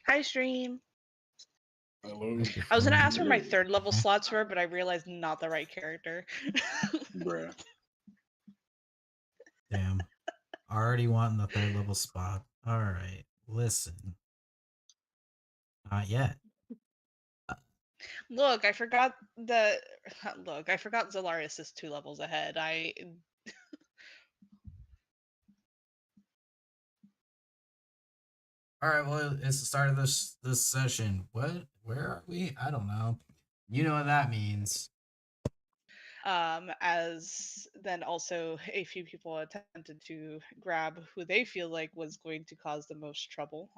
Hi, stream. Hello. I was gonna ask where my 3rd level slots were, but I realized not the right character. Bruh. Damn. Already wanting the 3rd level spot. Alright, listen. Not yet. Look, I forgot the. Look, I forgot Zolaris is 2 levels ahead. Alright, well, it's the start of this session. What? Where are we? I don't know. You know what that means. As then also a few people attempted to grab who they feel like was going to cause the most trouble.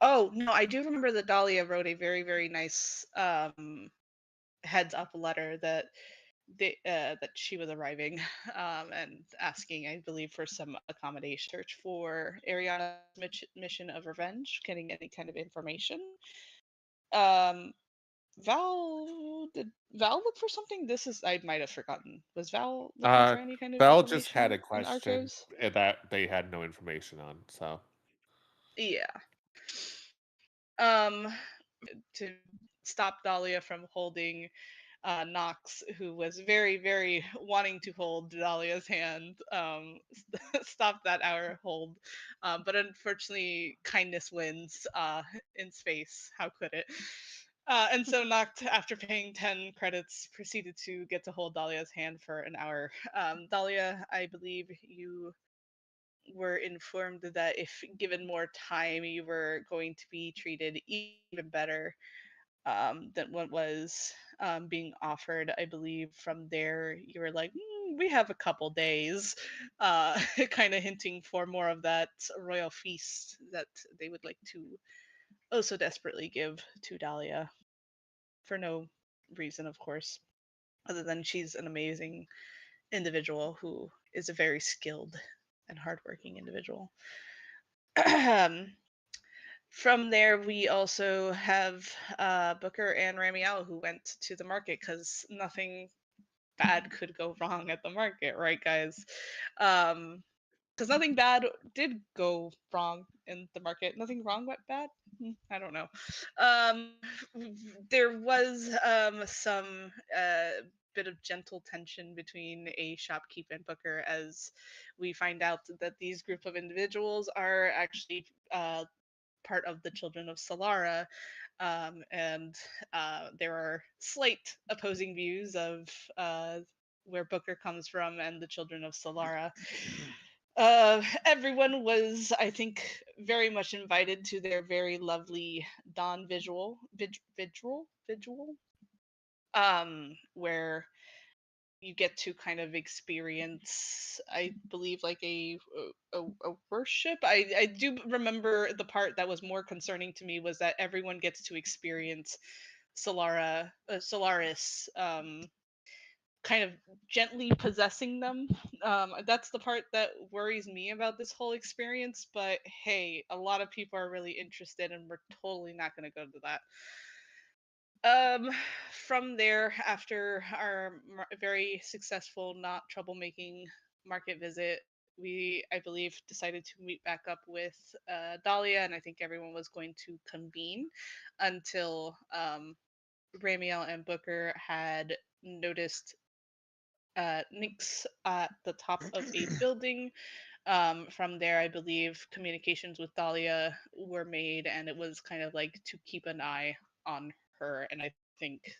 Oh no, I do remember that Dahlia wrote a very, very nice heads up letter that that she was arriving and asking, I believe, for some accommodation. Search for Arianna's mission of revenge, getting any kind of information. Did Val look for something? This is I might have forgotten. Was Val looking for any kind of Val just had information a in question Arcos? that they had no information on, so. Yeah. Um, to stop Dahlia from holding Knox, who was very, very wanting to hold Dahlia's hand, stopped that hour hold. But unfortunately, kindness wins in space. How could it? And so Noct, after paying 10 credits, proceeded to get to hold Dahlia's hand for an hour. Dahlia, I believe you were informed that if given more time, you were going to be treated even better than what was being offered. I believe from there you were like, we have a couple days, kind of hinting for more of that royal feast that they would like to so desperately give to Dahlia for no reason, of course, other than she's an amazing individual who is a very skilled and hardworking individual. From there, we also have Booker and Ramiel who went to the market because nothing bad could go wrong at the market, right, guys? Because nothing bad did go wrong in the market. Nothing wrong but bad? I don't know. There was some bit of gentle tension between a shopkeep and Booker as we find out that these group of individuals are actually part of the Children of Solara, and there are slight opposing views of where Booker comes from and the Children of Solara. Everyone was, I think, very much invited to their very lovely Dawn Vigil, where you get to kind of experience, I believe, like a worship. I do remember the part that was more concerning to me was that everyone gets to experience Solaris kind of gently possessing them. That's the part that worries me about this whole experience, but hey, a lot of people are really interested and we're totally not going to go to that. From there, after our very successful, not troublemaking market visit, we, I believe, decided to meet back up with Dahlia, and I think everyone was going to convene until Ramiel and Booker had noticed Nyx at the top of a building. From there, I believe communications with Dahlia were made, and it was kind of like to keep an eye on her. And I think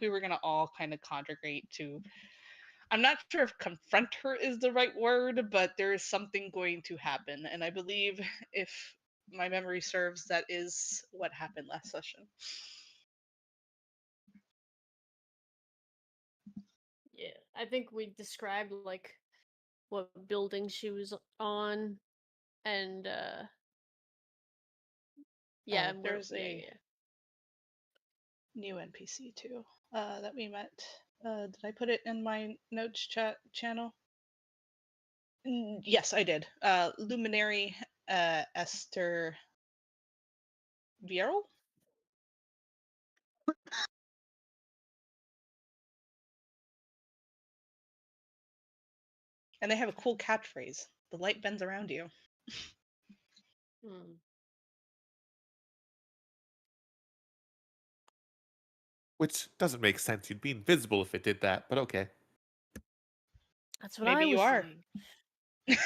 we were gonna all kind of congregate to. I'm not sure if confront her is the right word, but there is something going to happen, and I believe, if my memory serves, that is what happened last session. Yeah, I think we described like what building she was on, and yeah, There's a new NPC too that we met. Did I put it in my notes channel? Yes, I did. Luminary Esther Vierel. And they have a cool catchphrase. the light bends around you. Hmm. Which doesn't make sense. You'd be invisible if it did that, but okay. That's what Maybe I you was are. saying.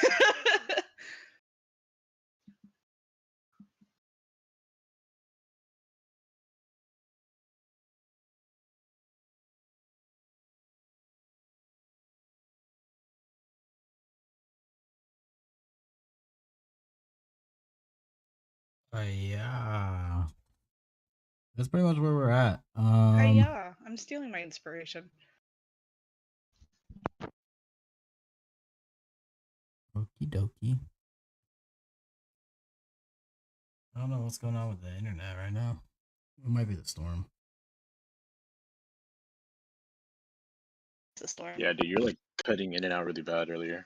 Yeah. That's pretty much where we're at. Yeah, I'm stealing my inspiration. Okie dokie. I don't know what's going on with the internet right now. It might be the storm. It's a storm. Yeah, dude, you're like cutting in and out really bad earlier.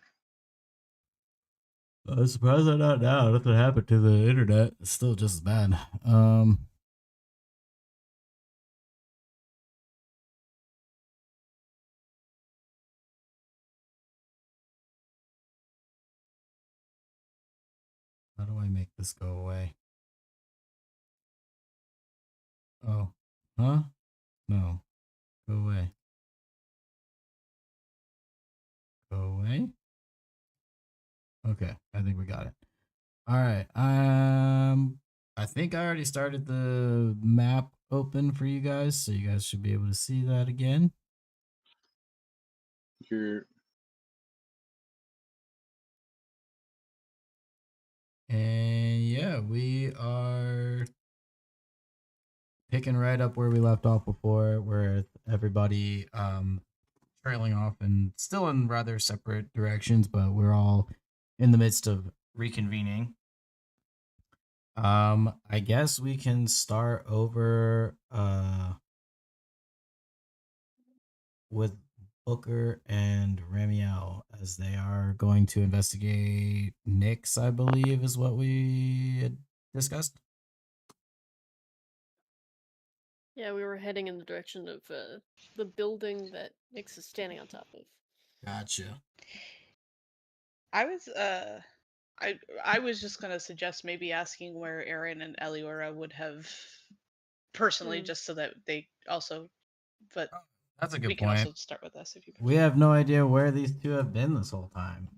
I'm surprised I'm not now. Nothing happened to the internet. It's still just as bad. How do I make this go away? Oh. Huh? No. Go away. Go away? Okay, I think we got it. All right. I think I already started the map open for you guys, so you guys should be able to see that again. You're And yeah, we are picking right up where we left off before, where everybody trailing off and still in rather separate directions, but we're all in the midst of reconvening. I guess we can start over with Booker and Ramiel, as they are going to investigate Nyx, I believe is what we had discussed. Yeah, we were heading in the direction of the building that Nyx is standing on top of. Gotcha. I was just gonna suggest maybe asking where Aaron and Eliora would have personally, Hmm. just so that they also. But That's a we good can point. also start with us if you prefer. We have no idea where these two have been this whole time.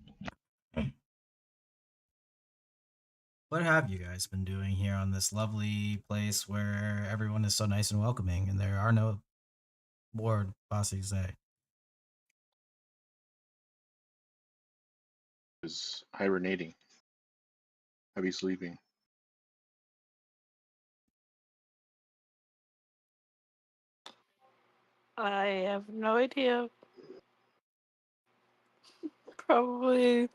What have you guys been doing here on this lovely place where everyone is so nice and welcoming and there are no bored bosses say? is hibernating. I'll be sleeping. I have no idea. Probably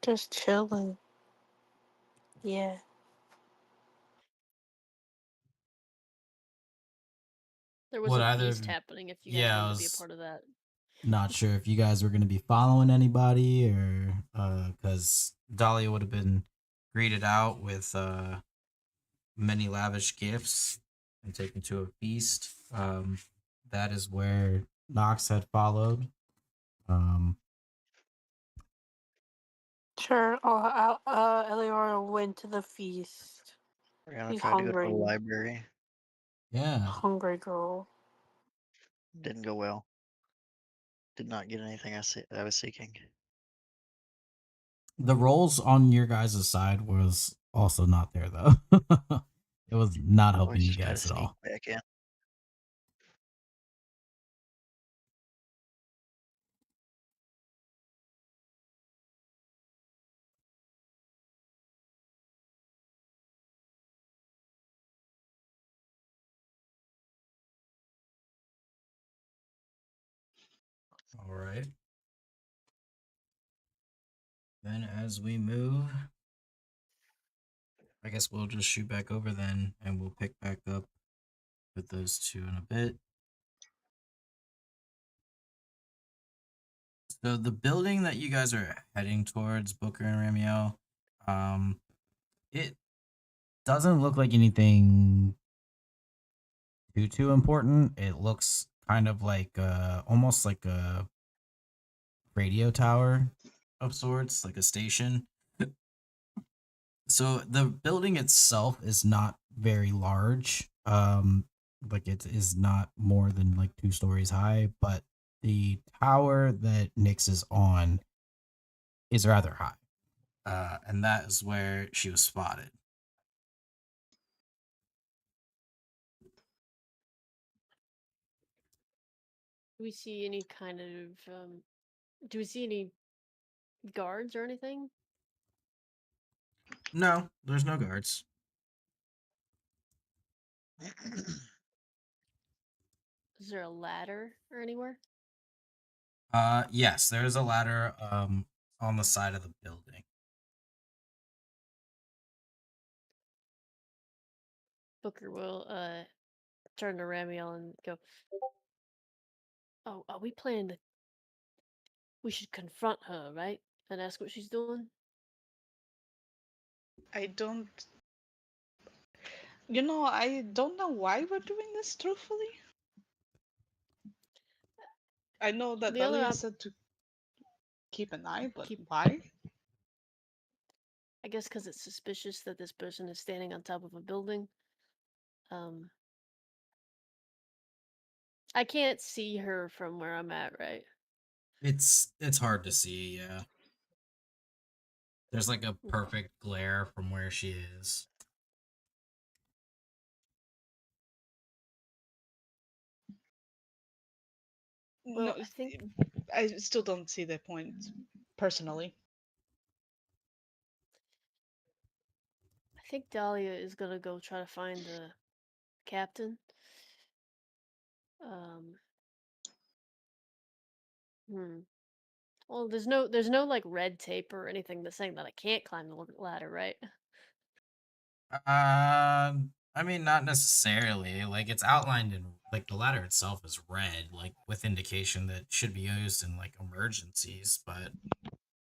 just chilling. Yeah. There was What a either? feast happening if you guys Yeah, I wanted to be a was part of that. not sure if you guys were going to be following anybody or because Dahlia would have been greeted out with many lavish gifts and taken to a feast. That is where Nox had followed. Sure. Eleanor went to the feast. Arianna She's tried to go to the hungry. library. Yeah, Hungry girl. Didn't go well. Did not get anything I was seeking. the rolls on your guys' side was also not there though. It was not helping Always you just try to guys at sneak all. back in. All right. Then as we move, I guess we'll just shoot back over then and we'll pick back up with those two in a bit. So the building that you guys are heading towards, Booker and Ramiel, it doesn't look like anything too important. It looks kind of like almost like a radio tower of sorts, like a station. So the building itself is not very large. Like it is not more than like 2 stories high, but the tower that Nyx is on is rather high. And that is where she was spotted. Do we see any kind of do we see any guards or anything? No, there's no guards. Is there a ladder or anywhere? Yes, there's a ladder on the side of the building. Booker will turn to Ramiel and go, "Oh, are we planning to? We should confront her, right? And ask what she's doing." I don't. I don't know why we're doing this, truthfully. I know that The other Dahlia op- said to keep an eye, but Keep- why? I guess because it's suspicious that this person is standing on top of a building. I can't see her from where I'm at, right? It's hard to see, yeah. There's like a perfect glare from where she is. Well, No, I think I still don't see the point, personally. Dahlia is gonna go try to find the captain. Hmm. Well, there's no like red tape or anything that's saying that I can't climb the ladder, right? I mean, not necessarily. Like it's outlined in like the ladder itself is red, like with indication that should be used in like emergencies, but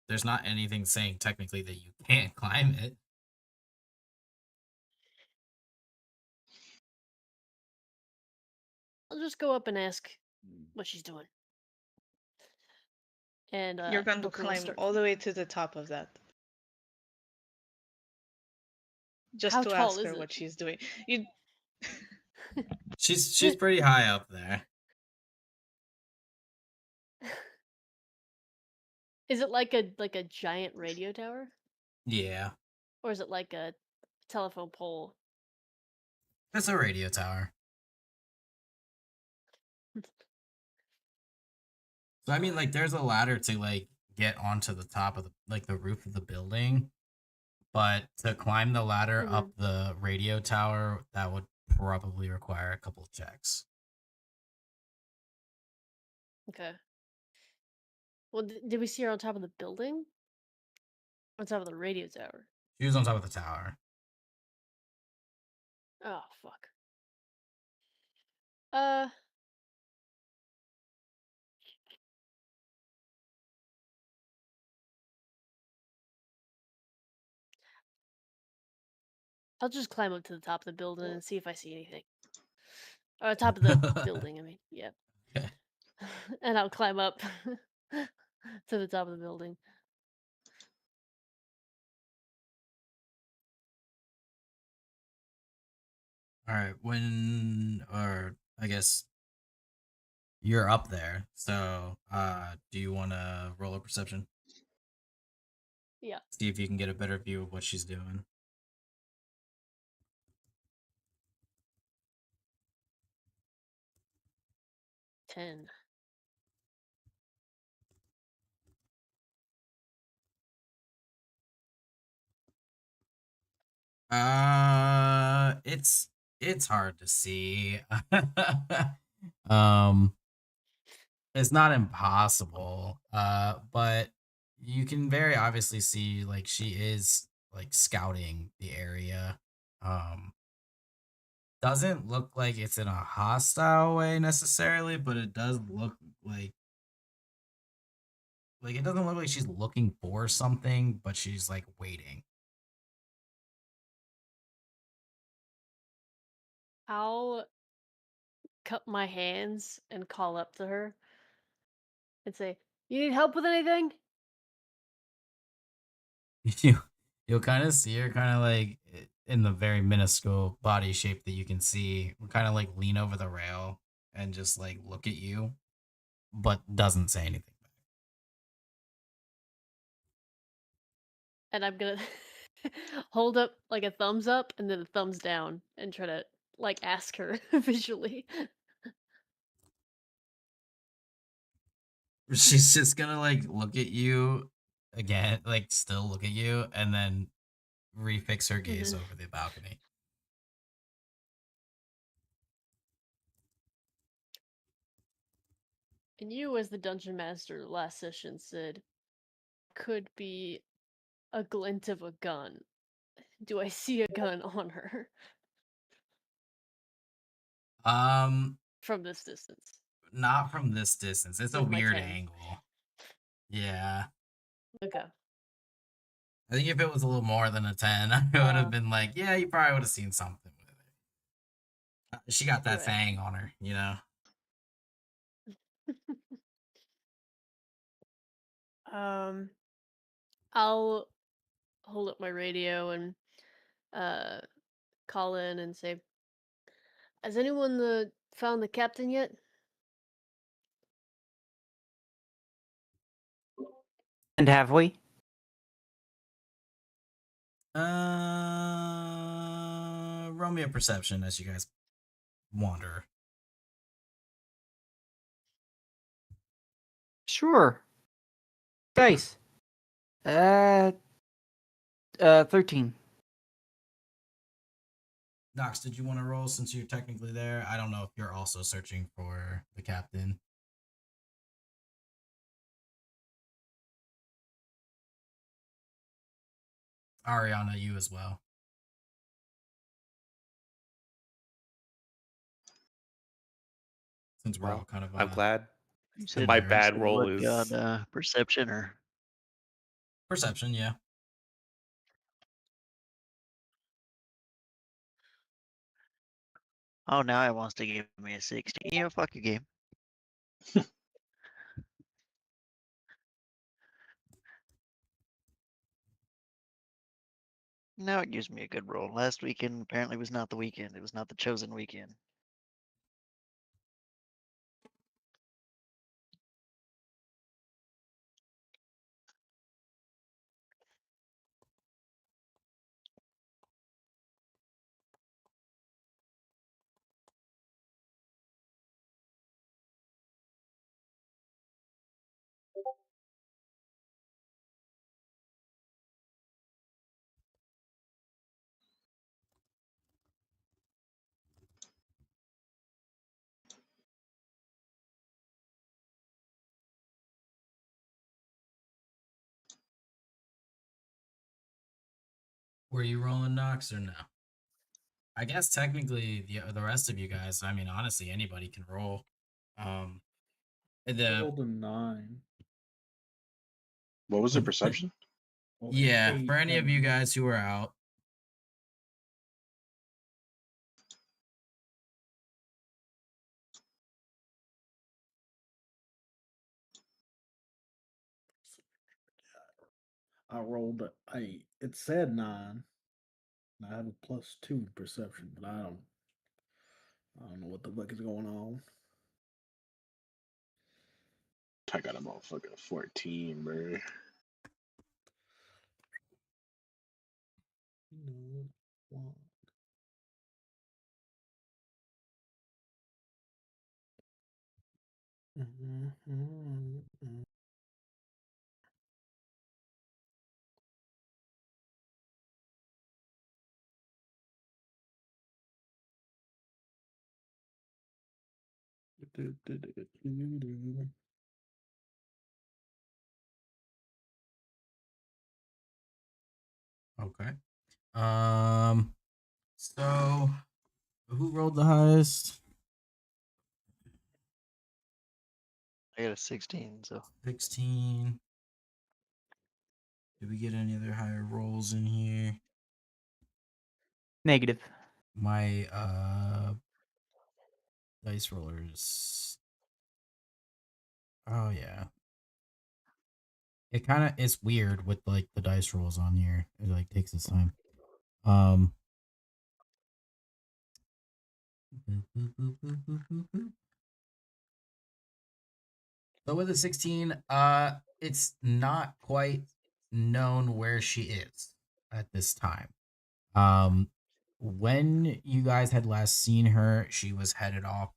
there's not anything saying technically that you can't climb it. I'll just go up and ask what she's doing. And You're going to Booker will climb start. all the way to the top of that. Just How to tall ask is her it? what she's doing. You She's pretty high up there. Is it like a giant radio tower? Yeah, Or is it like a telephone pole? it's a radio tower. So I mean, like, there's a ladder to like get onto the top of the roof of the building, but to climb the ladder Mhm. up the radio tower, that would probably require a couple of checks. Okay. Well, did we see her on top of the building? On top of the radio tower? She was on top of the tower. Oh, fuck. Uh, I'll just climb up to the top of the building and see if I see anything. Or top of the building, I mean. Yeah. Okay. And I'll climb up to the top of the building. All right, or I guess you're up there. So, do you want to roll a perception? Yeah. See if you can get a better view of what she's doing. 10. It's hard to see. um, it's not impossible. But you can very obviously see like she is like scouting the area. Doesn't look like it's in a hostile way necessarily, but it does look like it doesn't look like she's looking for something, but she's like waiting. I'll cup my hands and call up to her and say, "You need help with anything?" you you'll kind of see her kind of like in the very minuscule body shape that you can see, kind of like lean over the rail and just like look at you, but doesn't say anything back. And I'm gonna hold up like a thumbs up and then a thumbs down and try to like ask her visually. She's just gonna like look at you again, like still look at you, and then refix her gaze Mhm. over the balcony. And you, as the dungeon master last session, said could be a glint of a gun. Do I see a gun on her Um, from this distance? not from this distance. It's a With my weird 10. angle. Yeah. Okay. I think if it was a little more than a 10, I would have been like, yeah, you probably would have seen something with it. She got that Right. fang on her, you know? I'll hold up my radio and uh call in and say, "Has anyone found the captain yet?" And have we? Roll me a perception as you guys wander. Sure. Dice. 13. Knox, did you want to roll since you're technically there? I don't know if you're also searching for the captain. Arianna, you as well. Since we're all kind of I'm glad You that said my you bad said roll what is god, perception or perception, yeah. oh now it wants to give me a 16. Yeah, fuck your game. Now it gives me a good roll. Last weekend apparently was not the weekend. It was not the chosen weekend. Were you rolling Knox or no? I guess technically the rest of you guys, I mean, honestly, anybody can roll. The Rolled a 9. What was the perception? Well, yeah, 8 for any of and you guys who are out, I rolled a 8. It said 9. And I have a +2 in perception, but I don't know what the fuck is going on. I got a motherfucking 14, bro. okay. So who rolled the highest? I got a 16, so 16. Did we get any other higher rolls in here? Negative. My dice rollers. Oh yeah. It kind of it's weird with like the dice rolls on here. It like takes its time. Um. So with a 16, it's not quite known where she is at this time. Um, when you guys had last seen her, she was headed off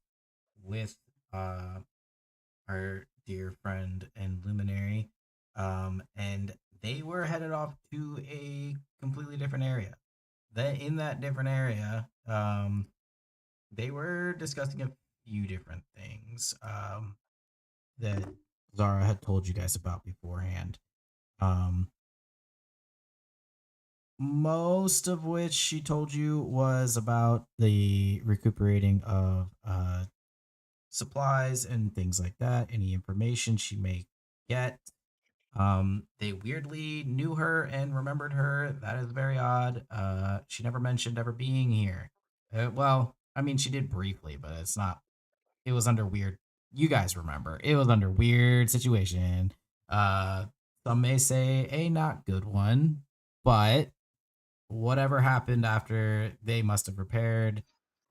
with our dear friend and luminary, and they were headed off to a completely different area. That in that different area, they were discussing a few different things that Zara had told you guys about beforehand. Um, most of which she told you was about the recuperating of supplies and things like that, any information she may get. They weirdly knew her and remembered her. That is very odd. She never mentioned ever being here. Well, I mean, she did briefly, but it's not. It was under weird. You guys remember? It was under weird situation. Uh, some may say a not good one, but whatever happened after they must have repaired,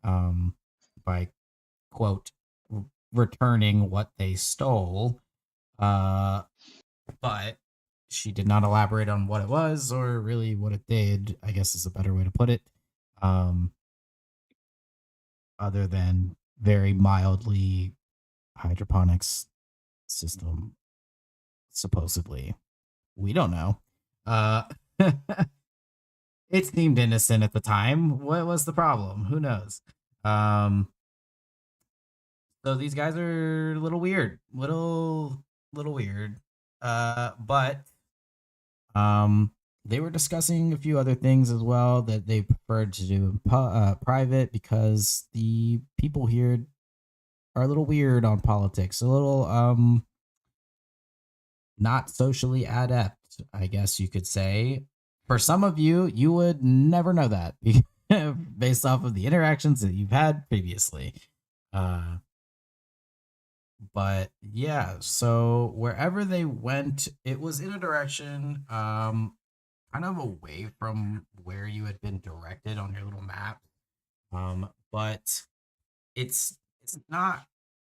by quote returning what they stole. But she did not elaborate on what it was or really what it did, I guess is a better way to put it. Um, other than very mildly hydroponics system, supposedly. We don't know. Uh, it seemed innocent at the time. What was the problem? Who knows? So these guys are a little weird, little weird. But they were discussing a few other things as well that they preferred to do in private because the people here are a little weird on politics, a little not socially adept, I guess you could say. For some of you, you would never know that based off of the interactions that you've had previously. But yeah, so wherever they went, it was in a direction kind of away from where you had been directed on your little map. But it's not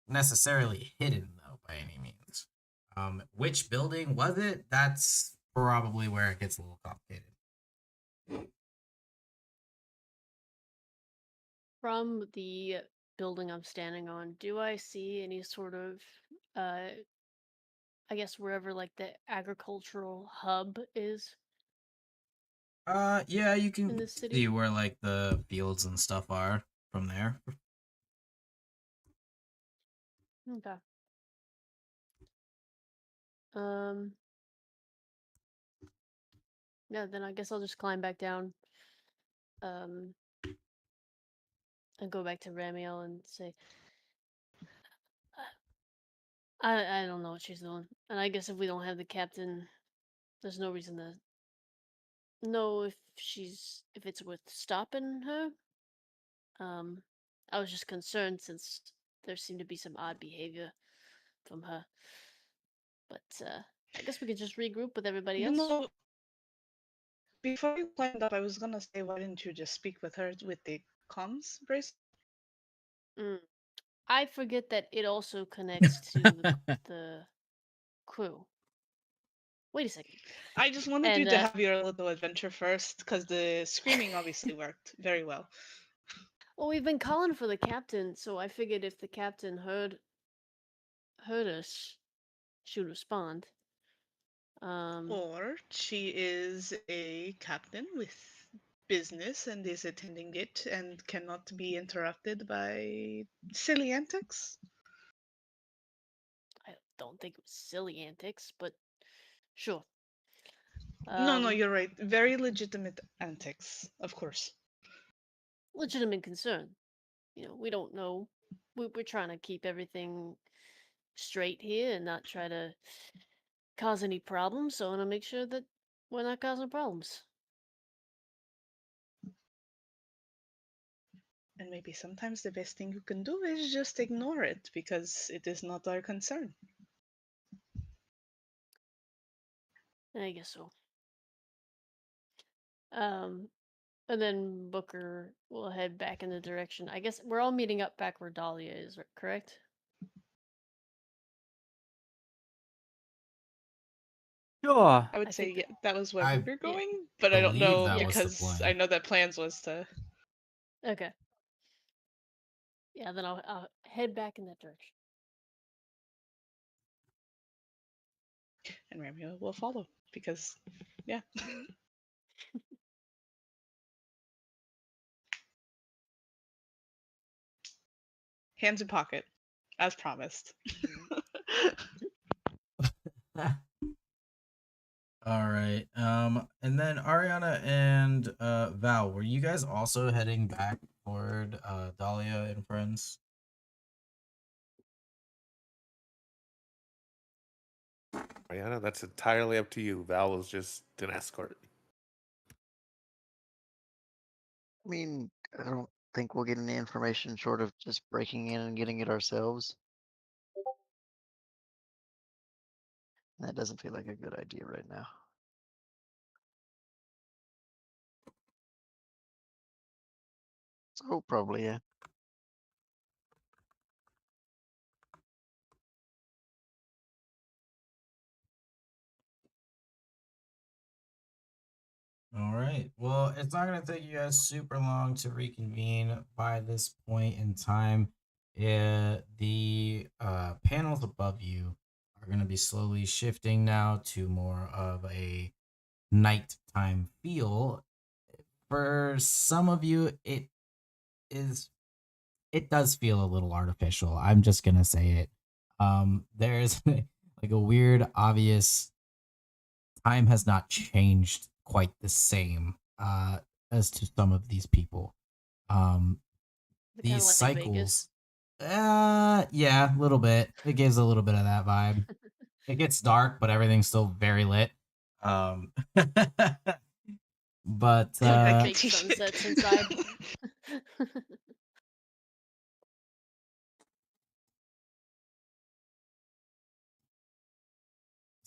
necessarily hidden though by any means. Which building was it? That's probably where it gets a little complicated. From the building I'm standing on, do I see any sort of, I guess wherever like the agricultural hub is Yeah, you in can this city? see where like the fields and stuff are from there. Okay. Um. Yeah, then I guess I'll just climb back down. And go back to Ramiel and say, I don't know what she's doing. And I guess if we don't have the captain, there's no reason to know if it's worth stopping her. I was just concerned since there seemed to be some odd behavior from her. But I guess we could just regroup with everybody You else. know, before you climbed up, I was gonna say, why didn't you just speak with her with the comms bracelet? I forget that it also connects to the crew. Wait a second. I just wanted And you to have your little adventure first, because the screaming obviously worked very well. well, we've been calling for the captain, so I figured if the captain heard us, she would respond. Or she is a captain with business and is attending it and cannot be interrupted by silly antics. I don't think it was silly antics, but sure. No, you're right. Very legitimate antics, of course. Legitimate concern. You know, we don't know. We're trying to keep everything straight here and not try to cause any problems. So I want to make sure that we're not causing problems. And maybe sometimes the best thing you can do is just ignore it because it is not our concern. I guess so. And then Booker will head back in the direction. I guess we're all meeting up back where Dahlia is, correct? Sure. I would I say think yeah, that was where I we were yeah. going, but I don't believe know that was the because I plan. know that plans was to. Okay. Yeah, then I'll head back in that direction. And Ramiro will follow because, yeah. Hands in pocket, as promised. All right. And then Ariana and Val, were you guys also heading back toward Dahlia and friends? Ariana, that's entirely up to you. Val was just an escort. I mean, I don't think we'll get any information short of just breaking in and getting it ourselves. That doesn't feel like a good idea right now. So probably, yeah. All right. Well, it's not going to take you guys super long to reconvene by this point in time. The panels above you are going to be slowly shifting now to more of a nighttime feel. For some of you, it does feel a little artificial. I'm just going to say it. There's like a weird, obvious time has not changed quite the same as to some of these people. These Like cycles, Vegas. yeah, a little bit. It gives a little bit of that vibe. It gets dark, but everything's still very lit. But Fake sunsets inside.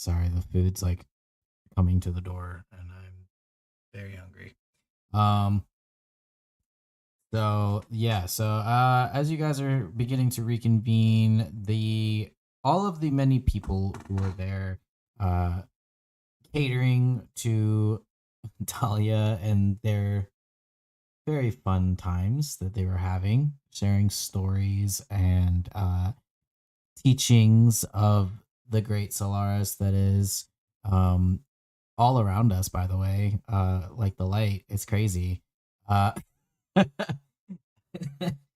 sorry, the food's like coming to the door, and I'm very hungry. So yeah, so as you guys are beginning to reconvene, all of the many people who are there catering to Dahlia and their very fun times that they were having, sharing stories and teachings of the great Solaris that is all around us, by the way, like the light. It's crazy.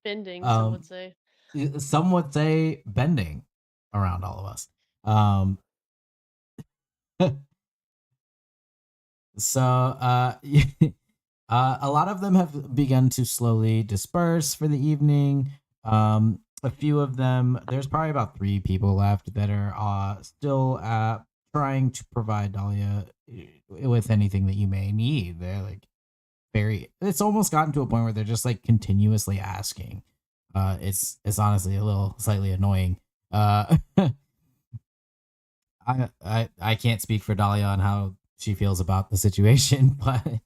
Bending, some would say. Some would say bending around all of us. So a lot of them have begun to slowly disperse for the evening. A few of them, there's probably about 3 people left that are still trying to provide Dahlia with anything that you may need. They're like it's almost gotten to a point where they're just like continuously asking. It's honestly a little slightly annoying. I can't speak for Dahlia on how she feels about the situation, but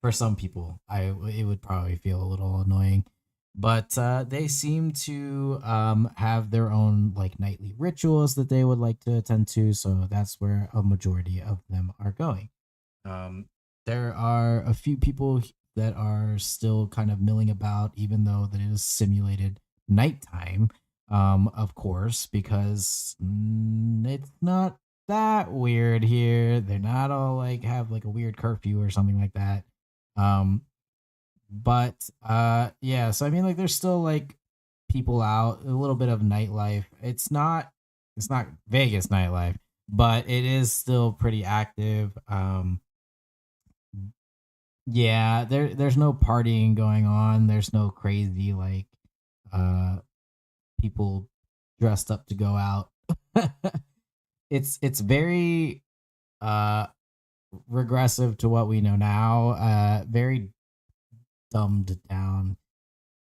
for some people, it would probably feel a little annoying. But they seem to have their own like nightly rituals that they would like to attend to, so that's where a majority of them are going. There are a few people that are still kind of milling about, even though that it is simulated nighttime, of course, because it's not that weird here. They're not all like have like a weird curfew or something like that. But yeah, so I mean like there's still like people out, a little bit of nightlife. It's not Vegas nightlife, but it is still pretty active. Yeah, there's no partying going on. There's no crazy like people dressed up to go out. It's very regressive to what we know now. Very dumbed down.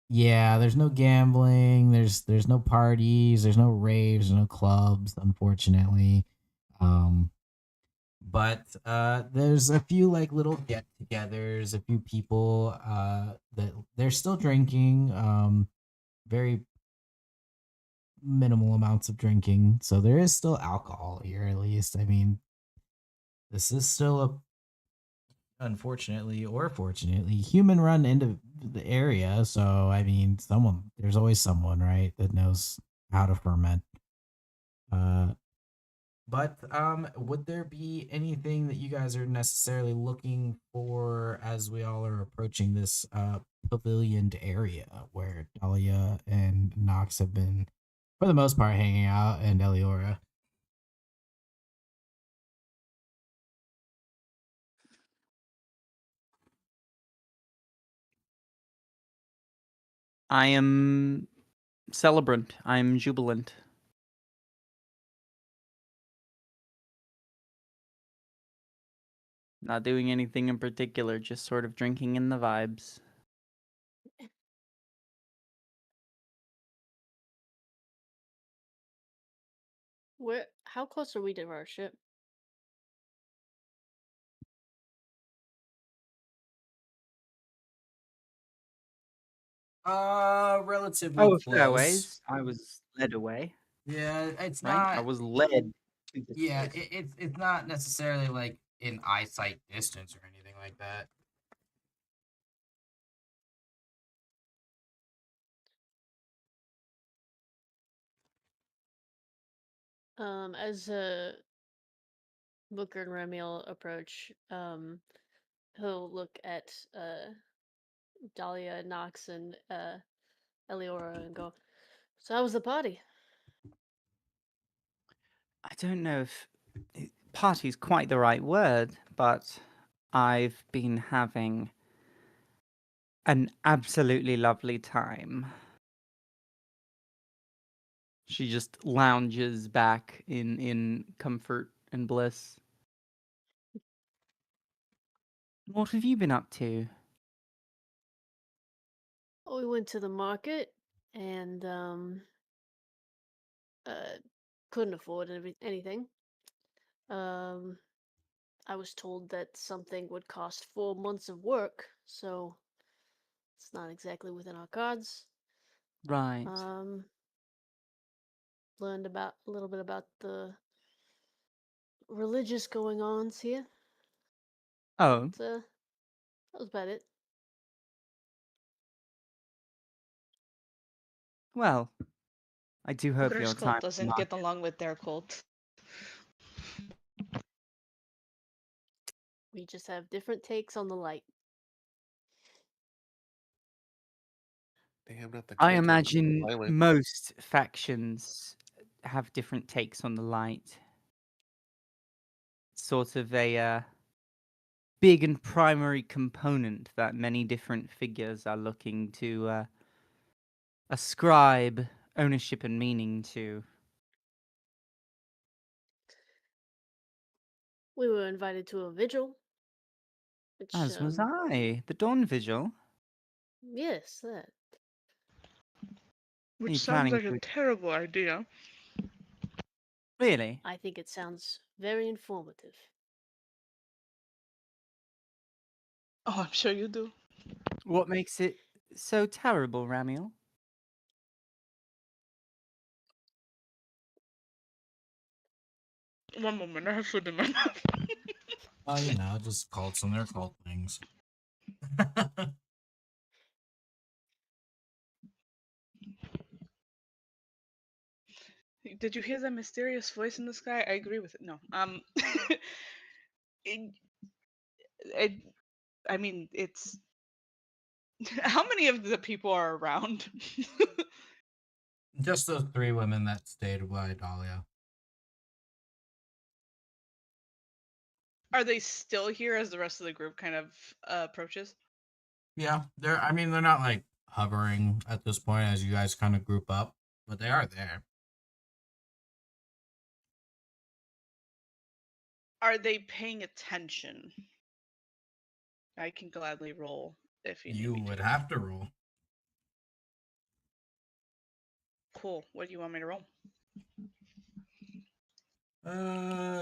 Yeah, there's no gambling, there's no parties, there's no raves, no clubs, unfortunately. But there's a few like little get-togethers, a few people that they're still drinking, very minimal amounts of drinking. So there is still alcohol here, at least. I mean, this is still a unfortunately or fortunately human run into the area. So I mean, there's always someone, right, that knows how to ferment. But would there be anything that you guys are necessarily looking for as we all are approaching this pavilioned area where Dahlia and Nox have been, for the most part, hanging out, and Eliora? I am celebrant. I'm jubilant. Not doing anything in particular, just sort of drinking in the vibes. How close are we to our ship? Relatively Oh, a fair close. ways. I was led away, Yeah, it's right? I not. was led to this Yeah, place. it's not necessarily like in eyesight distance or anything like that. As Booker and Ramiel approach, he'll look at Dahlia, Nox, and Eliora and go, "So how was the party?" I don't know if party's quite the right word, but I've been having an absolutely lovely time. She just lounges back in comfort and bliss. What have you been up to? We went to the market and couldn't afford anything. I was told that something would cost 4 months of work, so it's not exactly within our cards. Right. Learned about a little bit about the religious going ons here. Oh, But, that was about it. well, I do hope Booker's your cult time doesn't get along with their cult. We just have different takes on the light. Damn, not the I cult of imagine violence. most factions have different takes on the light. Sort of a big and primary component that many different figures are looking to ascribe ownership and meaning to. We were invited to a vigil, which As was I. The Dawn Vigil. yes, that. Are you Which sounds planning like a to... terrible idea. Really? I think it sounds very informative. Oh, I'm sure you do. What makes it so terrible, Ramiel? One moment, I have food in my mouth. Just cults and their cult things. Did you hear that mysterious voice in the sky? I agree with it. No. it, it, I mean, it's how many of the people are around? Just those three women that stayed by Dahlia. Are they still here as the rest of the group kind of approaches? Yeah, they're not like hovering at this point as you guys kind of group up, but they are there. Are they paying attention? I can gladly roll if you need You me would to. have to roll. Cool. What do you want me to roll?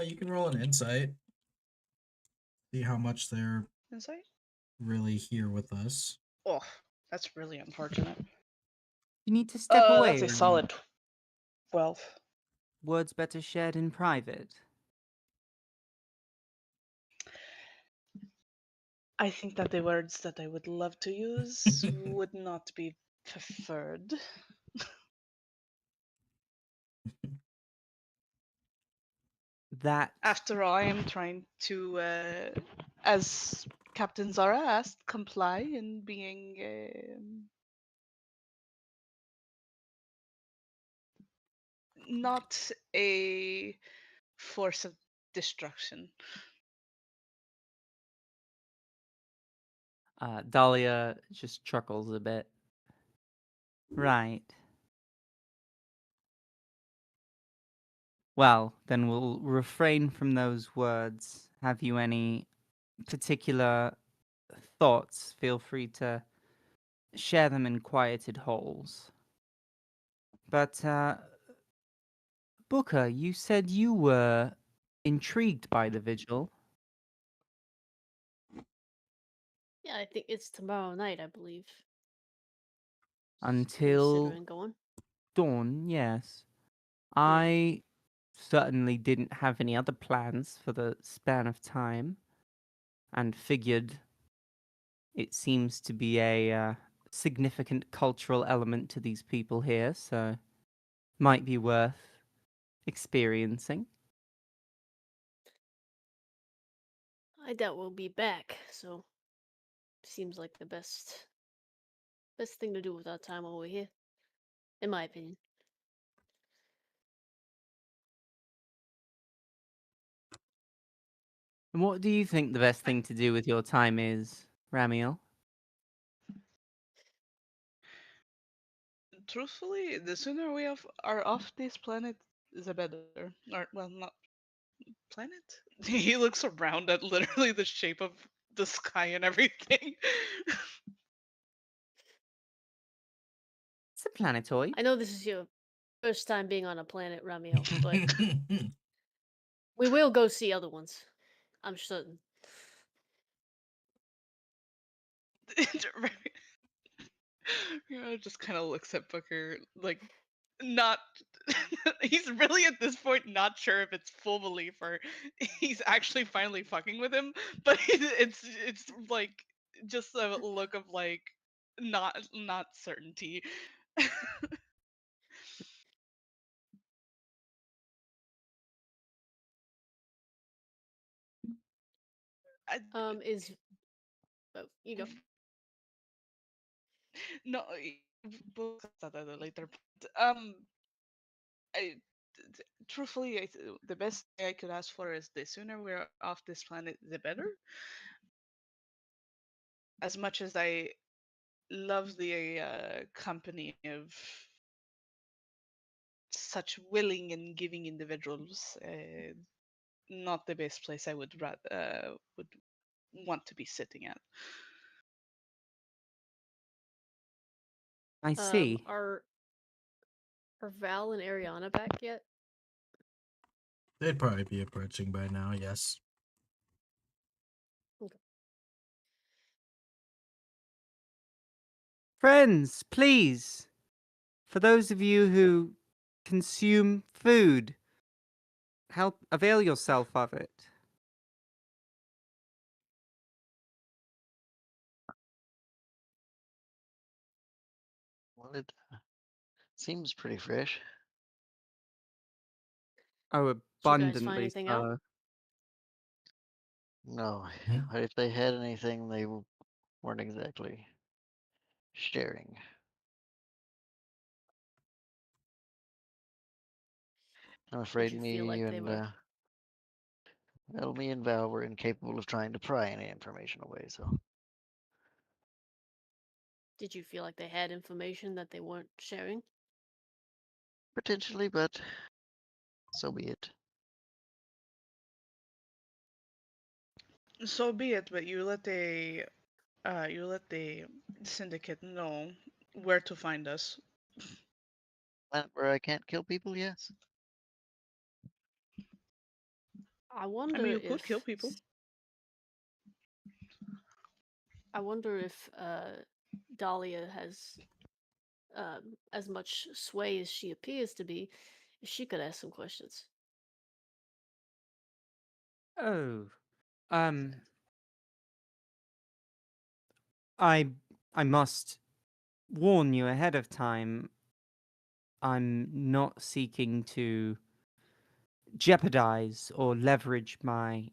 You can roll an insight. see how much they're Insight? really here with us. Oh, that's really unfortunate. You need to step away. That's a Remy. solid 12. Words better shared in private. I think that the words that I would love to use would not be preferred. That After all, I am trying to, as Captain Zara asked, comply in being not a force of destruction. Dahlia just chuckles a bit. Right. Well, then we'll refrain from those words. Have you any particular thoughts? Feel free to share them in quieted holes. But, Booker, you said you were intrigued by the vigil. Yeah, I think it's tomorrow night, I believe. Until Considering going. dawn, yes. Yeah. I certainly didn't have any other plans for the span of time, and figured it seems to be a significant cultural element to these people here, so might be worth experiencing. I doubt we'll be back, so seems like the best thing to do with our time over here, in my opinion. And what do you think the best thing to do with your time is, Ramiel? Truthfully, the sooner we are off this planet, the better. Or, well, not planet? He looks around at literally the shape of the sky and everything. It's a planetoid. I know this is your first time being on a planet, Ramiel, but we will go see other ones. I'm certain. Just kind of looks at Booker like not he's really at this point not sure if it's full belief or he's actually finally fucking with him, but it's like just a look of like not certainty. I, Is oh, you go. no, we'll talk about that later. But, I, truthfully, the best thing I could ask for is the sooner we're off this planet, the better. As much as I love the company of such willing and giving individuals, not the best place I would want to be sitting at. I see. Are Val and Arianna back yet? They'd probably be approaching by now, yes. Okay. Friends, please, for those of you who consume food, help avail yourself of it. Well, it seems pretty fresh. Oh, Did you guys find abundantly anything so. out? No, Mhm. if they had anything, they weren't exactly sharing. I'm Did afraid you feel like they were? me and Val were incapable of trying to pry any information away, so Did you feel like they had information that they weren't sharing? potentially, but so be it. So be it, but you let the syndicate know where to find us. Planet where I can't kill people, yes. I I wonder mean, you if could kill people. I wonder if Dahlia has as much sway as she appears to be. If she could ask some questions. Oh, um, I must warn you ahead of time. I'm not seeking to jeopardize or leverage my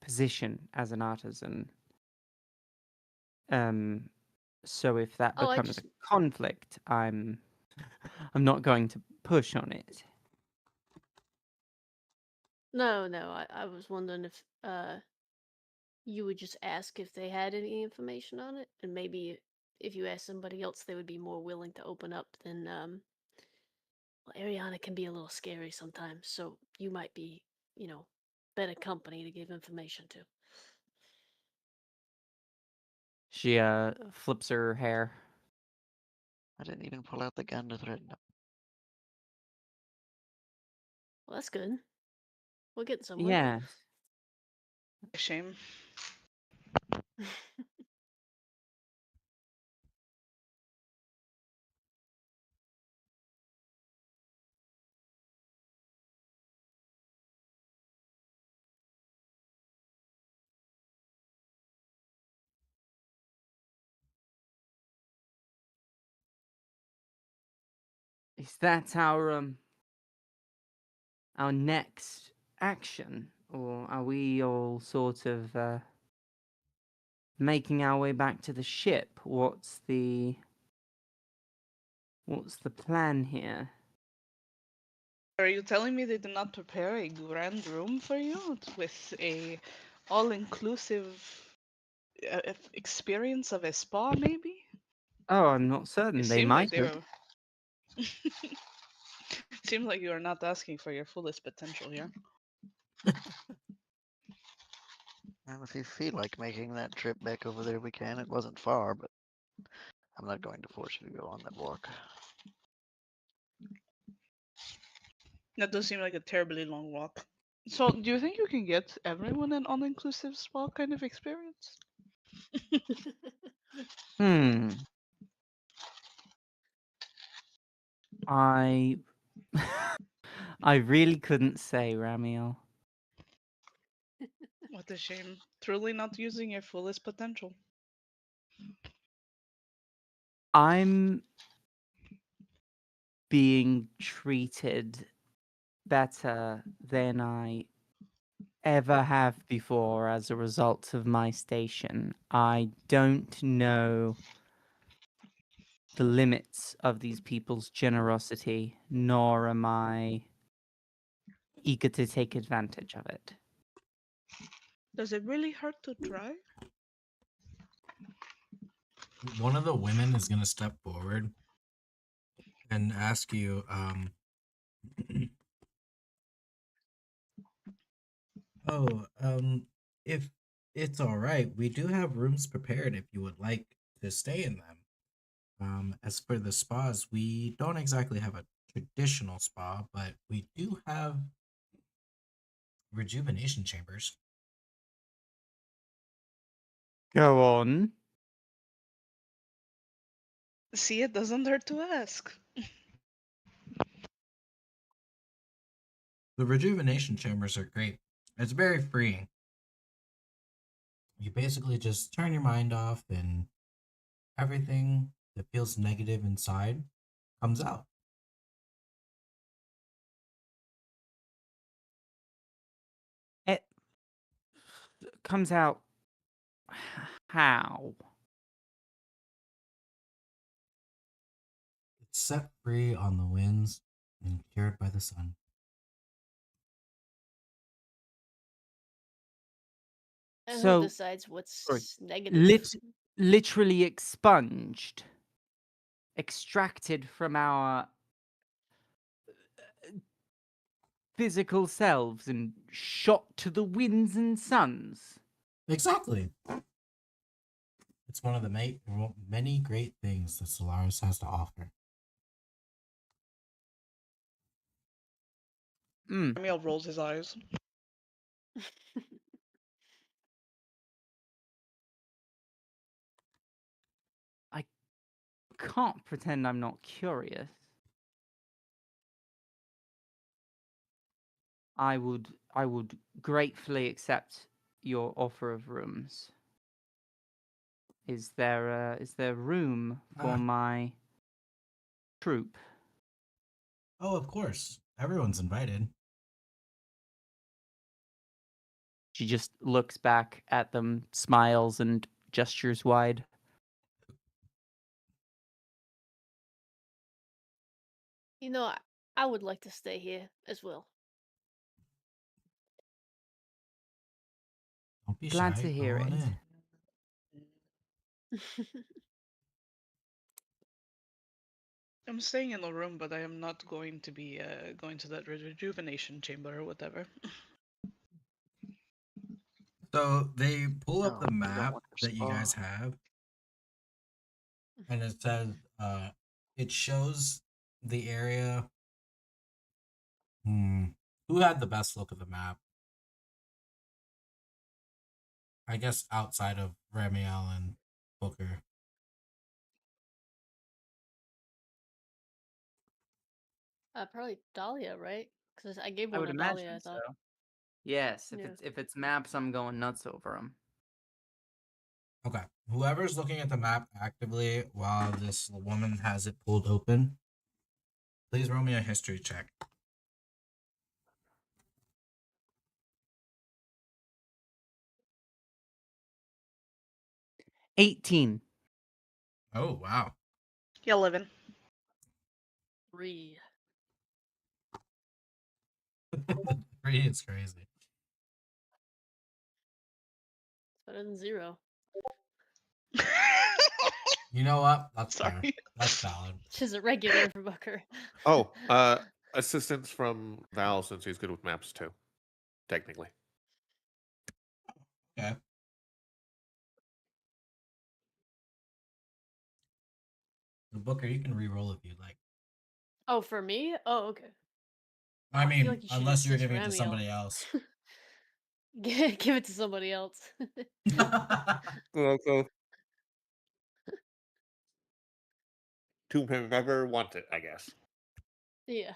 position as an artisan. So if that Oh, I becomes a just conflict, I'm not going to push on it. no. I was wondering if you would just ask if they had any information on it, and maybe if you ask somebody else, they would be more willing to open up than well, Arianna can be a little scary sometimes, so you might be, better company to give information to. She flips her hair. I didn't even pull out the gun to threaten them. Well, that's good. We're getting somewhere. Yes. Shame. Is that our next action, or are we all sort of making our way back to the ship? What's the plan here? Are you telling me they did not prepare a grand room for you with a all-inclusive experience of a spa, maybe? Oh, I'm not certain. It They seemed like might they have. were. Seemed like you are not asking for your fullest potential here. And if you feel like making that trip back over there, we can. It wasn't far, but I'm not going to force you to go on that walk. That does seem like a terribly long walk. So, do you think you can get everyone an all-inclusive spa kind of experience? Hmm. I I really couldn't say, Ramiel. What a shame. Truly not using your fullest potential. I'm being treated better than I ever have before as a result of my station. I don't know the limits of these people's generosity, nor am I eager to take advantage of it. Does it really hurt to try? One of the women is gonna step forward and ask you, oh, if it's all right, we do have rooms prepared if you would like to stay in them. As for the spas, we don't exactly have a traditional spa, but we do have rejuvenation chambers. Go on. See, it doesn't hurt to ask. The rejuvenation chambers are great. It's very freeing. You basically just turn your mind off, and everything that feels negative inside comes out. It comes out how? It's set free on the winds and cured by the sun. And who So, decides sorry, what's negative? literally expunged, extracted from our physical selves and shot to the winds and suns. Exactly. It's one of the many great things that Solaris has to offer. Samuel rolls his eyes. can't pretend I'm not curious. I would gratefully accept your offer of rooms. Is there room for my troop? Oh, of course. Everyone's invited. She just looks back at them, smiles, and gestures wide. You know, I would like to stay here as well. Don't be Glad shy. to hear Go on it. in. I'm staying in the room, but I am not going to be going to that rejuvenation chamber or whatever. So they pull up No, the you don't map want your that you guys spa. have, and it says it shows the area. Who had the best look of the map? I guess outside of Ramiel and Booker. Probably Dahlia, right? Because I gave I one would to imagine Dahlia, I so. thought. Yes, Yeah. if it's maps, I'm going nuts over them. Okay. Whoever's looking at the map actively while this woman has it pulled open, please roll me a history check. $18. Oh, wow. Yeah, 11. 3. 3 is crazy. It's better than 0. You know what? That's fair. Sorry. That's valid. Which is a regular for Booker. Oh, assistance from Val since he's good with maps too, technically. Okay. The Booker, you can re-roll if you'd like. Oh, for me? Oh, okay. I I mean, feel like you should unless you're assist giving it to Ramiel. somebody else. Give it to somebody else. So to whomever want it, I guess. Yeah.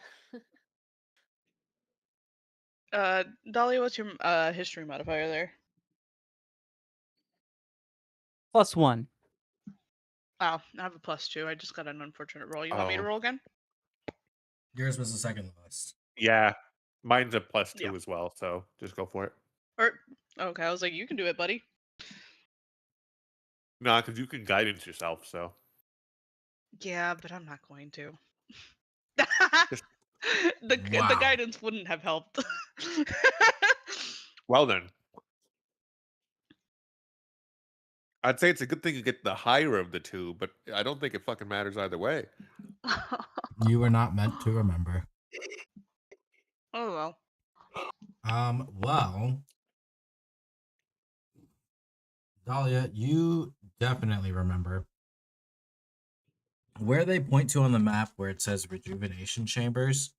Dahlia, what's your history modifier there? +1. Oh, I have a +2. I just got an unfortunate roll. You want me to Oh. roll again? Yours was the second lowest. Yeah, mine's a +2 Yeah. as well, so just go for it. Or okay, I was like, you can do it, buddy. No, because you can guidance yourself, so. Yeah, but I'm not going to. Just- the Wow. guidance wouldn't have helped. Well then. I'd say it's a good thing you get the higher of the two, but I don't think it fucking matters either way. You were not meant to remember. Oh well. Well, Dahlia, you definitely remember. Where they point to on the map where it says rejuvenation chambers,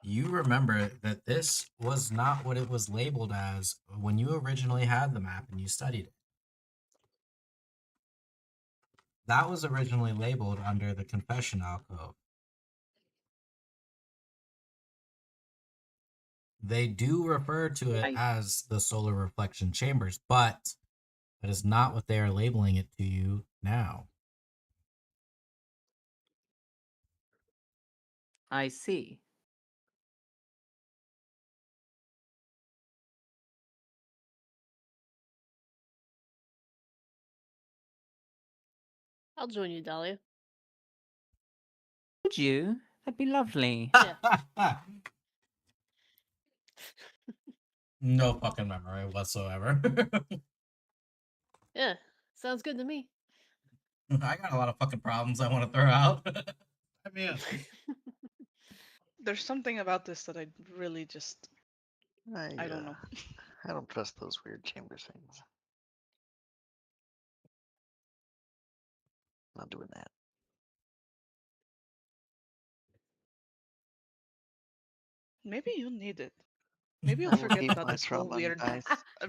you remember that this was not what it was labeled as when you originally had the map and you studied it. That was originally labeled under the confession alcove. They do refer to it as the solar reflection chambers, but that is not what they are labeling it to you now. I see. I'll join you, Dahlia. Would you? That'd be lovely. Yeah. No fucking memory whatsoever. Yeah. Sounds good to me. I got a lot of fucking problems I want to throw out. I mean, There's something about this that I really just I don't know. I don't trust those weird chamber things. Not doing that. Maybe you need it. Maybe I you'll will forget keep about my this whole trauma weird dice.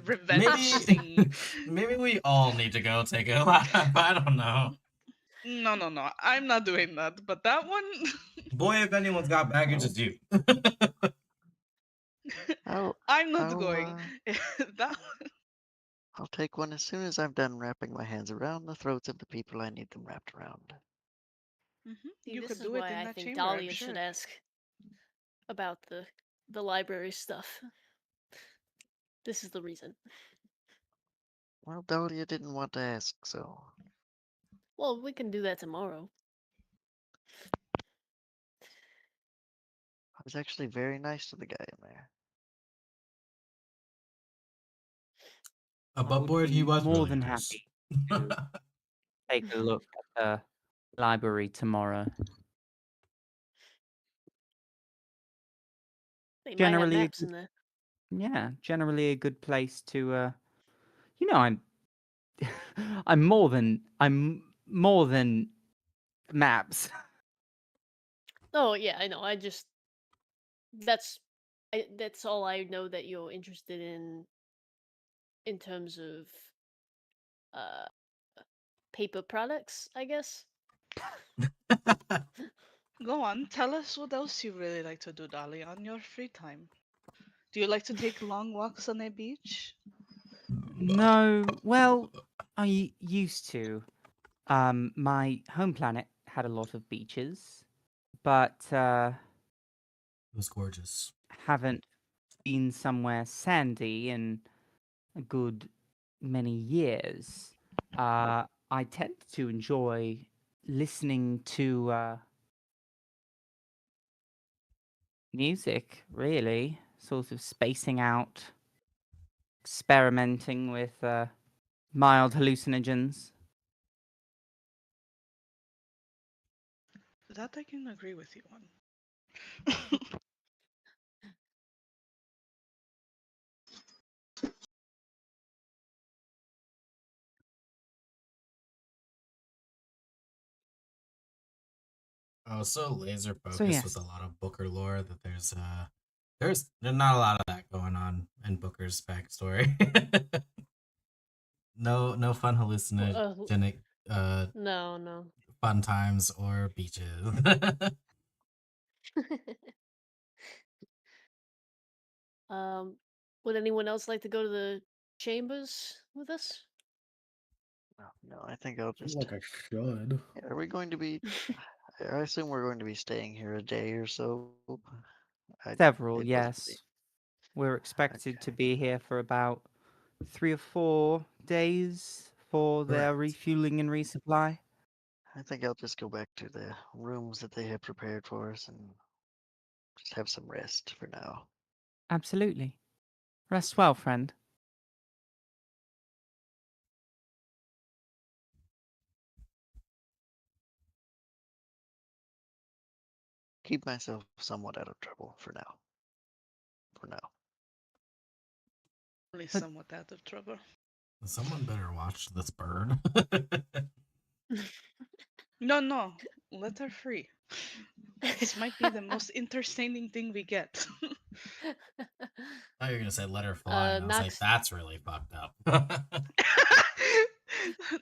revenge thing. maybe we all need to go take a lap. I don't know. No, no, no. I'm not doing that. But that one, Boy, if anyone's got baggage, it's you. I'll, I'm not I'll, going. That I'll take one as soon as I'm done wrapping my hands around the throats of the people I need them wrapped around. See, you this could is do it why in I that think chamber, I'm Dahlia sure. should ask about the library stuff. This is the reason. Well, Dahlia didn't want to ask, so Well, we can do that tomorrow. I was actually very nice to the guy in there. I Above would board, he be was more really than nice. happy to take a look at the library tomorrow. They might have Generally, a maps good, in there. yeah, generally a good place to. You know, I'm more than maps. Oh yeah, I know. That's that's all I know that you're interested in terms of uh paper products, I guess. Go on, tell us what else you really like to do, Dahlia, on your free time. Do you like to take long walks on a beach? No, well, I used to. My home planet had a lot of beaches, but It was gorgeous. haven't been somewhere sandy in a good many years. I tend to enjoy listening to music, really, sort of spacing out, experimenting with mild hallucinogens. That I can agree with you on. I was so laser focused So yes, with a lot of Booker lore that there's not a lot of that going on in Booker's backstory. no fun hallucinogenic No. fun times or beaches. Would anyone else like to go to the chambers with us? No, I think I'll I feel just. like I should. Are we going to be? I assume we're going to be staying here a day or so. several, It wasn't yes. We're expected to be here for about 3 or 4 days for their Correct. refueling and resupply. I think I'll just go back to the rooms that they have prepared for us and just have some rest for now. Absolutely. Rest well, friend. Keep myself somewhat out of trouble for now. Only But- somewhat out of trouble. Someone better watch this bird. No, let her free. This might be the most entertaining thing we get. I thought you were gonna say let her fly, and I was like, Nox, that's really fucked up.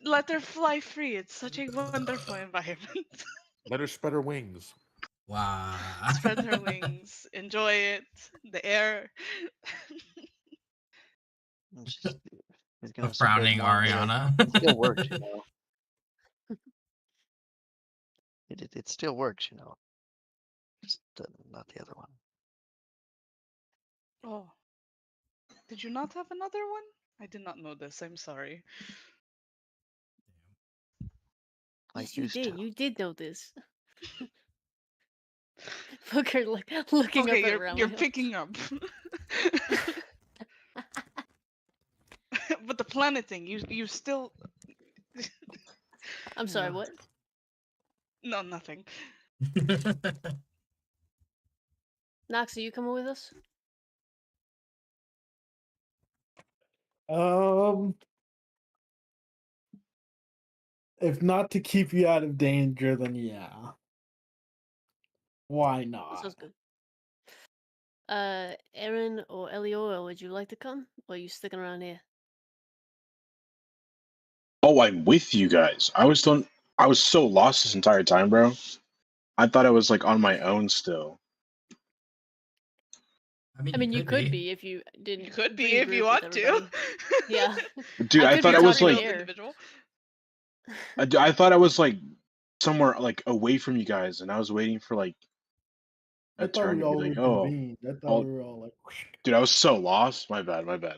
Let her fly free. It's such a wonderful environment. Let her spread her wings. Wow. Spread her wings. Enjoy it. The air. And she's A gonna spread frowning more and more. Ariana. It still works, you know. It still works, you know. Just not the other one. Oh. Did you not have another one? I did not know this. I'm sorry. I yes, you used did. to. You did know this. Booker looking Okay, up at you're Ramael. picking up. But the planet thing, you still. I'm sorry, Yeah. what? No, nothing. Nox, are you coming with us? If not to keep you out of danger, then yeah. Why That not? sounds good. Aaron or Eliora, would you like to come? Or are you sticking around here? Oh, I'm with you guys. I was I was so lost this entire time, bro. I thought I was like on my own still. I mean, I mean, you you could be if you didn't. You could be if you regroup with want to. everybody. Yeah. Dude, I could thought be I was talking like, to air. individual. I thought I was like somewhere like away from you guys, and I was waiting for like I a thought turn we to be all like, oh, reconvened. I thought all, we were all like, dude, I was so lost. My bad, my bad.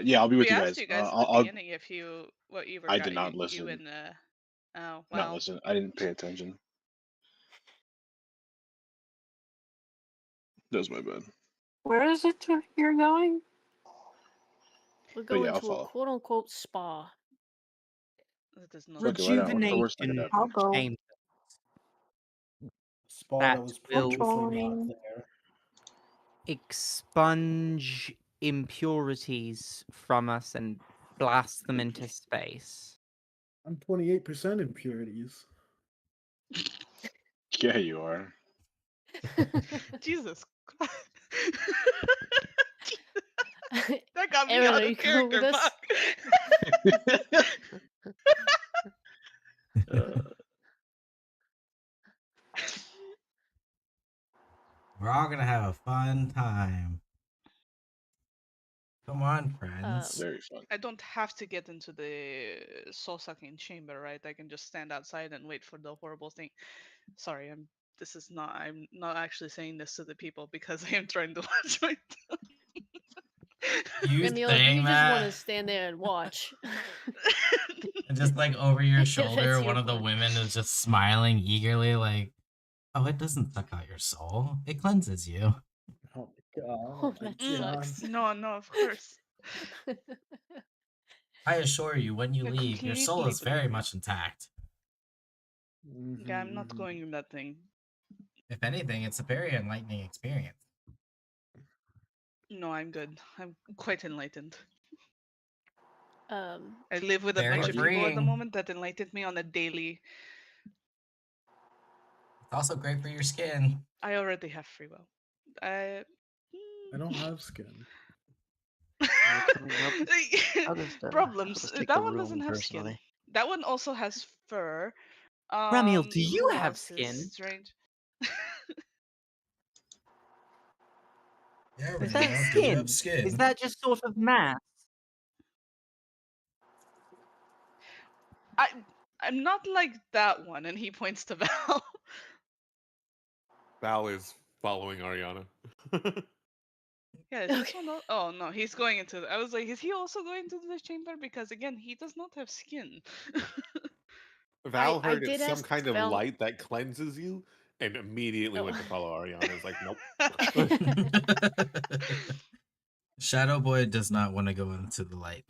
Yeah, I'll be with We you asked guys. you guys at the I'll beginning if you what you were I did not you listen. and oh Not well. listen. I didn't pay attention. That was my bad. Where is it you're going? We're But yeah, going I'll to a follow. quote unquote spa. That does not Fuck it, why not? What's the Rejuvenation worst that could I'll happen? go. chamber spa that that was will previously not Join. there. expunge impurities from us and blast them into space. I'm 28% impurities. Yeah, you are. Jesus. That got me Aaron, out are of you coming with character. us? Fuck. We're all gonna have a fun time. Come on, friends. Very fun. I don't have to get into the soul sucking chamber, right? I can just stand outside and wait for the horrible thing. Sorry, I'm not actually saying this to the people because I am trying to watch my You And you saying just want to that, stand there and watch. and just like over your shoulder, That's one your of the fun. women is just smiling eagerly, like, "Oh, it doesn't suck out your soul; it cleanses you." Oh my god. Oh, that God. sucks. No, of course. I assure you, when you You're leave, your soul is completely very free. much intact. Yeah, I'm not Mhm. going in that thing. If anything, it's a very enlightening experience. No, I'm good. I'm quite enlightened. Um, I live with a Very bunch of people at the freeing. moment that enlightened me on a daily. It's also great for your skin. I already have free will. I don't have skin. Coming up. I'll just Problems. take That the one doesn't room have skin. personally. That one also has fur. Ramiel, do you Who have else is skin? strange? Yeah, Is that Ramiel, do you have skin? skin? Is that just sort of mass? I'm not like that one, and he points to Val. Val is following Ariana. Yeah, is this one? Oh no, he's going into. I was like, is he also going to the chamber? Because again, he does not have skin. Val I heard did it's some ask kind of Val. light that cleanses you and immediately Oh. went to follow Ariana. It's like, nope. Shadow Boy does not want to go into the light.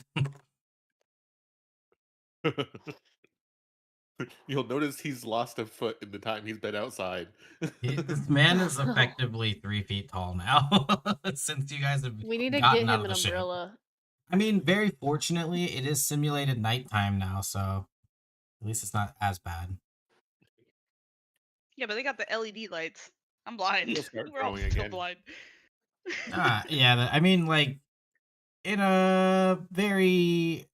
You'll notice he's lost a foot in the time he's been outside. This man is effectively 3 feet tall now. Since you guys have We need to gotten get out him of an the ship. umbrella. I mean, very fortunately, it is simulated nighttime now, so at least it's not as bad. Yeah, but they got the LED lights. I'm blind. He'll start We're all growing still again. blind. Yeah, I mean, like, in a very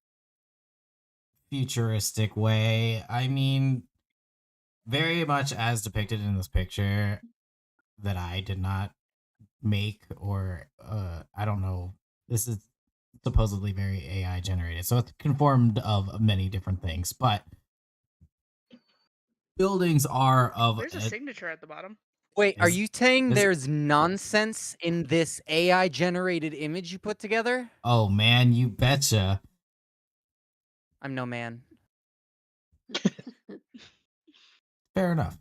futuristic way. I mean, very much as depicted in this picture that I did not make, or I don't know. This is supposedly very AI generated, so it's conformed of many different things, but buildings are of There's a signature at the bottom. Wait, are you saying is- there's nonsense in this AI generated image you put together? Oh man, you betcha. I'm no man. Fair enough.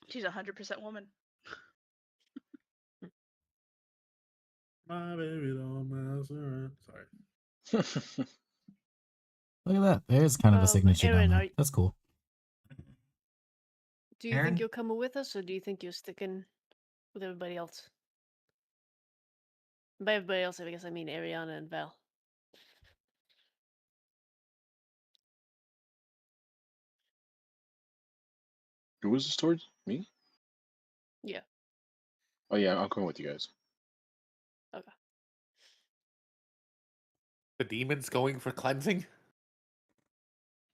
She's 100% woman. My baby don't mess around. Sorry. Look at that. There's kind of a signature Aaron, down there. That's cool. Do you Aaron? think you're coming with us, or do you think you're sticking with everybody else? By everybody else, I guess I mean Arianna and Val. Who was this towards? Me? Yeah. Oh yeah, I'm going with you guys. Okay. The demon's going for cleansing?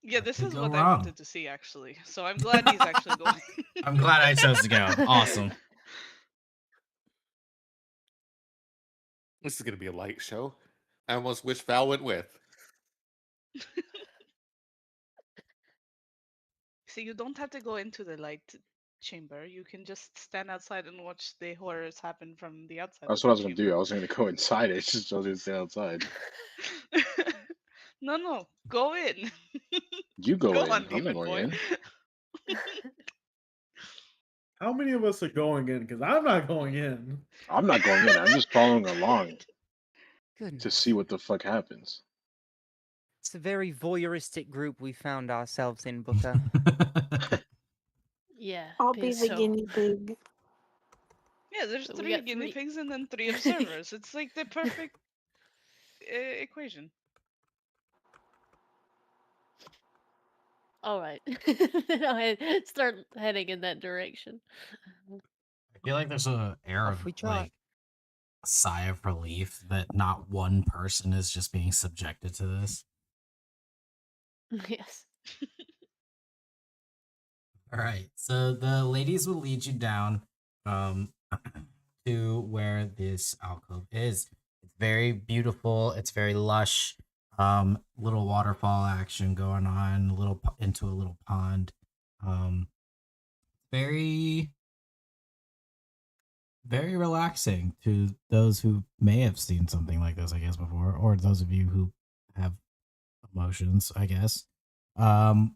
Yeah, What this could is go what I wrong? wanted to see actually. So I'm glad he's actually going. I'm glad I chose to go. Awesome. This is gonna be a light show. I almost wish Val went with. See, you don't have to go into the light chamber. You can just stand outside and watch the horrors happen from the outside. That's of what I the was gonna do. chamber. I was gonna go inside. It's just I was gonna stay outside. No, go in. You go Go in. on, I'm not demon going boy. in. How many of us are going in? Because I'm not going in. I'm not going in. I'm just following along to Goodness. see what the fuck happens. It's a very voyeuristic group we found ourselves in, Booker. Yeah. I'll be appears the so. guinea pig. Yeah, there's So we 3 got guinea 3. pigs and then 3 observers. It's like the perfect equation. All right. I'll start heading in that direction. I feel like there's a air Off of we trot. like a sigh of relief that not one person is just being subjected to this. Yes. All right. So the ladies will lead you down to where this alcove is. It's very beautiful. It's very lush. Little waterfall action going on, into a little pond. Very very relaxing to those who may have seen something like this, I guess, before, or those of you who have emotions, I guess. And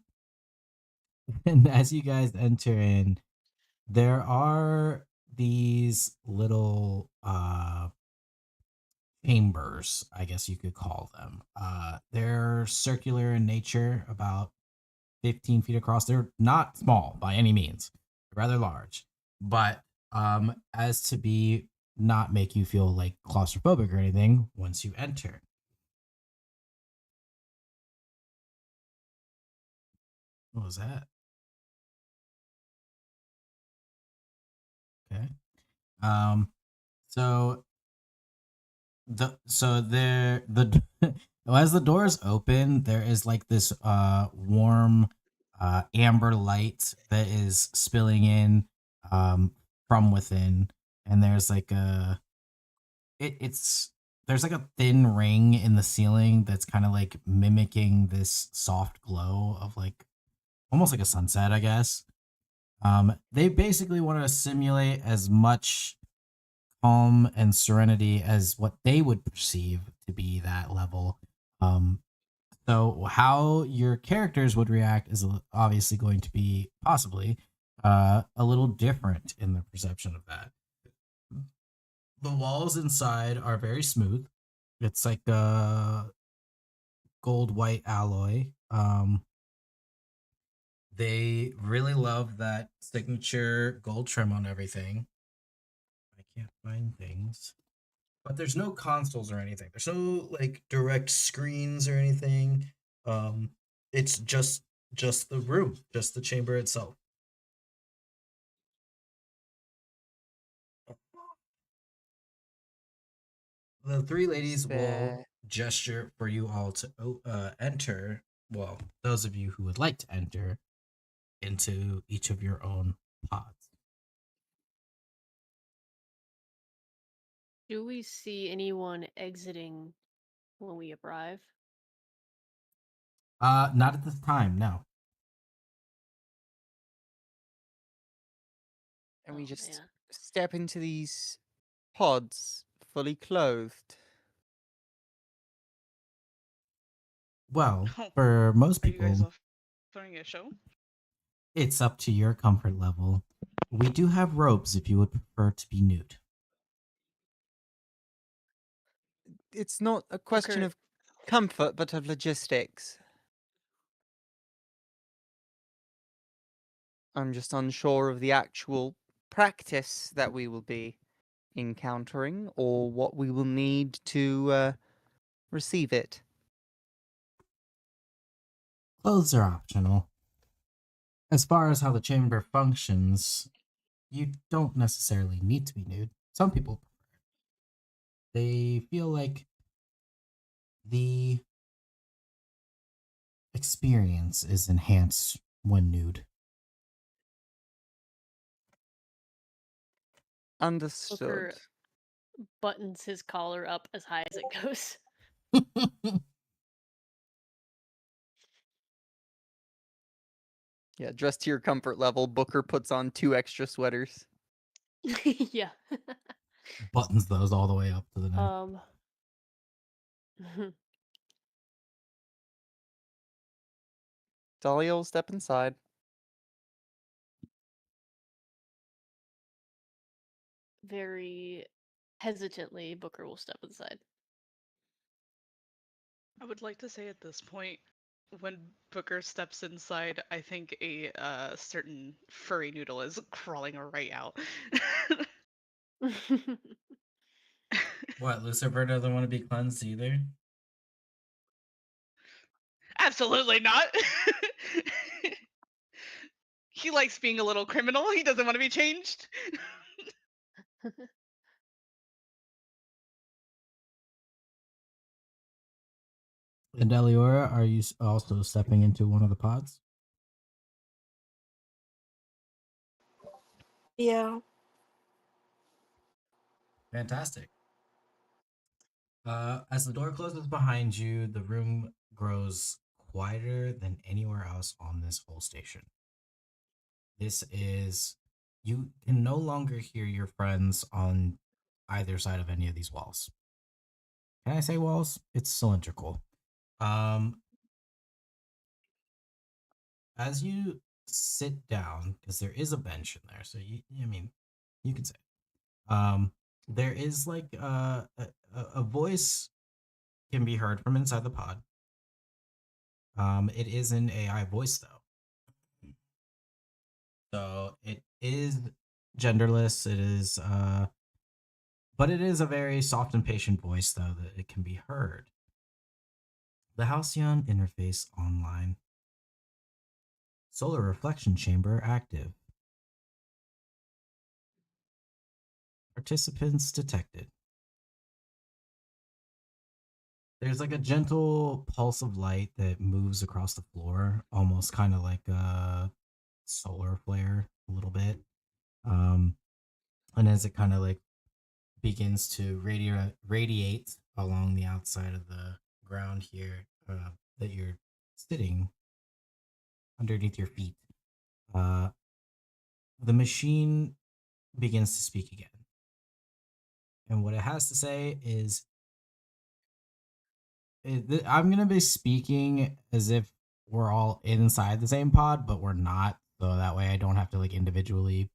as you guys enter in, there are these little chambers, I guess you could call them. They're circular in nature, about 15 feet across. They're not small by any means, they're rather large, but as to be not make you feel like claustrophobic or anything once you enter. What was that? Okay. So as the doors open, there is like this warm amber light that is spilling in from within, and there's like it's there's like a thin ring in the ceiling that's kind of like mimicking this soft glow of like almost like a sunset, I guess. They basically want to simulate as much calm and serenity as what they would perceive to be that level. So how your characters would react is obviously going to be possibly a little different in the perception of that. The walls inside are very smooth. It's like a gold white alloy. They really love that signature gold trim on everything. I can't find things. But there's no consoles or anything. There's no like direct screens or anything. It's just the room, just the chamber itself. The 3 ladies will Fair. gesture for you all to enter. Well, those of you who would like to enter into each of your own pods. Do we see anyone exiting when we arrive? Not at this time, no. And we Oh, just man. step into these pods fully clothed. Well, Oh, for most are you guys people, offering a show? it's up to your comfort level. We do have robes if you would prefer to be nude. It's not a question Okay. of comfort, but of logistics. I'm just unsure of the actual practice that we will be encountering or what we will need to receive it. Clothes are optional. As far as how the chamber functions, you don't necessarily need to be nude. Some people prefer it. They feel like the experience is enhanced when nude. Understood. Booker buttons his collar up as high as it goes. Yeah, dressed to your comfort level, Booker puts on 2 extra sweaters. Yeah. Buttons those all the way up to the neck. Dahlia will step inside. Very hesitantly, Booker will step inside. I would like to say at this point, when Booker steps inside, I think a certain furry noodle is crawling right out. What, Lucifer doesn't want to be cleansed either? Absolutely not. He likes being a little criminal. He doesn't want to be changed. And Eliora, are you also stepping into one of the pods? Yeah. Fantastic. As the door closes behind you, the room grows quieter than anywhere else on this whole station. You can no longer hear your friends on either side of any of these walls. Can I say walls? It's cylindrical. As you sit down, because there is a bench in there, so you can say. There is like a voice can be heard from inside the pod. It is an AI voice though, so it is genderless. It is but it is a very soft and patient voice though that it can be heard. The Halcyon interface online. Solar reflection chamber active. Participants detected. There's like a gentle pulse of light that moves across the floor, almost kind of like a solar flare a little bit. And as it kind of like begins to radiate along the outside of the ground here that you're sitting underneath your feet, the machine begins to speak again. And what it has to say is, I'm going to be speaking as if we're all inside the same pod, but we're not. So that way I don't have to like individually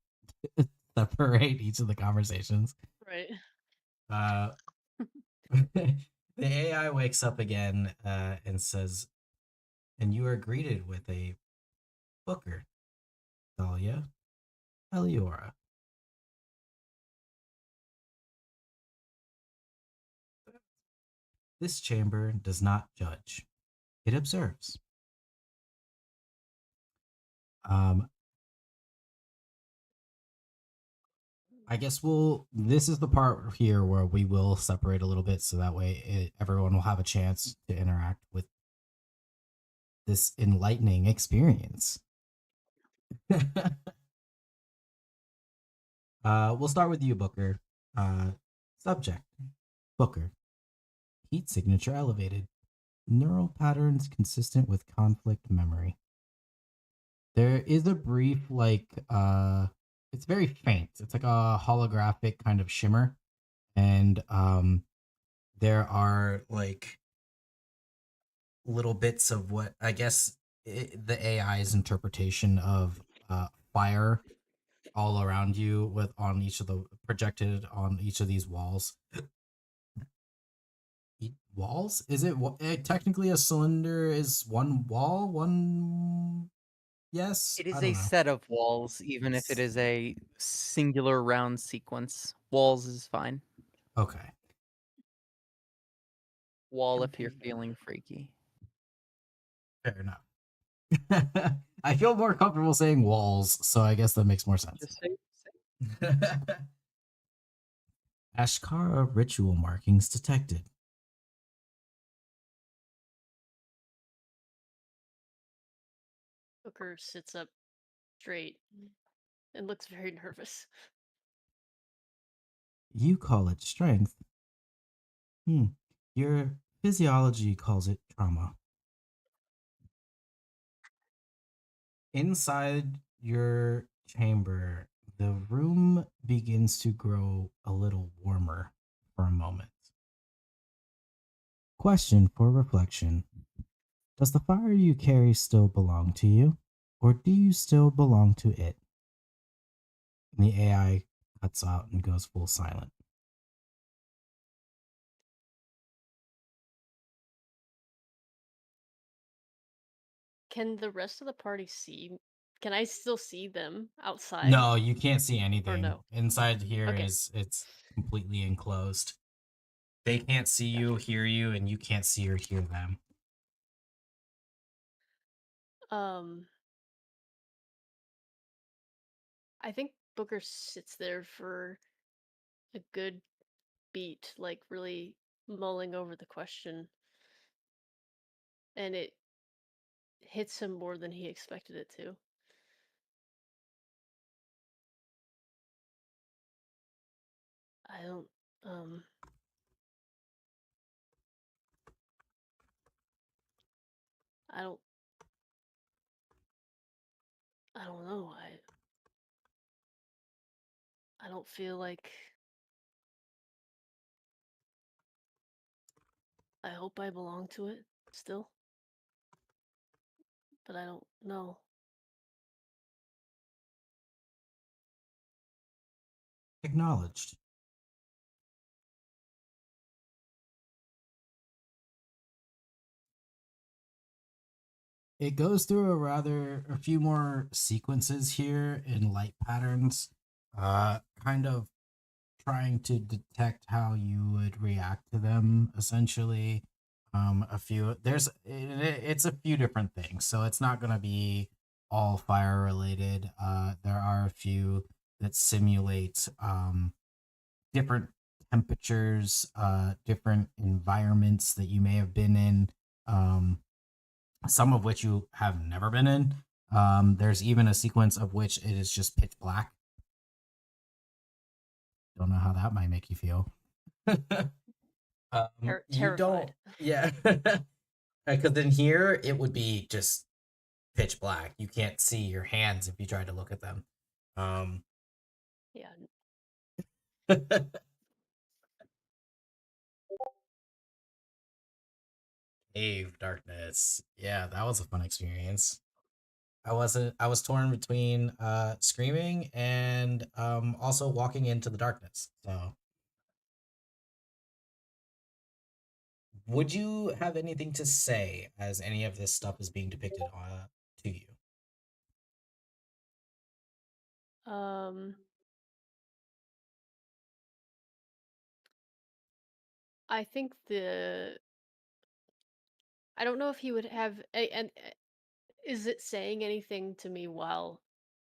separate each of the conversations. Right. The AI wakes up again and says, and you are greeted with a Booker, Dahlia, Eliora. This chamber does not judge. It observes. I guess this is the part here where we will separate a little bit so that way everyone will have a chance to interact with this enlightening experience. We'll start with you, Booker. Subject, Booker. Heat signature elevated. Neural patterns consistent with conflict memory. There is a brief, it's very faint. It's like a holographic kind of shimmer. And there are like little bits of what I guess the AI's interpretation of fire all around you on each of the projected on each of these walls. Walls? Is it technically a cylinder is one wall? One yes? It is a set of walls, even if it is a singular round sequence. Walls is fine. Okay. Wall if you're feeling freaky. Fair enough. I feel more comfortable saying walls, so I guess that makes more sense. Just say. Ashkara ritual markings detected. Booker sits up straight and looks very nervous. You call it strength. Your physiology calls it trauma. Inside your chamber, the room begins to grow a little warmer for a moment. Question for reflection. Does the fire you carry still belong to you, or do you still belong to it? And the AI cuts out and goes full silent. Can the rest of the party see? Can I still see them outside? No, you can't see anything. no? Inside here Okay. it's completely enclosed. They can't see you, Gotcha. hear you, and you can't see or hear them. I think Booker sits there for a good beat, like really mulling over the question. And it hits him more than he expected it to. I don't I don't know. I don't feel like I hope I belong to it still. But I don't know. Acknowledged. It goes through a few more sequences here in light patterns, kind of trying to detect how you would react to them. Essentially, it's a few different things, so it's not going to be all fire related. There are a few that simulate different temperatures, different environments that you may have been in. Some of which you have never been in. There's even a sequence of which it is just pitch black. Don't know how that might make you feel. You Terrified. don't, yeah. Because in here, it would be just pitch black. You can't see your hands if you try to look at them. Yeah. Cave darkness. Yeah, that was a fun experience. I was torn between screaming and also walking into the darkness. So would you have anything to say as any of this stuff is being depicted to you? I think I don't know if he would have and is it saying anything to me while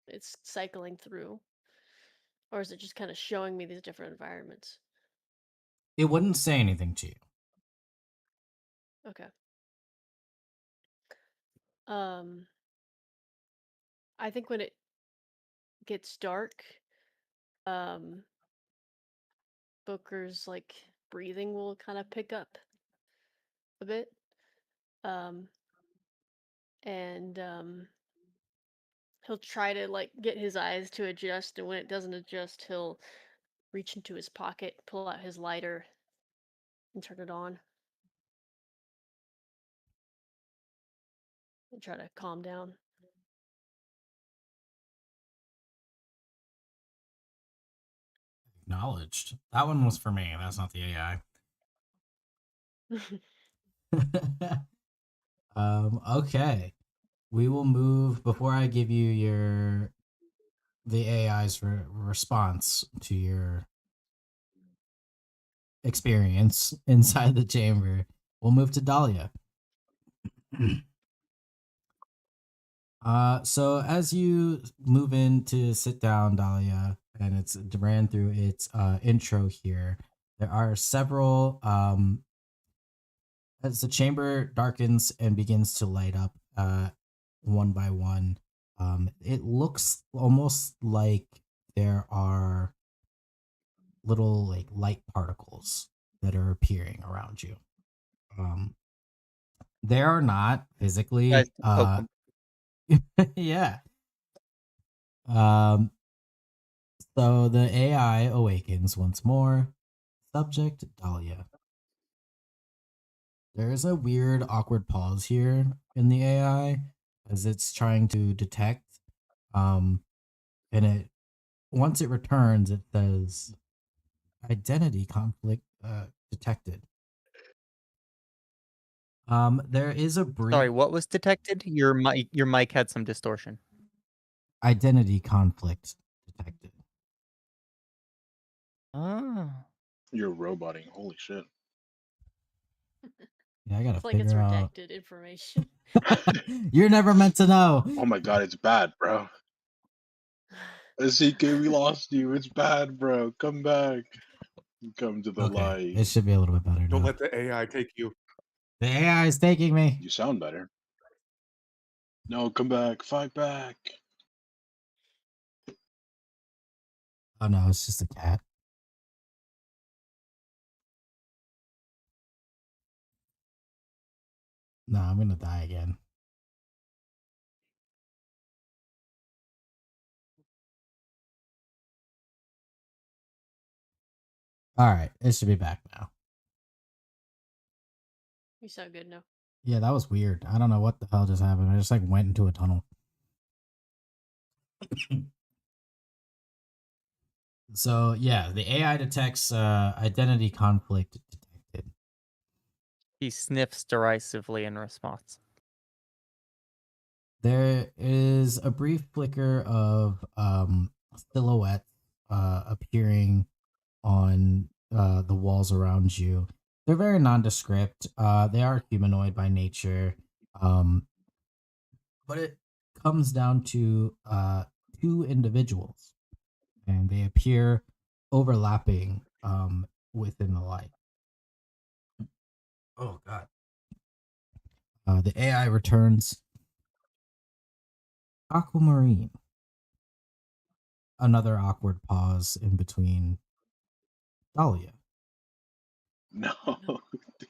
it's cycling through? Or is it just kind of showing me these different environments? It wouldn't say anything to you. Okay. I think when it gets dark, Booker's like breathing will kind of pick up a bit. And he'll try to like get his eyes to adjust, and when it doesn't adjust, he'll reach into his pocket, pull out his lighter, and turn it on. And try to calm down. Acknowledged. That one was for me. That's not the AI. Okay. We will move before I give you the AI's response to your experience inside the chamber. We'll move to Dahlia. So as you move in to sit down, Dahlia, and it's ran through its intro here, there are several as the chamber darkens and begins to light up, one by one. It looks almost like there are little like light particles that are appearing around you. They are not physically Guys, poke 'em. yeah. Um so the AI awakens once more. Subject Dahlia. There is a weird awkward pause here in the AI as it's trying to detect and it once it returns it says identity conflict detected. There is a brief Sorry, what was detected? Your mic had some distortion. identity conflict detected. Oh. You're roboting. Holy shit. Yeah, I gotta It's like it's figure out. redacted information. You're never meant to know. Oh my god, it's bad, bro. CK, we lost you. It's bad, bro. Come back. Come to the Okay, light. it should be a little bit better Don't now. let the AI take you. The AI is taking me. You sound better. No, come back. Fight back. Oh no, it's just a cat. No, I'm gonna die again. All right, it should be back now. You sound good now. Yeah, that was weird. I don't know what the hell just happened. I just like went into a tunnel. So yeah, the AI detects identity conflict detected. He sniffs derisively in response. There is a brief flicker of silhouettes appearing on the walls around you. They're very nondescript. They are humanoid by nature, but it comes down to two individuals, and they appear overlapping within the light. Oh God! The AI returns aquamarine. Another awkward pause in between Dahlia. No,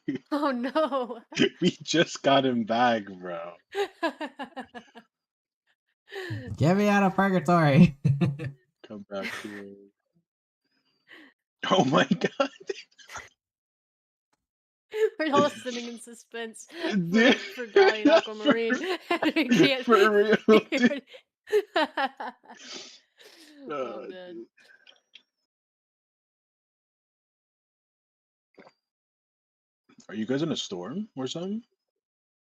dude. Oh no. We just got him back, bro. Get me out of purgatory. Come back here. Oh my god. We're all sitting in suspense Dude, for Dahlia and Aquamarine. And we can't. for real, dude. Oh, I'm dead. Dude. Are you guys in a storm or something?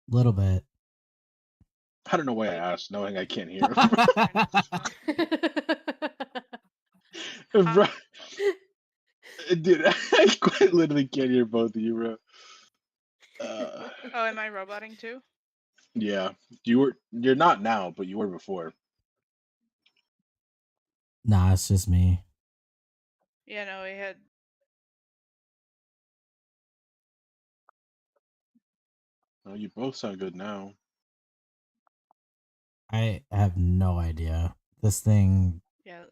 Little bit. I don't know why I asked, knowing I can't hear him. Bro, dude, I quite literally can't hear both of you, bro. Oh, am I roboting too? Yeah, you're not now, but you were before. Nah, it's just me. Yeah, no, we had. Oh, you both sound good now. I have no idea. This thing Yeah.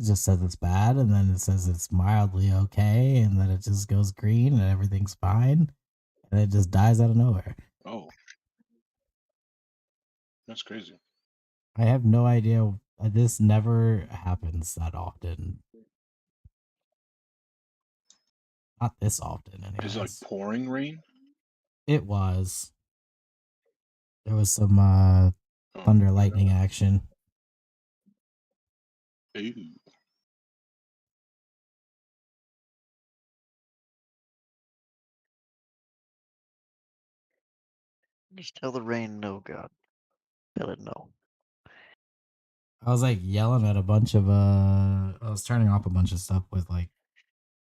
just says it's bad, and then it says it's mildly okay, and then it just goes green, and everything's fine, and it just dies out of nowhere. Oh, that's crazy. I have no idea. This never happens that often. Not this often, Is it like anyways. pouring rain? It was. There was some Oh thunder my lightning God. action. Ooh. Just tell the rain no, God. Tell it no. I was like yelling at a bunch of I was turning off a bunch of stuff with like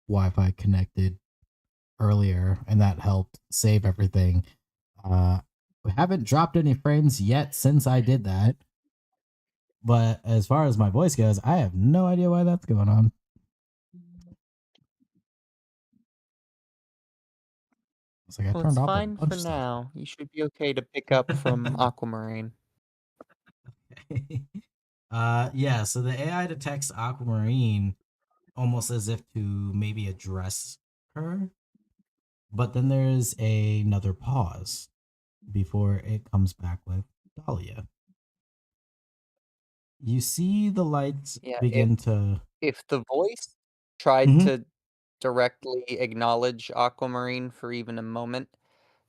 Wi-Fi connected earlier, and that helped save everything. We haven't dropped any frames yet since I did that. But as far as my voice goes, I have no idea why that's going on. It's like I Well, turned it's off a fine bunch for of stuff. now. You should be okay to pick up from Aquamarine. Okay. Yeah, so the AI detects Aquamarine almost as if to maybe address her, but then there's another pause before it comes back with Dahlia. You see the lights Yeah, begin to. if the voice tried Mhm. to directly acknowledge Aquamarine for even a moment,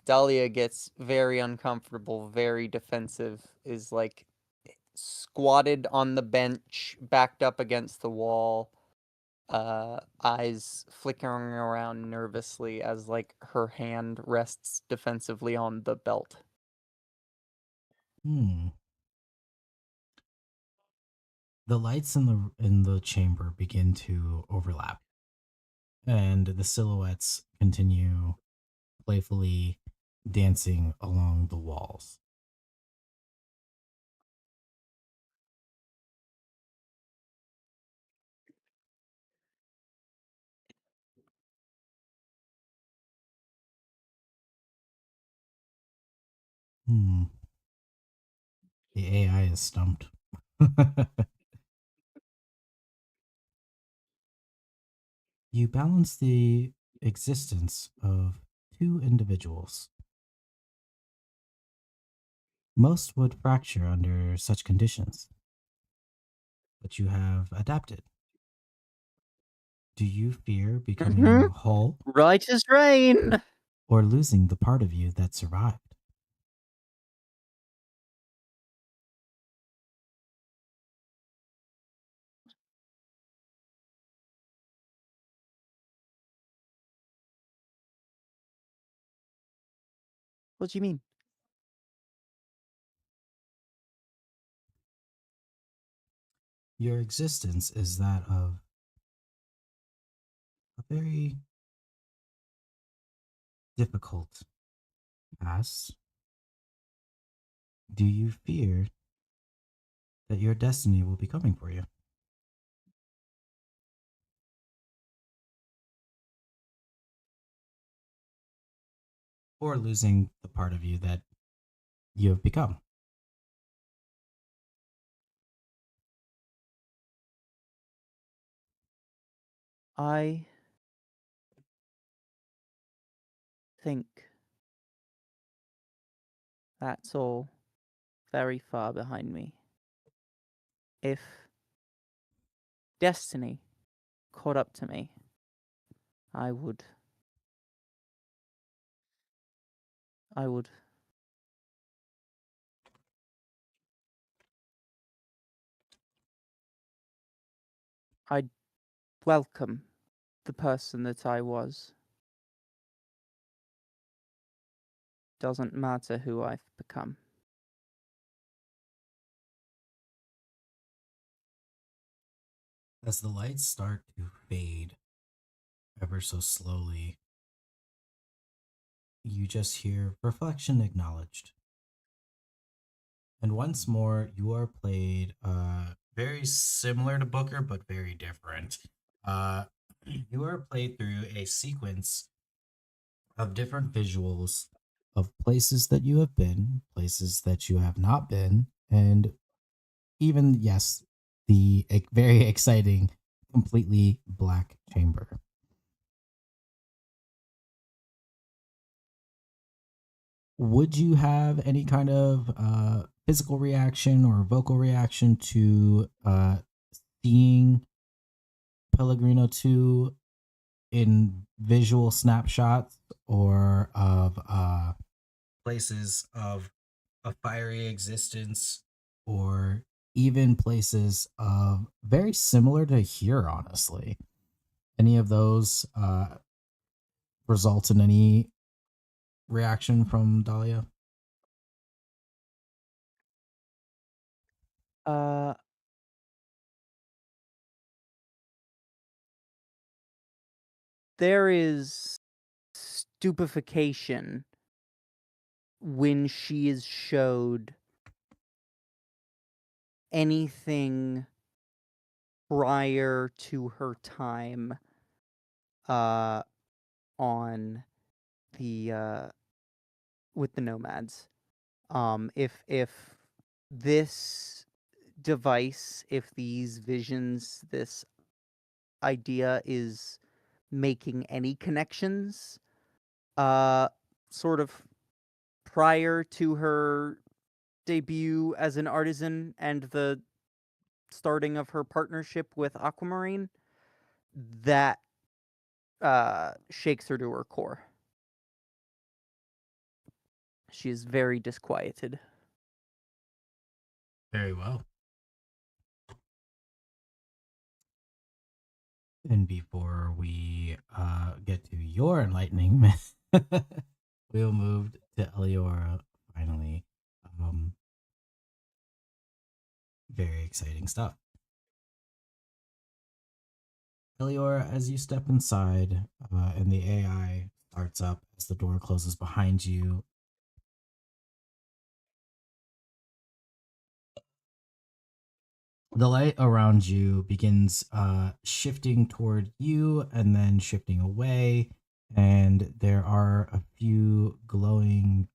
Dahlia gets very uncomfortable, very defensive, is like squatted on the bench, backed up against the wall, eyes flickering around nervously as like her hand rests defensively on the belt. Hmm. The lights in the chamber begin to overlap, and the silhouettes continue playfully dancing along the walls. Hmm. The AI is stumped. You balance the existence of two individuals. Most would fracture under such conditions, but you have adapted. Do you fear becoming whole Right as rain! or losing the part of you that survived? What do you mean? Your existence is that of a very difficult past. Do you fear that your destiny will be coming for you? Or losing the part of you that you have become? I think that's all very far behind me. If destiny caught up to me, I would I'd welcome the person that I was. Doesn't matter who I've become. As the lights start to fade ever so slowly, you just hear reflection acknowledged. And once more, you are played very similar to Booker, but very different. You are played through a sequence of different visuals of places that you have been, places that you have not been, and even, yes, the very exciting, completely black chamber. Would you have any kind of physical reaction or vocal reaction to seeing Pellegrino 2 in visual snapshots or of places of a fiery existence or even places of very similar to here, honestly? Any of those result in any reaction from Dahlia? Uh, there is stupefaction when she is showed anything prior to her time on the with the nomads. If this device, if these visions, this idea is making any connections, sort of prior to her debut as an artisan and the starting of her partnership with Aquamarine, that shakes her to her core. She is very disquieted. Very well. And before we get to your enlightening, we'll move to Eliora finally. Very exciting stuff. Eliora, as you step inside and the AI starts up as the door closes behind you, the light around you begins shifting toward you and then shifting away. And there are a few glowing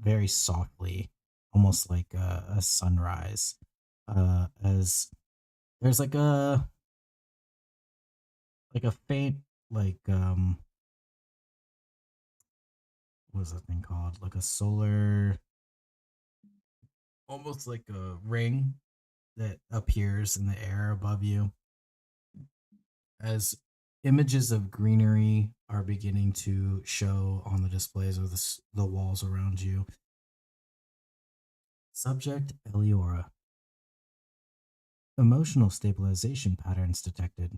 very softly, almost like a sunrise. As there's like a faint, like what's that thing called? Like a solar, almost like a ring that appears in the air above you as images of greenery are beginning to show on the displays of the walls around you. Subject Eliora. Emotional stabilization patterns detected.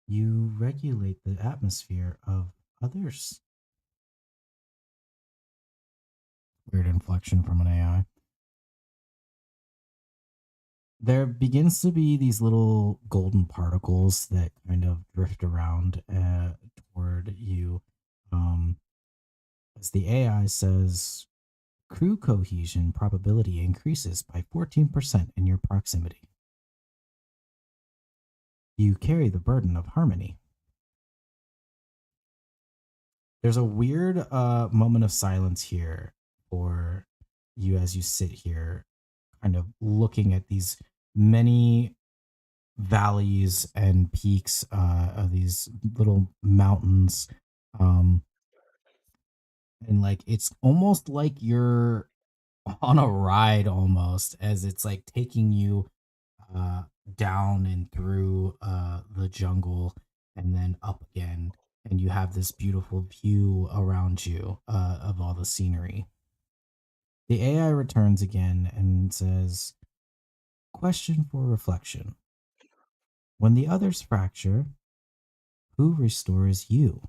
You regulate the atmosphere of others. Weird inflection from an AI. There begins to be these little golden particles that kind of drift around toward you. As the AI says, crew cohesion probability increases by 14% in your proximity. You carry the burden of harmony. There's a weird moment of silence here for you as you sit here, kind of looking at these many valleys and peaks of these little mountains. And like it's almost like you're on a ride almost, as it's like taking you down and through the jungle and then up again, and you have this beautiful view around you of all the scenery. The AI returns again and says, question for reflection. When the others fracture, who restores you?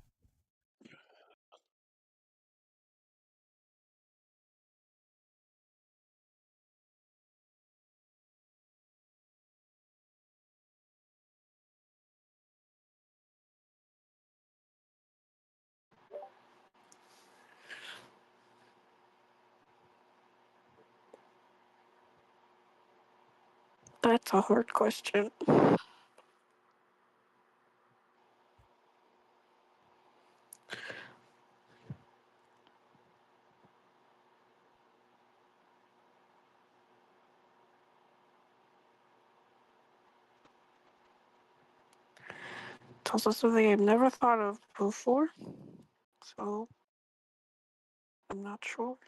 That's a hard question. It's also something I've never thought of before, so I'm not sure.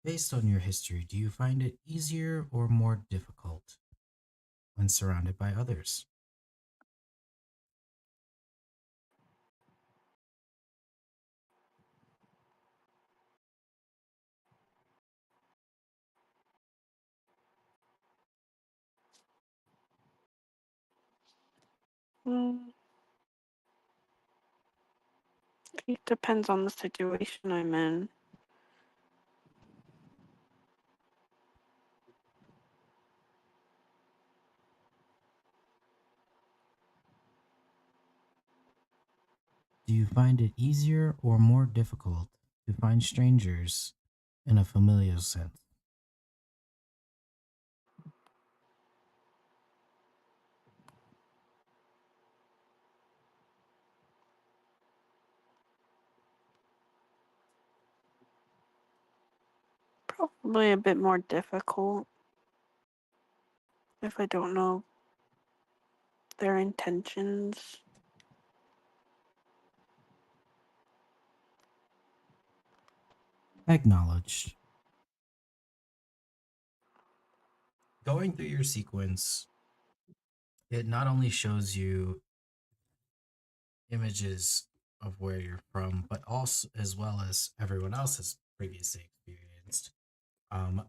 Based on your history, do you find it easier or more difficult when surrounded by others? It depends on the situation I'm in. Do you find it easier or more difficult to find strangers in a familial sense? probably a bit more difficult if I don't know their intentions. Acknowledged. Going through your sequence, it not only shows you images of where you're from, but also as well as everyone else has previously experienced.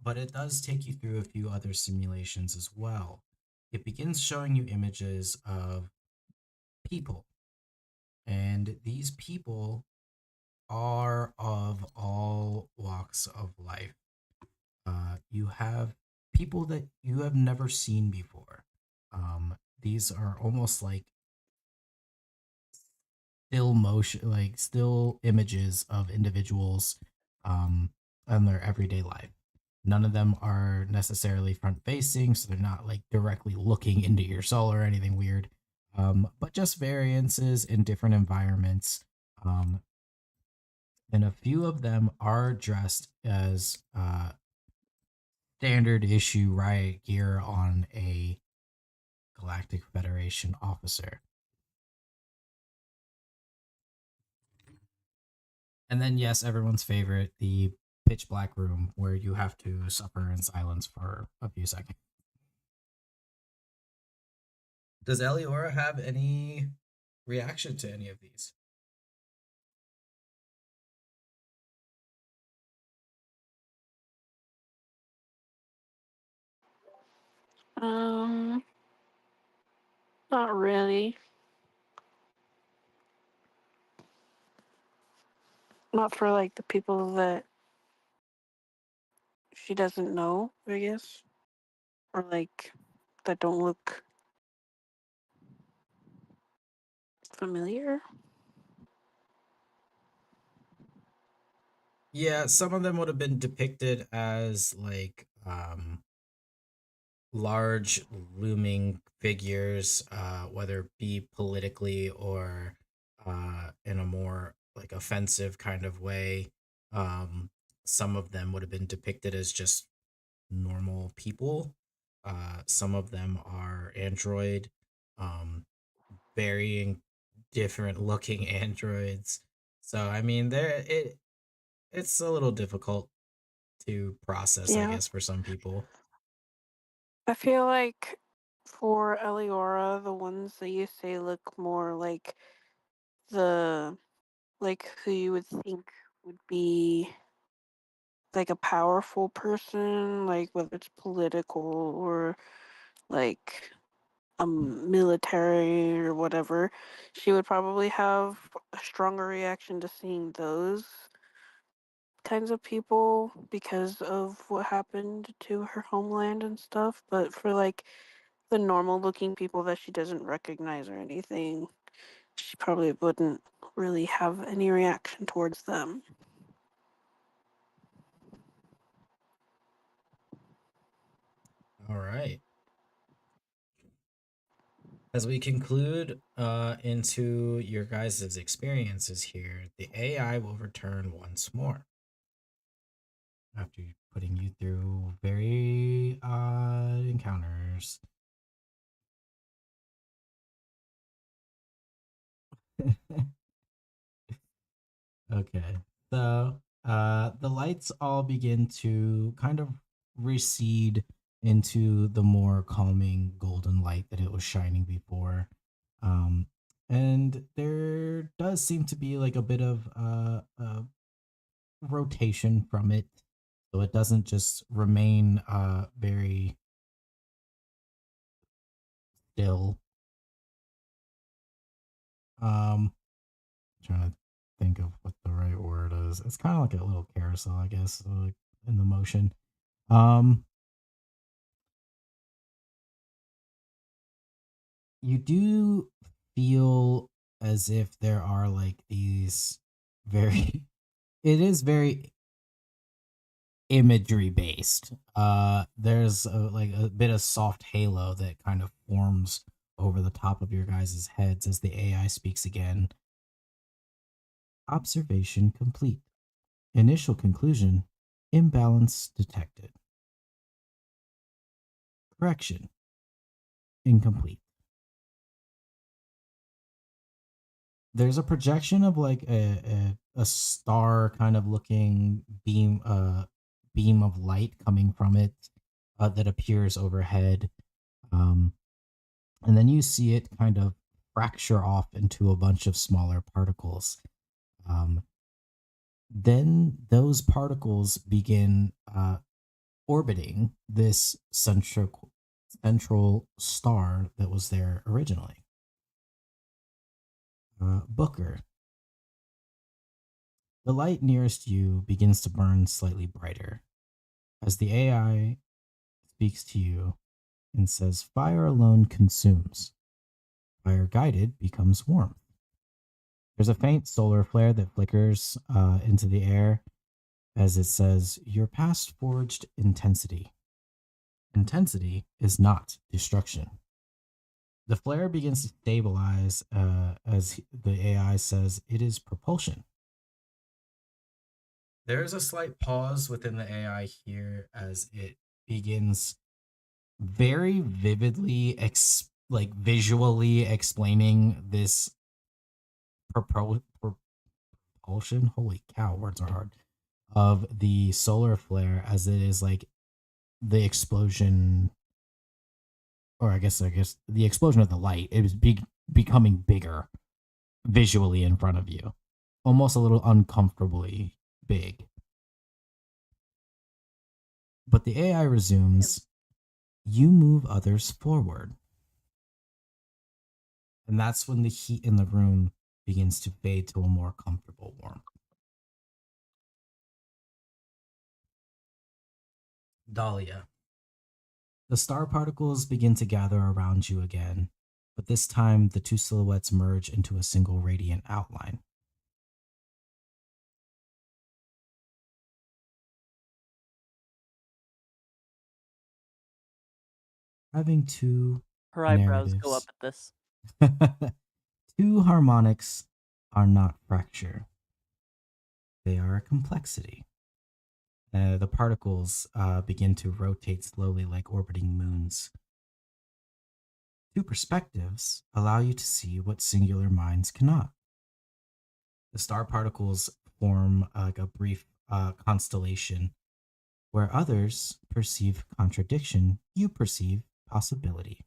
But it does take you through a few other simulations as well. It begins showing you images of people, and these people are of all walks of life. You have people that you have never seen before. These are almost like still motion, like still images of individuals in their everyday life. None of them are necessarily front facing, so they're not like directly looking into your soul or anything weird. But just variances in different environments. And a few of them are dressed as standard issue riot gear on a Galactic Federation officer. And then, yes, everyone's favorite, the pitch black room where you have to suffer in silence for a few seconds. Does Eliora have any reaction to any of these? Not really. Not for like the people that she doesn't know, I guess. Or like that don't look familiar. Yeah, some of them would have been depicted as like large looming figures, whether it be politically or in a more like offensive kind of way. Some of them would have been depicted as just normal people. Some of them are android, varying different looking androids. So I mean, it's a little difficult to process, I Yeah. guess, for some people. I feel like for Eliora, the ones that you say look more like the like who you would think would be like a powerful person, like whether it's political or like military or whatever, she would probably have a stronger reaction to seeing those kinds of people because of what happened to her homeland and stuff. But for like the normal looking people that she doesn't recognize or anything, she probably wouldn't really have any reaction towards them. All right. As we conclude into your guys' experiences here, the AI will return once more after putting you through very odd encounters. Okay, so the lights all begin to kind of recede into the more calming golden light that it was shining before. And there does seem to be like a bit of rotation from it, so it doesn't just remain very still. Trying to think of what the right word is. It's kind of like a little carousel, I guess, like in the motion. You do feel as if there are like these very it is very imagery based. There's like a bit of soft halo that kind of forms over the top of your guys' heads as the AI speaks again. Observation complete. Initial conclusion: Imbalance detected. Correction. Incomplete. There's a projection of like a star kind of looking beam of light coming from it that appears overhead. And then you see it kind of fracture off into a bunch of smaller particles. Then those particles begin orbiting this central star that was there originally. Booker. The light nearest you begins to burn slightly brighter as the AI speaks to you and says, "Fire alone consumes. Fire guided becomes warmth." There's a faint solar flare that flickers into the air as it says, "Your past forged intensity. Intensity is not destruction." The flare begins to stabilize as the AI says, "It is propulsion." There is a slight pause within the AI here as it begins very vividly, visually explaining this propulsion. Holy cow, words are hard. Of the solar flare as it is like the explosion, or I guess the explosion of the light. It was becoming bigger visually in front of you, almost a little uncomfortably big. But the AI resumes, "You move others forward." And that's when the heat in the room begins to fade to a more comfortable warmth. Dahlia. The star particles begin to gather around you again, but this time the two silhouettes merge into a single radiant outline. Having two Her eyebrows go up narratives. at this. Two harmonics are not fracture. They are a complexity. The particles begin to rotate slowly like orbiting moons. Two perspectives allow you to see what singular minds cannot. The star particles form like a brief constellation. Where others perceive contradiction, you perceive possibility.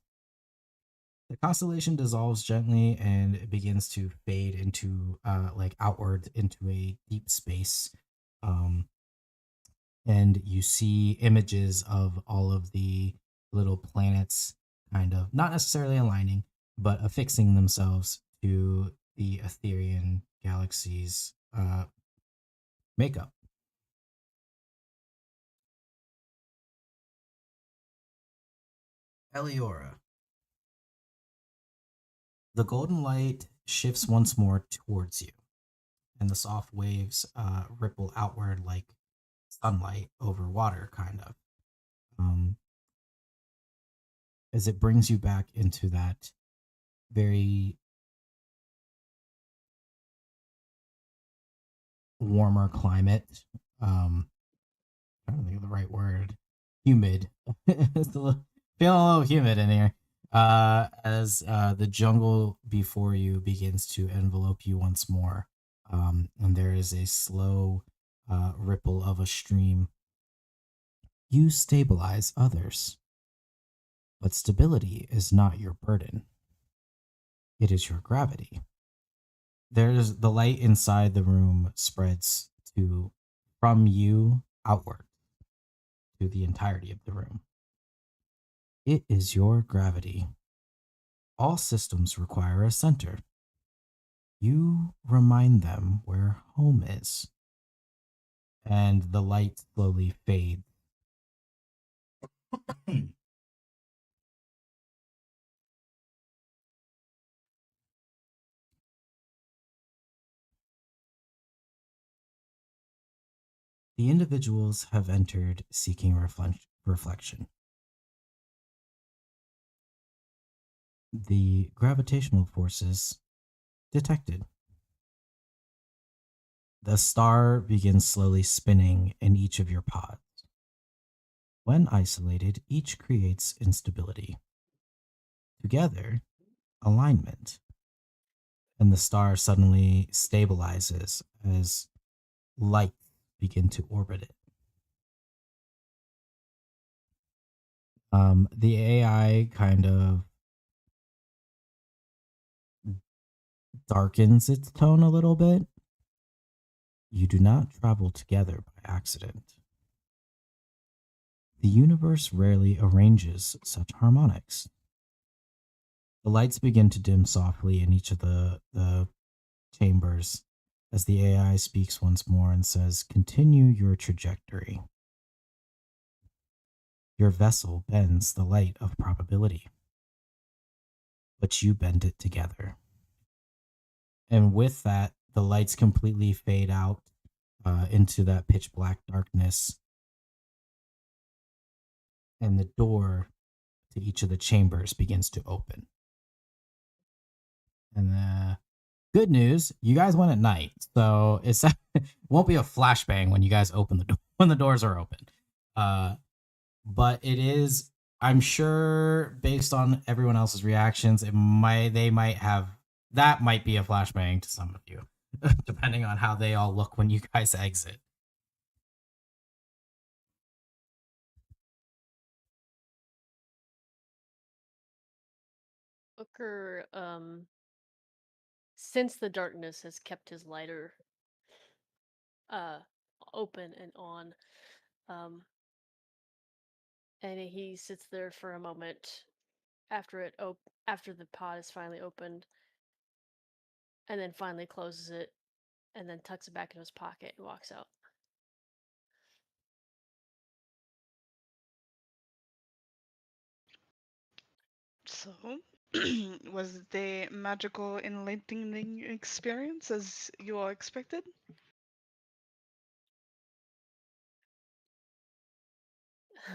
The constellation dissolves gently and it begins to fade into outward into a deep space. And you see images of all of the little planets kind of not necessarily aligning, but affixing themselves to the Etherean galaxy's makeup. Eliora. The golden light shifts once more towards you, and the soft waves ripple outward like sunlight over water, kind of. As it brings you back into that very warmer climate. I don't think of the right word. Humid. It's feeling a little humid in here. As the jungle before you begins to envelope you once more. And there is a slow ripple of a stream. You stabilize others. But stability is not your burden. It is your gravity. There's the light inside the room spreads from you outward to the entirety of the room. It is your gravity. All systems require a center. You remind them where home is. And the light slowly fades. The individuals have entered seeking reflection. The gravitational forces detected. the star begins slowly spinning in each of your pods. When isolated, each creates instability. Together, alignment. And the star suddenly stabilizes as light begin to orbit it. The AI kind of darkens its tone a little bit. You do not travel together by accident. The universe rarely arranges such harmonics. The lights begin to dim softly in each of the chambers as the AI speaks once more and says, "Continue your trajectory. Your vessel bends the light of probability, but you bend it together." And with that, the lights completely fade out into that pitch black darkness. And the door to each of the chambers begins to open. And the good news, you guys went at night, so it won't be a flashbang when you guys open the door when the doors are open. But it is, I'm sure, based on everyone else's reactions, that might be a flashbang to some of you, depending on how they all look when you guys exit. Booker, since the darkness has kept his lighter open and on, and he sits there for a moment after after the pod is finally opened, and then finally closes it, and then tucks it back into his pocket and walks out. So, was the magical enlightening experience as you all expected?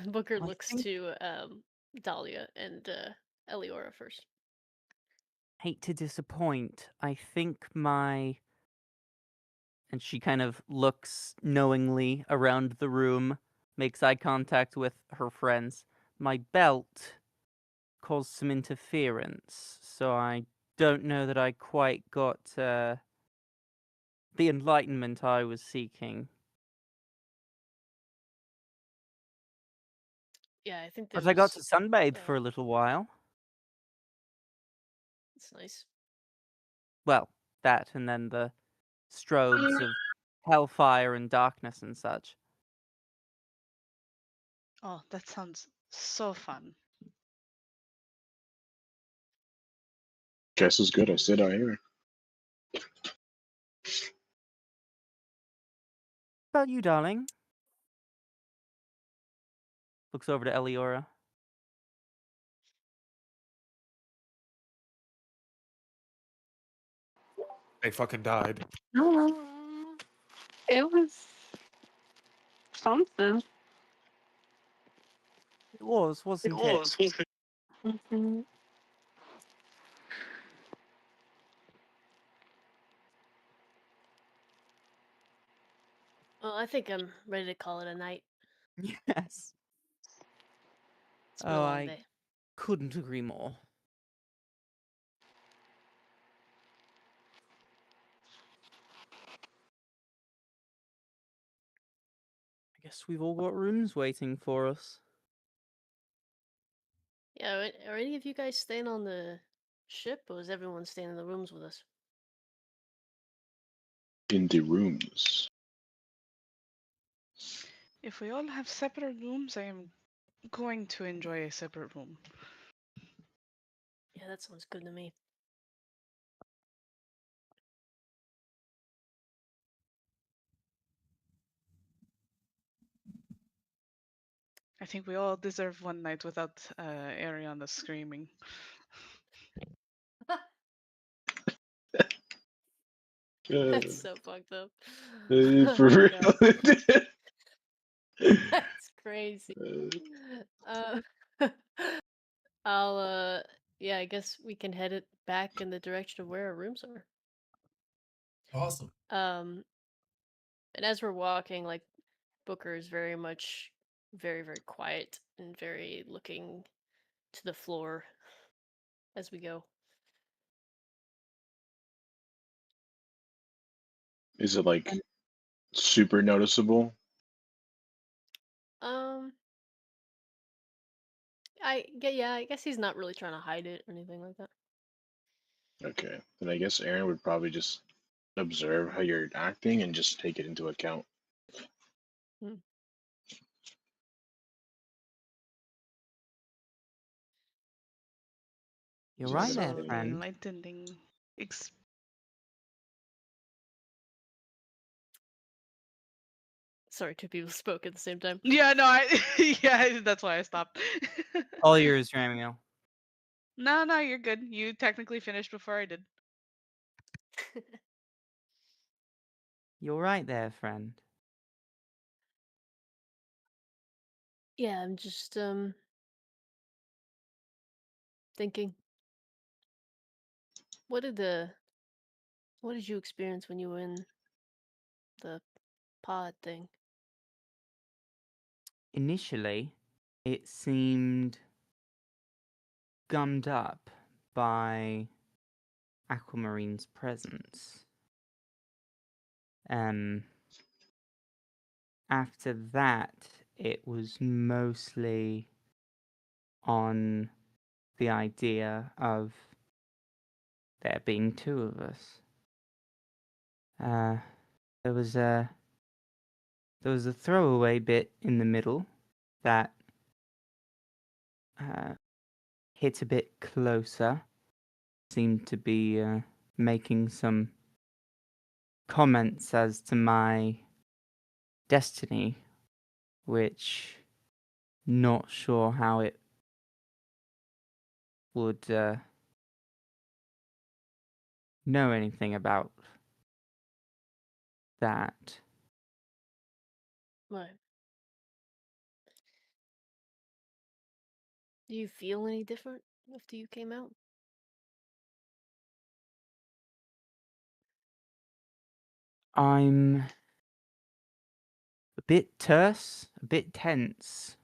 Booker I looks think- to Dahlia and Eliora first. Hate to disappoint. I think my. And she kind of looks knowingly around the room, makes eye contact with her friends. My belt caused some interference, so I don't know that I quite got the enlightenment I was seeking. Yeah, I think But there I got was. to sunbathe for a little while. That's nice. Well, that and then the strobes of hellfire and darkness and such. Oh, that sounds so fun. Guess is good. I sit out here. About you, darling? Looks over to Eliora. They fucking died. It was something. It was, wasn't it? Mhm. Well, I think I'm ready to call it a night. Yes. It's been a long day. Couldn't agree more. I guess we've all got rooms waiting for us. Yeah, are any of you guys staying on the ship, or is everyone staying in the rooms with us? In the rooms. If we all have separate rooms, I am going to enjoy a separate room. Yeah, that sounds good to me. I think we all deserve one night without Arianna screaming. That's so fucked up. For Oh my real. God. That's crazy. I'll yeah, I guess we can head it back in the direction of where our rooms are. Awesome. And as we're walking, like Booker is very much very, very quiet and very looking to the floor as we go. Is it like super noticeable? Um, I guess he's not really trying to hide it or anything like that. Okay, then I guess Aaron would probably just observe how you're acting and just take it into account. Hmm. You're So right I'm there, gonna So say, friend. enlightening. Sorry, two people spoke at the same time. Yeah, no, yeah, that's why I stopped. All yours, Ramio. No, you're good. You technically finished before I did. You're right there, friend. Yeah, I'm just thinking. What did you experience when you were in the pod thing? Initially, it seemed gummed up by Aquamarine's presence. After that, it was mostly on the idea of there being two of us. There was a throwaway bit in the middle that hit a bit closer. Seemed to be making some comments as to my destiny, which not sure how it would know anything about that. Right. Do you feel any different after you came out? I'm a bit terse, a bit tense,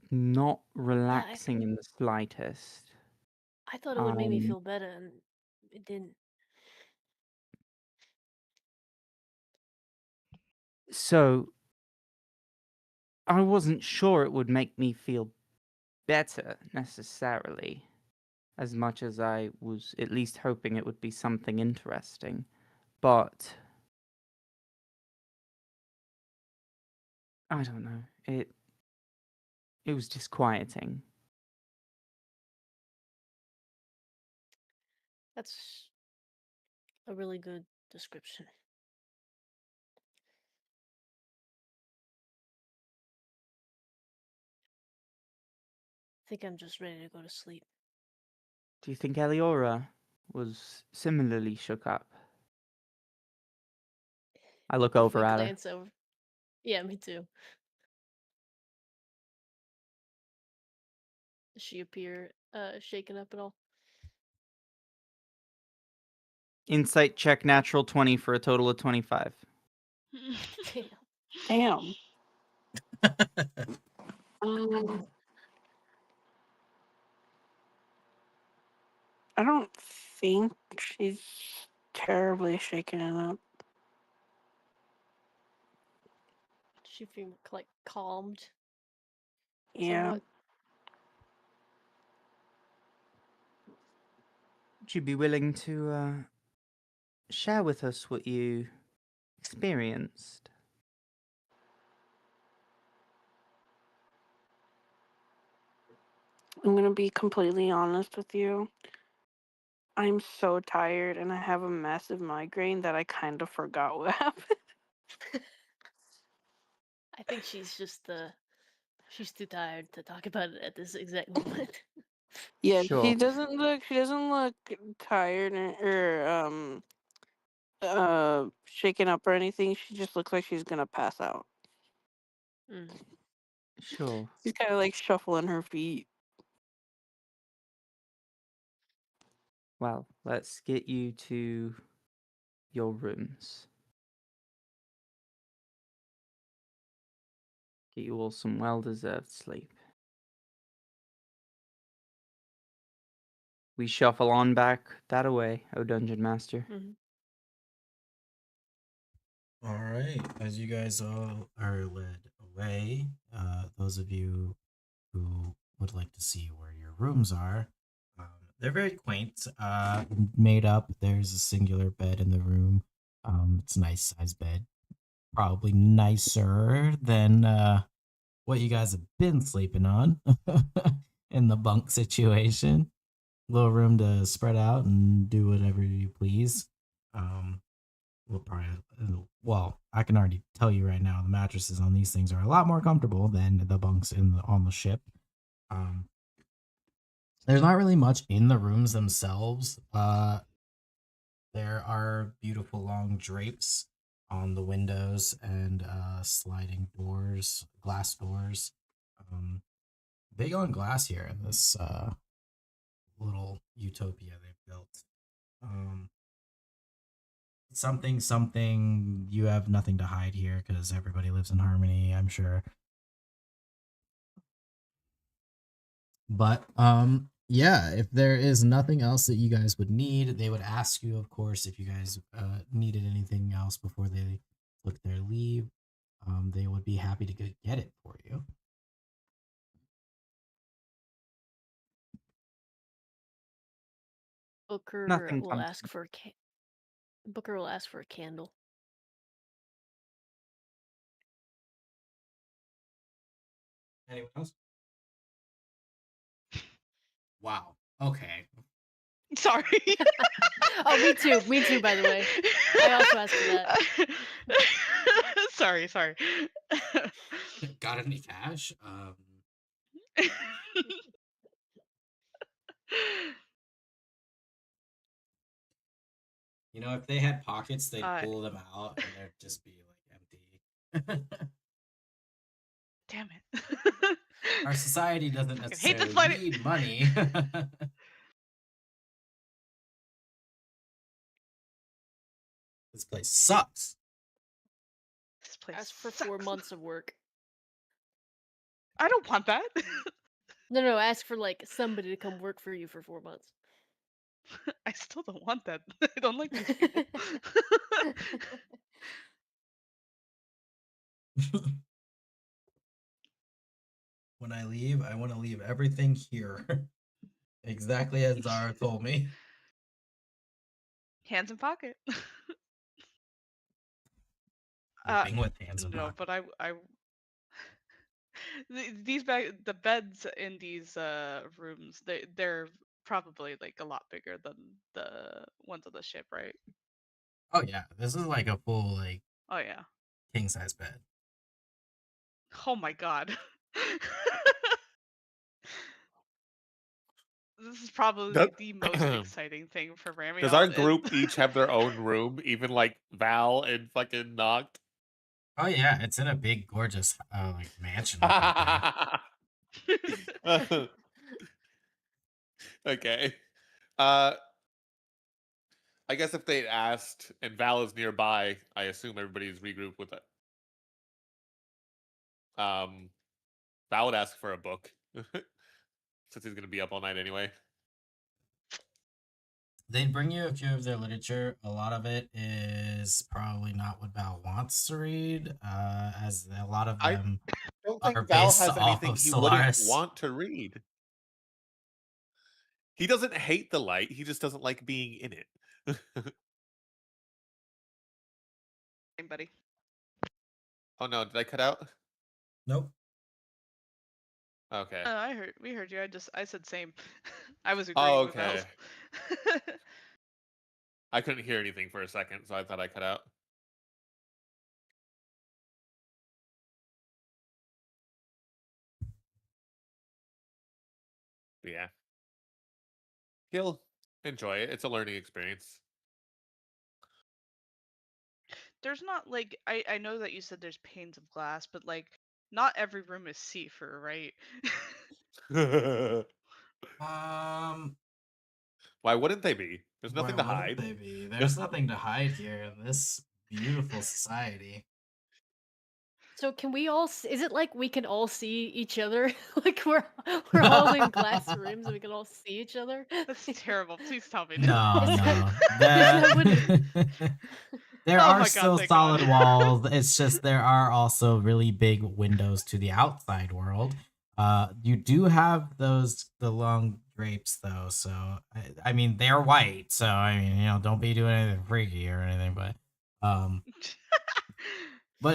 not Yeah, relaxing in the slightest. I thought it would make me Um, feel better, and it didn't. so I wasn't sure it would make me feel better necessarily, as much as I was at least hoping it would be something interesting. But I don't know. It was disquieting. That's a really good description. I think I'm just ready to go to sleep. Do you think Eliora was similarly shook up? I look A over quick at her. glance over. Yeah, me too. Does she appear shaken up at all? Insight check natural 20 for a total of 25. Damn. Damn. Um, I don't think she's terribly shaken up. She feel like calmed Yeah. somewhat. Would you be willing to share with us what you experienced? I'm gonna be completely honest with you. I'm so tired and I have a massive migraine that I kind of forgot what happened. I think she's too tired to talk about it at this exact moment. Yeah, Sure. she doesn't look tired or shaken up or anything. She just looks like she's gonna pass out. Mm. Sure. She's kind of like shuffling her feet. Well, let's get you to your rooms. Get you all some well-deserved sleep. We shuffle on back that away, O Dungeon Master. Mhm. All right, as you guys all are led away, those of you who would like to see where your rooms are, they're very quaint, made up. There's a singular bed in the room. It's a nice sized bed, probably nicer than what you guys have been sleeping on in the bunk situation. Little room to spread out and do whatever you please. We'll probably, well, I can already tell you right now, the mattresses on these things are a lot more comfortable than the bunks on the ship. There's not really much in the rooms themselves. There are beautiful long drapes on the windows and sliding doors, glass doors. Big on glass here in this little utopia they've built. Something you have nothing to hide here because everybody lives in harmony, I'm sure. But yeah, if there is nothing else that you guys would need, they would ask you, of course, if you guys needed anything else before they took their leave. They would be happy to get it for you. Booker Nothing will comes ask for Booker will ask for a candle. Anyone else? Wow. Okay. Sorry. Oh, me too. Me too, by the way. I also asked for that. Sorry. Got any cash? You know, if they had pockets, they'd pull them out and they'd just be like empty. Damn it. Our society doesn't Fucking hate this necessarily planet. need money. This place sucks. This place Ask for sucks. 4 months of work. I don't want that. No. Ask for like somebody to come work for you for 4 months. I still don't want that. I don't like these people. When I leave, I want to leave everything here. Exactly as Zara told me. Hands in pocket. Sleeping with hands in No, pocket. but I the beds in these rooms, they're probably like a lot bigger than the ones on the ship, right? Oh yeah, this is like a full like Oh yeah. king size bed. Oh my god. This is probably the most exciting thing for Ramion. Does our group each have their own room, even like Val and fucking Noct? Oh yeah, it's in a big, gorgeous like mansion. Okay. I guess if they'd asked and Val is nearby, I assume everybody's regrouped with it. Val would ask for a book since he's gonna be up all night anyway. They'd bring you a few of their literature. A lot of it is probably not what Val wants to read, as a lot of them I don't think are Val based has off anything of he Solaris. wouldn't want to read. He doesn't hate the light. He just doesn't like being in it. Buddy. Oh no, did I cut out? Nope. Okay. We heard you. I said same. I was Oh, agreeing with okay. Val. I couldn't hear anything for a second, so I thought I cut out. But yeah. He'll enjoy it. It's a learning experience. There's not like I know that you said there's panes of glass, but like not every room is see-through, right? Why wouldn't they be? There's Why nothing to wouldn't hide. they be? There's nothing to hide here in this beautiful society. So can we all? Is it like we can all see each other? Like we're all in glass rooms and we can all see each other? That's terrible. Please tell me. No, Is no. that what? There Oh are my God, still thank solid God. walls. It's just there are also really big windows to the outside world. You do have the long drapes though, so I mean they're white, so I mean don't be doing anything freaky or anything, but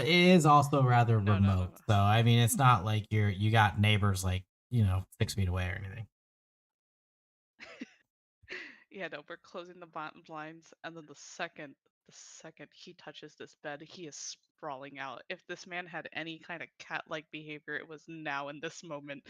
it is also rather No, no, no, remote. no. So I mean it's not like you got neighbors like 6 feet away or anything. Yeah, no, we're closing the blinds, and then the second he touches this bed, he is sprawling out. If this man had any kind of cat-like behavior, it was now in this moment.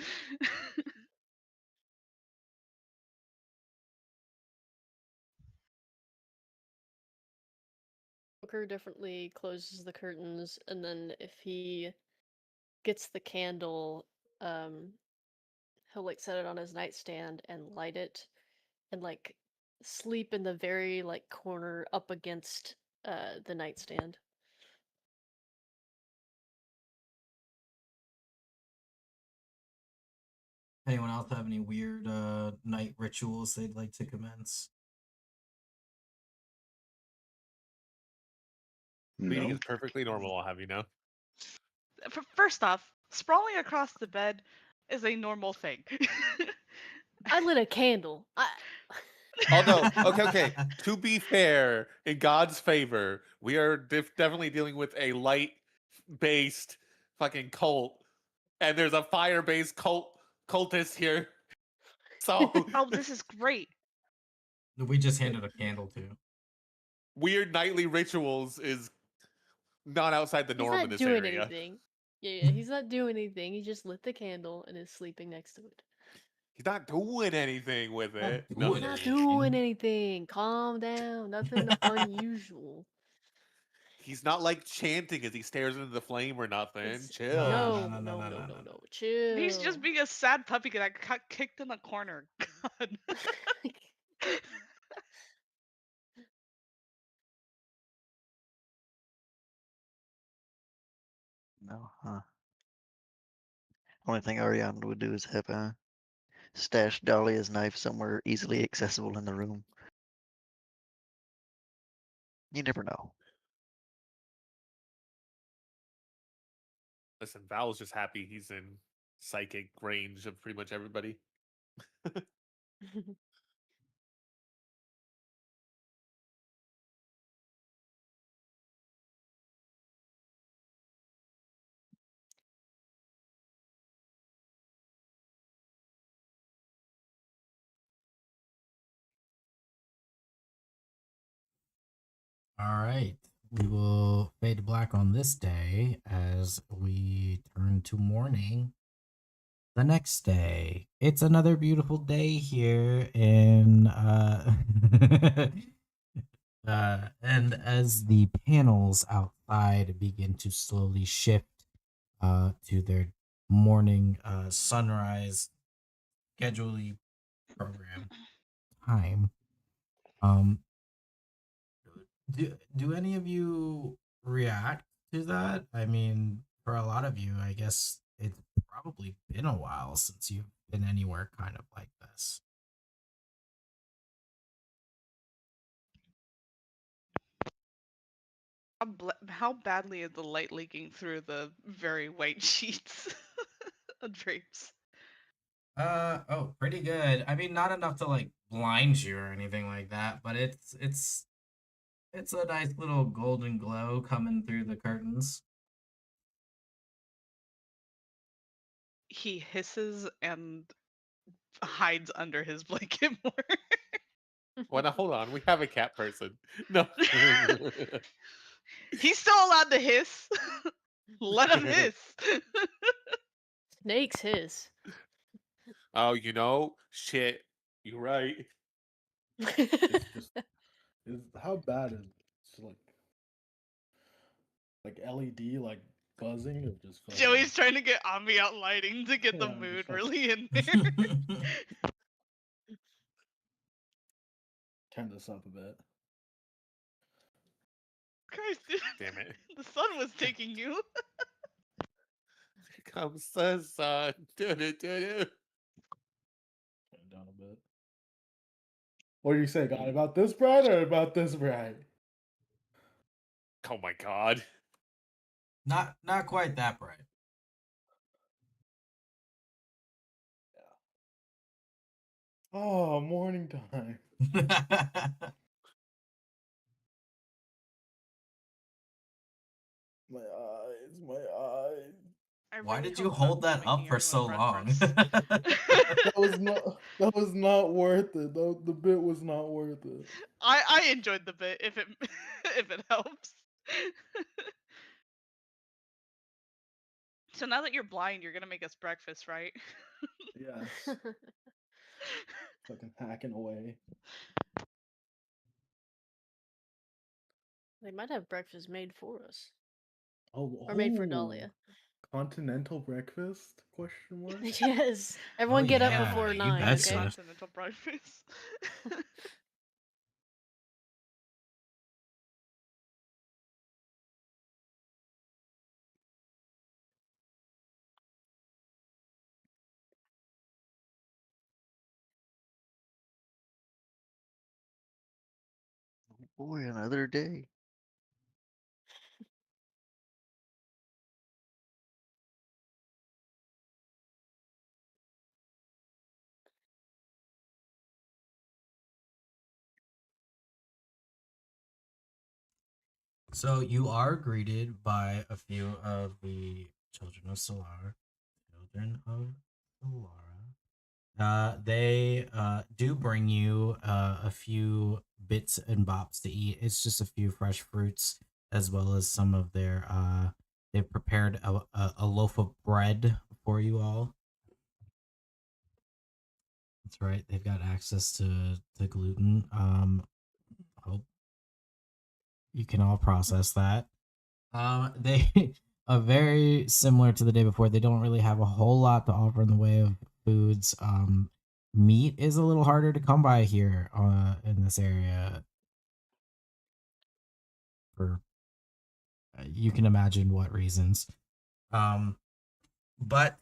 Booker definitely closes the curtains, and then if he gets the candle, he'll like set it on his nightstand and light it, and like sleep in the very like corner up against the nightstand. Anyone else have any weird night rituals they'd like to commence? Bleeding No. is perfectly normal, I'll have you know. First off, sprawling across the bed is a normal thing. I lit a candle. Although, okay. To be fair, in God's favor, we are definitely dealing with a light-based fucking cult, and there's a fire-based cultist here. So Oh, this is great. We just handed a candle to. weird nightly rituals is not outside the He's norm in not this doing area. anything. Yeah, he's not doing anything. He just lit the candle and is sleeping next to it. He's not doing anything with it. He's not doing anything. Calm down. Nothing unusual. He's not like chanting as he stares into the flame or nothing. Chill. No. Chill. He's just being a sad puppy that got kicked in the corner. God. No, huh? Only thing Ariana would do is have stash Dahlia's knife somewhere easily accessible in the room. You never know. Listen, Val's just happy he's in psychic range of pretty much everybody. All right. We will fade to black on this day as we turn to morning the next day. It's another beautiful day here in and as the panels outside begin to slowly shift to their morning sunrise schedulely program time. Do any of you react to that? I mean, for a lot of you, I guess it's probably been a while since you've been anywhere kind of like this. How badly is the light leaking through the very white sheets of drapes? Oh, pretty good. I mean, not enough to like blind you or anything like that, but it's a nice little golden glow coming through the curtains. He hisses and hides under his blanket more. Well, now hold on. We have a cat person. No. He's still allowed to hiss. Let him hiss. Snakes hiss. Oh, shit. You're right. It's just how bad is it's like LED like buzzing of just fucking, Joey's trying to get ambient lighting to get the Yeah, mood just like- really in there. turn this up a bit. Christ, dude. Damn it. The sun was taking you. comes the sun. Do-do-do-do. Down a bit. What do you say, guy? About this bride or about this bride? Oh my god. Not quite that bright. Oh, morning time. My eyes, my eyes. Why did you hold that up for so long? That was not worth it. The bit was not worth it. I enjoyed the bit if it if it helps. So now that you're blind, you're gonna make us breakfast, right? Yes. Fucking hacking away. They might have breakfast made for us. Or made for Dahlia. Continental breakfast? Question mark. Yes. Everyone get up yeah, before you 9, betcha. okay? Continental breakfast. Boy, another day. So you are greeted by a few of the Children of Solar. Children of Solara. They do bring you a few bits and bops to eat. It's just a few fresh fruits as well as some of their they've prepared a loaf of bread for you all. That's right. They've got access to gluten. Hope you can all process that. They are very similar to the day before. They don't really have a whole lot to offer in the way of foods. Meat is a little harder to come by here in this area. For you can imagine what reasons. But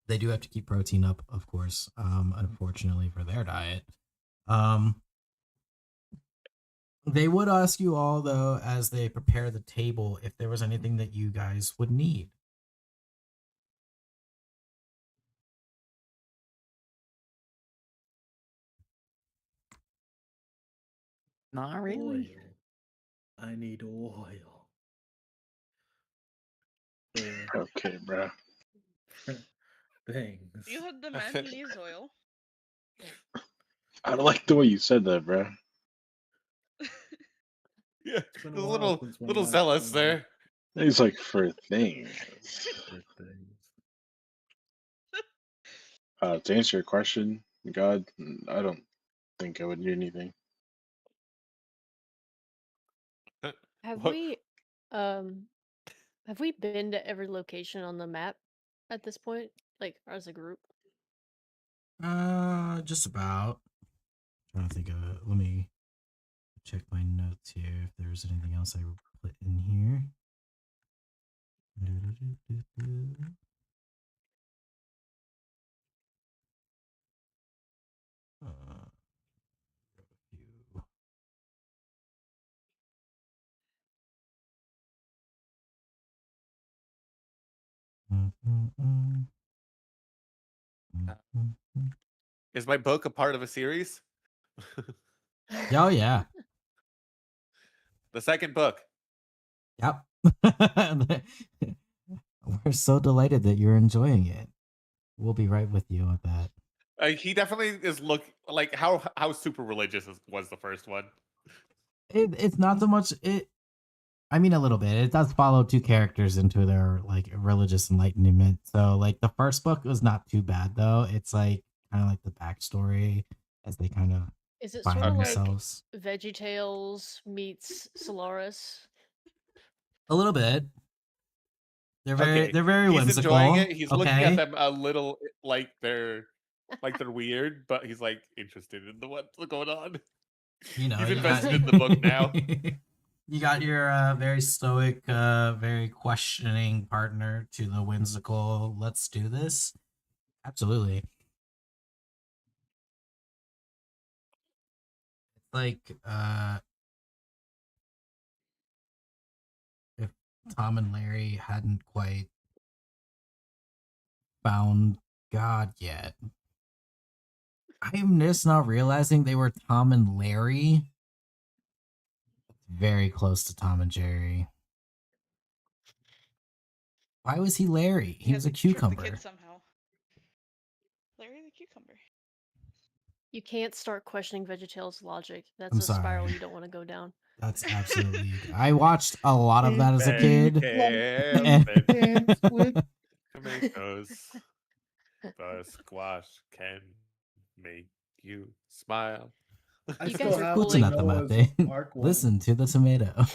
they do have to keep protein up, of course. Unfortunately for their diet. They would ask you all, though, as they prepare the table, if there was anything that you guys would need. Not really. Oil. I need oil. Okay, bro. Things. You heard the man, he needs oil. I don't like the way you said that, bro. Yeah, It's been a a while little since my little last zealous time. there. He's like for things. For things. To answer your question, God, I don't think I would need anything. Have What- we been to every location on the map at this point? Like as a group? Just about. Trying to think of it. Let me check my notes here if there's anything else I put in here. Is my book a part of a series? Oh yeah. The second book. Yep. We're so delighted that you're enjoying it. We'll be right with you with that. He definitely is like how super religious was the first one. It's not so much it. I mean, a little bit. It does follow two characters into their like religious enlightenment. So, like the first book was not too bad though. It's like kind of like the backstory as they kind of Is it find sort of themselves. like VeggieTales meets Solaris? A little bit. They're very Okay, they're very he's whimsical. enjoying it. He's looking okay? at them a little like they're weird, but he's like interested in what's going on. You know, He's you invested got- in the book now. You got your very stoic, very questioning partner to the whimsical, let's do this. Absolutely. It's like if Tom and Larry hadn't quite found God yet. I am just not realizing they were Tom and Larry. Very close to Tom and Jerry. Why was he Larry? He was a Trick the cucumber. kid somehow. Larry the cucumber. You can't start questioning VeggieTales' logic. That's I'm a spiral sorry. you don't want to go down. That's absolutely. I watched a lot of that as a kid. Vegetables with tomatoes. The squash can make you smile. I You still guys are have Listen pulling. at the Noah's mate. Ark one. Listen to the tomato.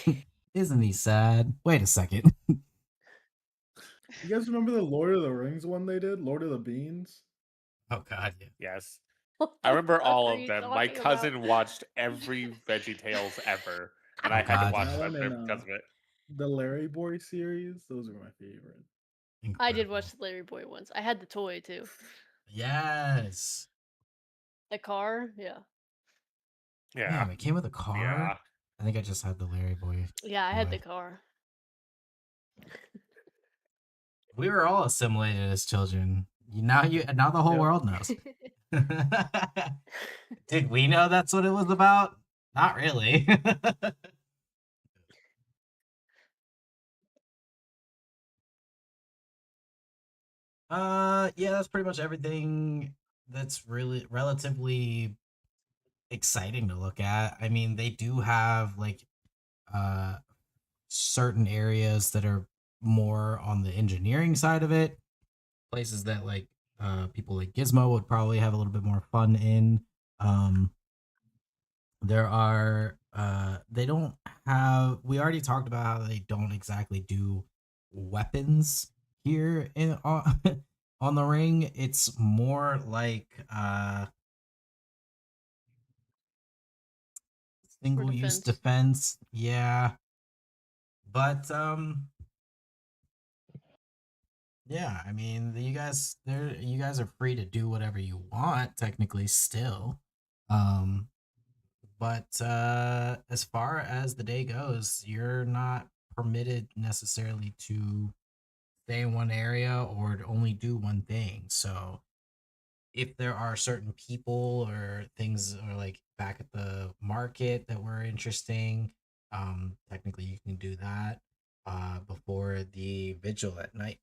Isn't he sad? Wait a second. You guys remember the Lord of the Rings one they did? Lord of the Beans? Oh God, yeah. Yes. What I the remember fuck all are of you them. My talking cousin about? watched every VeggieTales ever, and Oh I had to God, watch That yeah. them one and because of it. the Larry Boy series, those are my favorite. I did Incredible. watch the Larry Boy ones. I had the toy too. Yes. The car, yeah. Yeah. Damn, it came with a car. Yeah. I think I just had the Larry Boy. Yeah, I had the toy. car. We were all assimilated as children. Now the whole Yep. world knows. Did we know that's what it was about? Not really. Yeah, that's pretty much everything that's really relatively exciting to look at. I mean, they do have like certain areas that are more on the engineering side of it. Places that like people like Gizmo would probably have a little bit more fun in. There are they don't have we already talked about how they don't exactly do weapons here in on the ring. It's more like single use defense. Yeah. But yeah, I mean, you guys are free to do whatever you want technically still. But as far as the day goes, you're not permitted necessarily to stay in one area or to only do one thing. So if there are certain people or things or like back at the market that were interesting, technically you can do that before the vigil at night.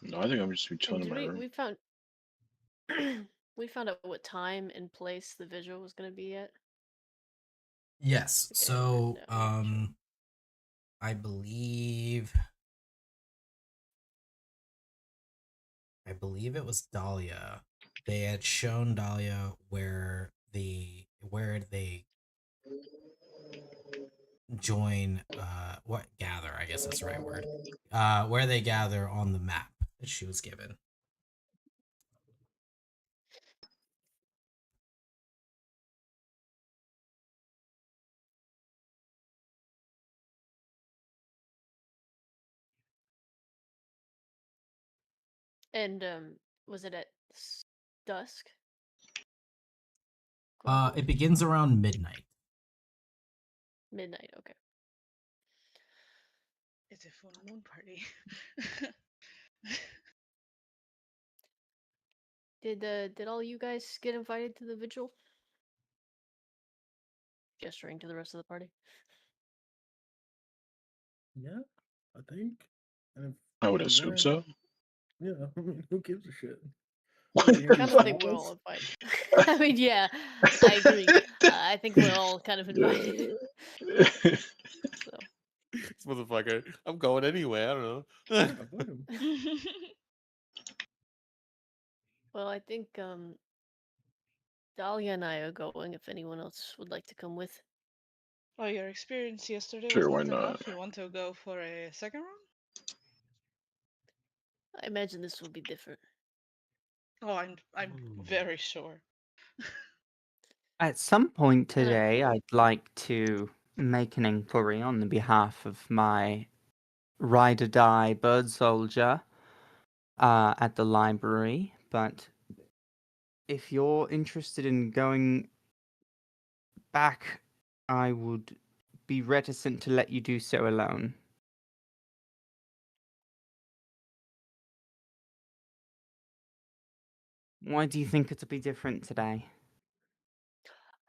No, I think I'm just be chilling in my room. We found we found out what time and place the vigil was going to be at. Yes. Okay, So no, I believe it was Dahlia. They had shown Dahlia where they join gather, I guess that's the right word. Where they gather on the map that she was given. And was it at dusk? It begins around midnight. Midnight, okay. It's a full moon party. Did all you guys get invited to the vigil? Gesturing to the rest of the party. Yeah, I think. And if I would you assume weren't- so. Yeah, I mean, who gives a shit? I kind of think we're all invited. I mean, yeah, I agree. I think we're all kind of invited. So. This motherfucker. I'm going anyway. I don't know. Well, I think Dahlia and I are going if anyone else would like to come with. Well, your experience yesterday Sure, was why not not? enough. You want to go for a second round? I imagine this will be different. Oh, I'm very sure. At some point And today, I'd like to make an inquiry on the behalf of my ride or die bird soldier at the library, but if you're interested in going back, I would be reticent to let you do so alone. Why do you think it'll be different today?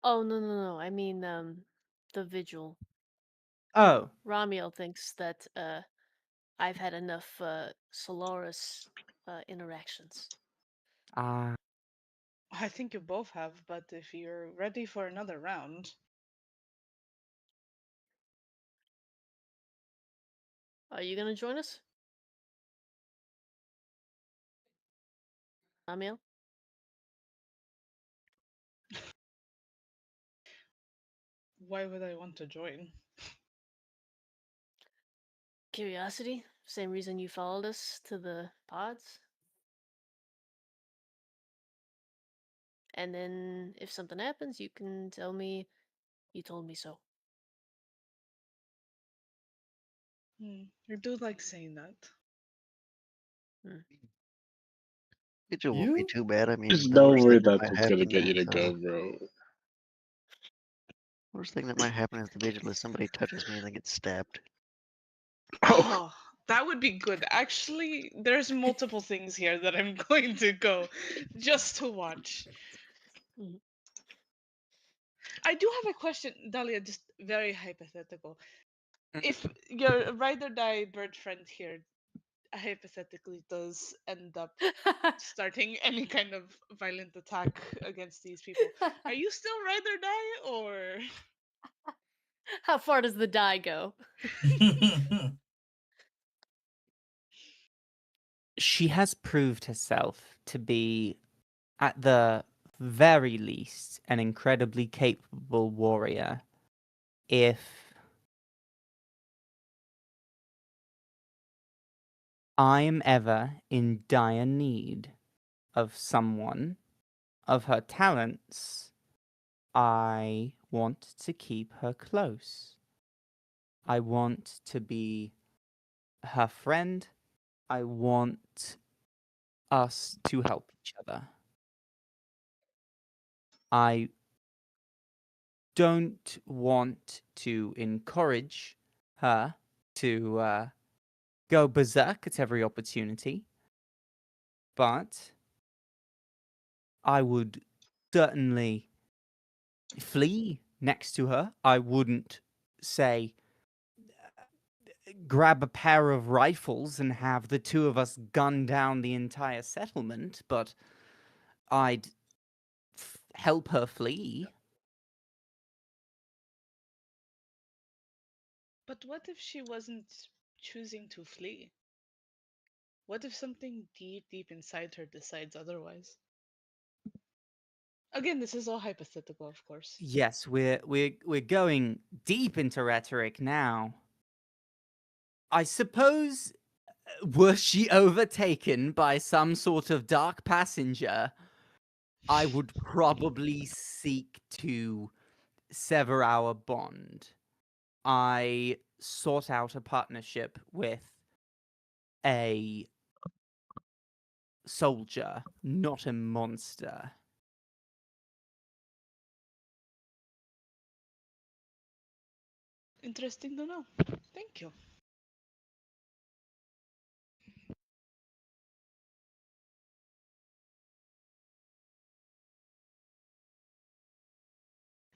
oh no, I mean the vigil. Oh, Ramiel thinks that I've had enough Solaris interactions. ah, I think you both have, but if you're ready for another round, Are you gonna join us, Ramiel? why would I want to join? Curiosity? Same reason you followed us to the pods? And then if something happens, you can tell me you told me so. You do like saying that. Vigil won't be You? too bad. I mean, Just the don't worst thing worry, that that's might what's gonna happen get you to is go, bro. worst thing that might happen is the vigil is somebody touches me and then gets stabbed. Oh, Oh, that would be good. Actually, there's multiple things here that I'm going to go just to watch. Mhm. I do have a question, Dahlia, just very hypothetical. If your ride or die bird friend here hypothetically does end up starting any kind of violent attack against these people, are you still ride or die, or How far does the die go? she has proved herself to be, at the very least, an incredibly capable warrior. If I am ever in dire need of someone of her talents, I want to keep her close. I want to be her friend. I want us to help each other. I don't want to encourage her to go berserk at every opportunity, but I would certainly flee next to her. I wouldn't say grab a pair of rifles and have the two of us gun down the entire settlement, but I'd help her flee. but what if she wasn't choosing to flee? What if something deep, deep inside her decides otherwise? Again, this is all hypothetical, of course. Yes, we're going deep into rhetoric now. I suppose were she overtaken by some sort of dark passenger, I would probably seek to sever our bond. I sought out a partnership with a soldier, not a monster. Interesting to know. Thank you.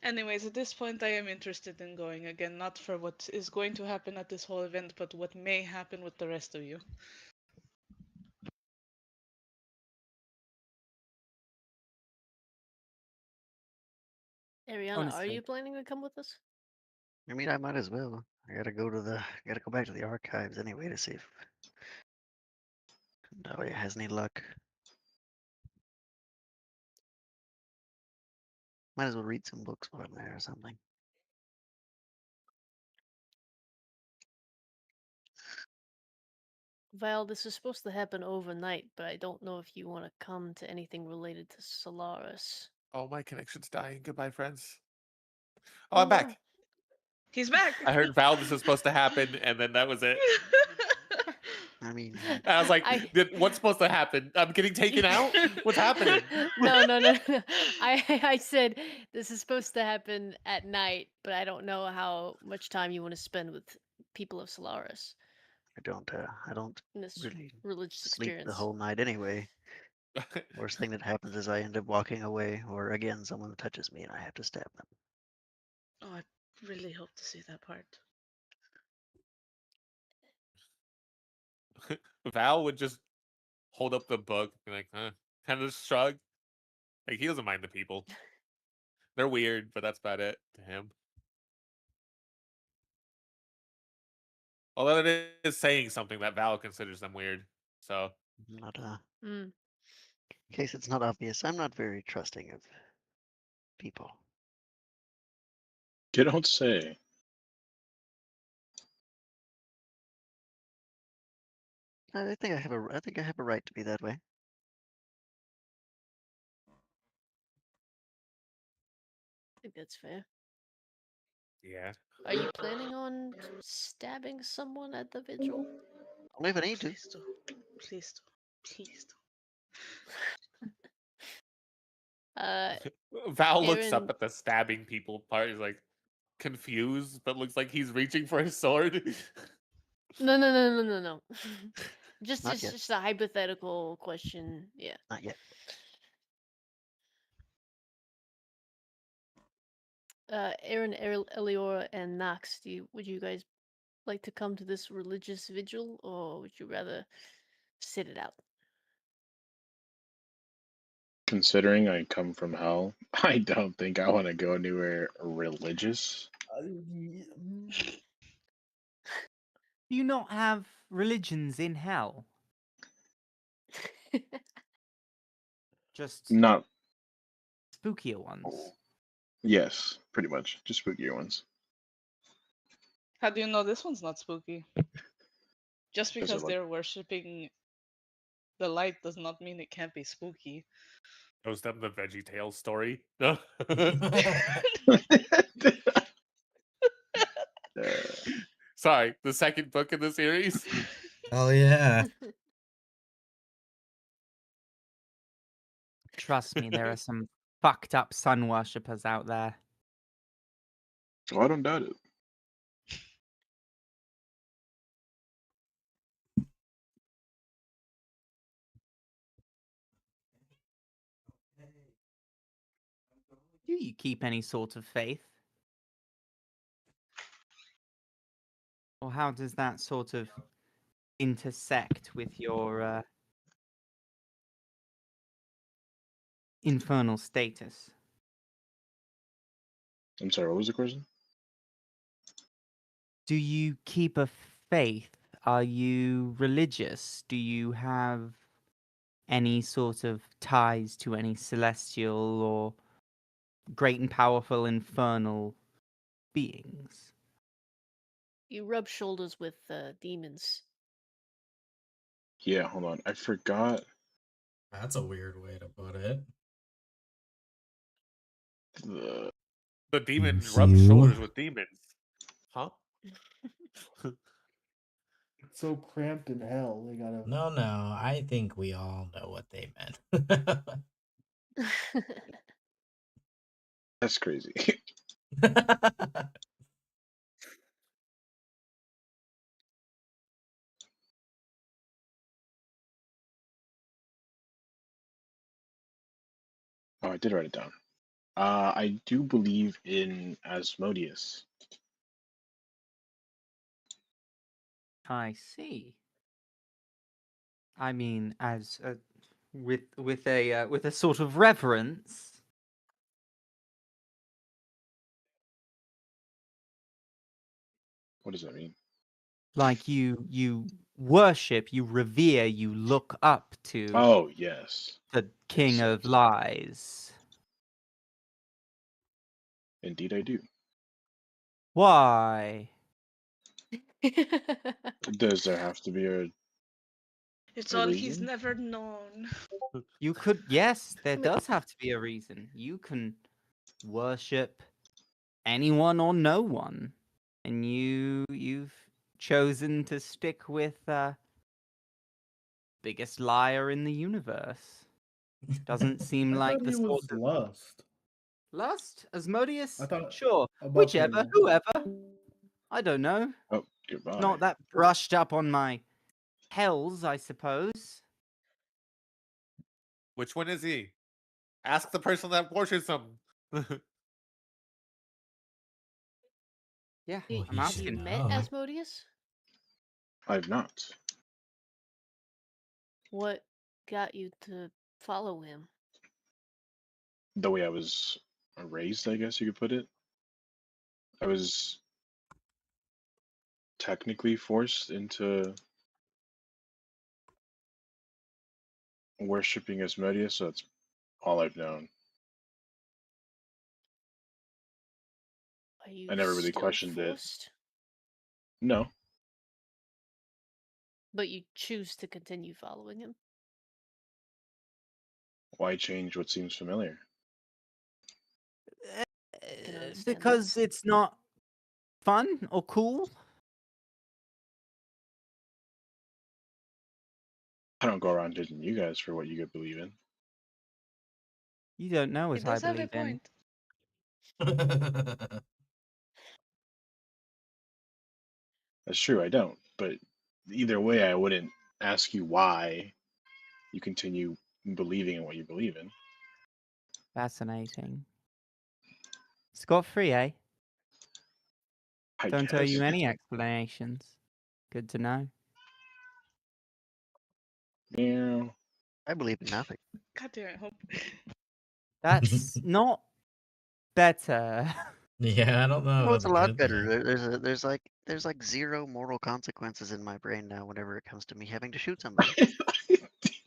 Anyways, at this point, I am interested in going again, not for what is going to happen at this whole event, but what may happen with the rest of you. Ariana, are Honestly, you planning to come with us? I mean, I might as well. Gotta go back to the archives anyway to see if Dahlia has any luck. Might as well read some books while I'm there or something. Val, this is supposed to happen overnight, but I don't know if you want to come to anything related to Solaris. Oh, my connection's dying. Goodbye, friends. Oh, Oh I'm no. back. He's back. I heard Val, this was supposed to happen, and then that was it. I mean, And I was like, I- what's supposed to happen? I'm getting taken out? What's happening? No. I said this is supposed to happen at night, but I don't know how much time you want to spend with people of Solaris I don't in this really religious sleep the experience. whole night anyway. Worst thing that happens is I end up walking away, or again, someone touches me and I have to stab them. Oh, I really hope to see that part. Val would just hold up the book, be like, huh? Kind of shrug. Like, he doesn't mind the people. They're weird, but that's about it to him. Although it is saying something that Val considers them weird. So Not Mm. in case it's not obvious, I'm not very trusting of people. You don't say. I think I have a right to be that way. I think that's fair. yeah. Are you planning on stabbing someone at the vigil? Only if I need to. Please do. Please do. Please do. Val looks up Aaron- at the stabbing people part. He's like confused, but looks like he's reaching for his sword. No. just Not yet. just a hypothetical question. Yeah. Not yet. Aaron, Eliora, and Nox, would you guys like to come to this religious vigil, or would you rather sit it out? Considering I come from hell, I don't think I want to go anywhere religious. Do you not have religions in hell? Just Not, spookier ones. yes, pretty much. Just spookier ones. How do you know this one's not spooky? Just Because because of, they're worshipping the light does not mean it can't be spooky. Shows them the Veggie Tales story. No. Sorry, the second book in the series. Oh yeah. Trust me, there are some fucked up sun worshippers out there. Oh, I don't doubt it. Do you keep any sort of faith? Or how does that sort of intersect with your infernal status? I'm sorry, what was the question? Do you keep a faith? Are you religious? Do you have any sort of ties to any celestial or great and powerful infernal beings? You rub shoulders with demons. Yeah, hold on. I forgot. That's a weird way to put it. The demon Thank rubs you. shoulders with demons. Huh? It's so cramped in hell. They gotta. No, I think we all know what they meant. That's crazy. Oh, I did write it down. I do believe in Asmodeus. I see. I mean, as with a sort of reverence. What does that mean? Like you worship, you revere, you look up to Oh, yes. the king of Accept. lies. Indeed, I do. Why? Does there have to be a It's A all he's reason? never known. You could, yes, there mean- does have to be a reason. You can worship anyone or no one, and you've chosen to stick with biggest liar in the universe. Doesn't seem I like thought the he sort was of lust. lust. Asmodeus, I thought sure, about whichever, the. whoever. I don't know. Oh, goodbye. Not that brushed up on my hells, I suppose. Which one is he? Ask the person that worships him. Yeah, Well, I'm he Have you should asking. met know. Asmodeus? I've not. What got you to follow him? The way I was raised, I guess you could put it. I was technically forced into worshipping Asmodeus, so that's all I've known. Are you I never really still questioned it. forced? No, But you choose to continue following him? why change what seems familiar? Can understand that. Because it's not fun or cool. I don't go around judging you guys for what you could believe in. You don't know He what I does have a believe in. point. That's true, I don't. But either way, I wouldn't ask you why you continue believing in what you believe in. Fascinating. Scot free, eh? I Don't owe guess. you any explanations. Good to know. Yeah. I believe in nothing. God damn it, Hope. That's not better. Yeah, I don't know Oh, about it's a the lot good better. there. There's like zero moral consequences in my brain now whenever it comes to me having to shoot somebody.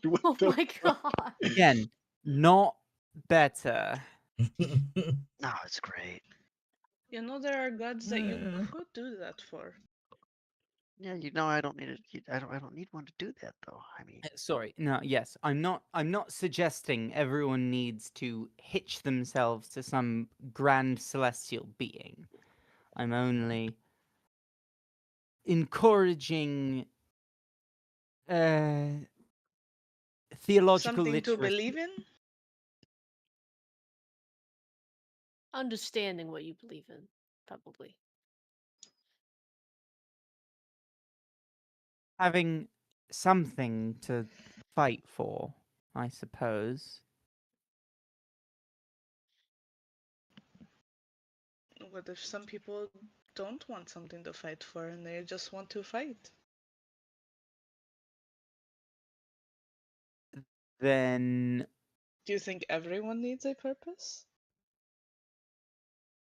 What Oh the my fuck? god. Again, not better. No, it's great. You know there are gods that you Uh. could do that for. Yeah, you know I don't need it. I don't need one to do that though. I mean, Sorry, no, yes, I'm not suggesting everyone needs to hitch themselves to some grand celestial being. I'm only encouraging theological Something to literacy. believe in? Understanding what you believe in, probably. Having something to fight for, I suppose. What if some people don't want something to fight for and they just want to fight? Then Do you think everyone needs a purpose?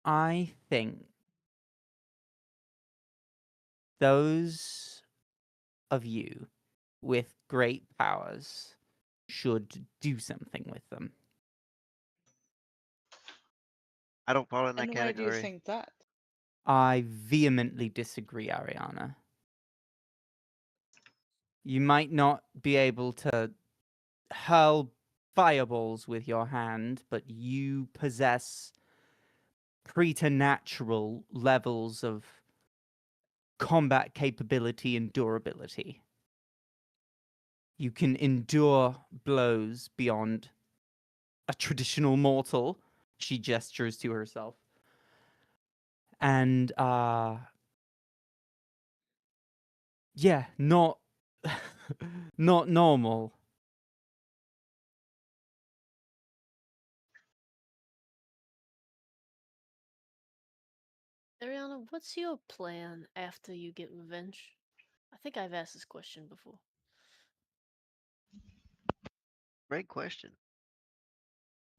I think those of you with great powers should do something with them. I don't fall in that And why do you category. think that? I vehemently disagree, Ariana. You might not be able to hurl fireballs with your hand, but you possess preternatural levels of combat capability and durability. You can endure blows beyond a traditional mortal. She gestures to herself. And yeah, not not normal. Ariana, what's your plan after you get revenge? I think I've asked this question before. Great question.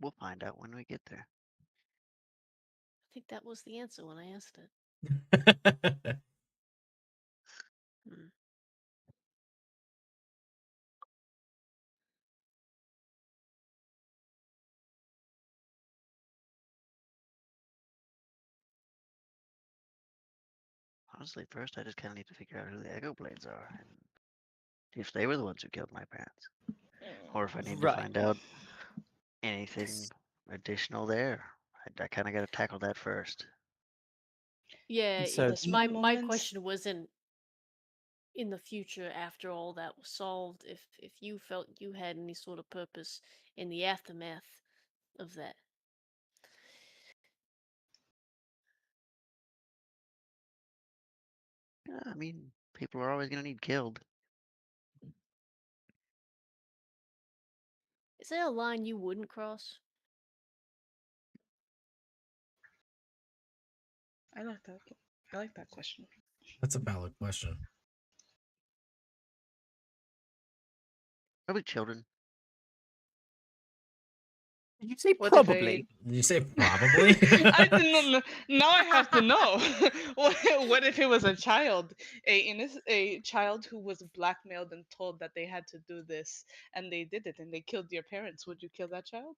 We'll find out when we get there. I think that was the answer when I asked it. Hmm. Honestly, first I just kind of need to figure out who the Echo Blades are and if they were the ones who killed my parents, or if I need to Right. find out anything additional there. I kind of got to tackle that first. Yeah, So The small my moments. question wasn't in the future after all that was solved. If you felt you had any sort of purpose in the aftermath of that. I mean, people are always going to need killed. Is there a line you wouldn't cross? I like that. I like that question. That's a valid question. Probably children. did you say What if probably? Did you say probably? I didn't know. Now I have to know. What if it was a child, a child who was blackmailed and told that they had to do this, and they did it, and they killed your parents? Would you kill that child?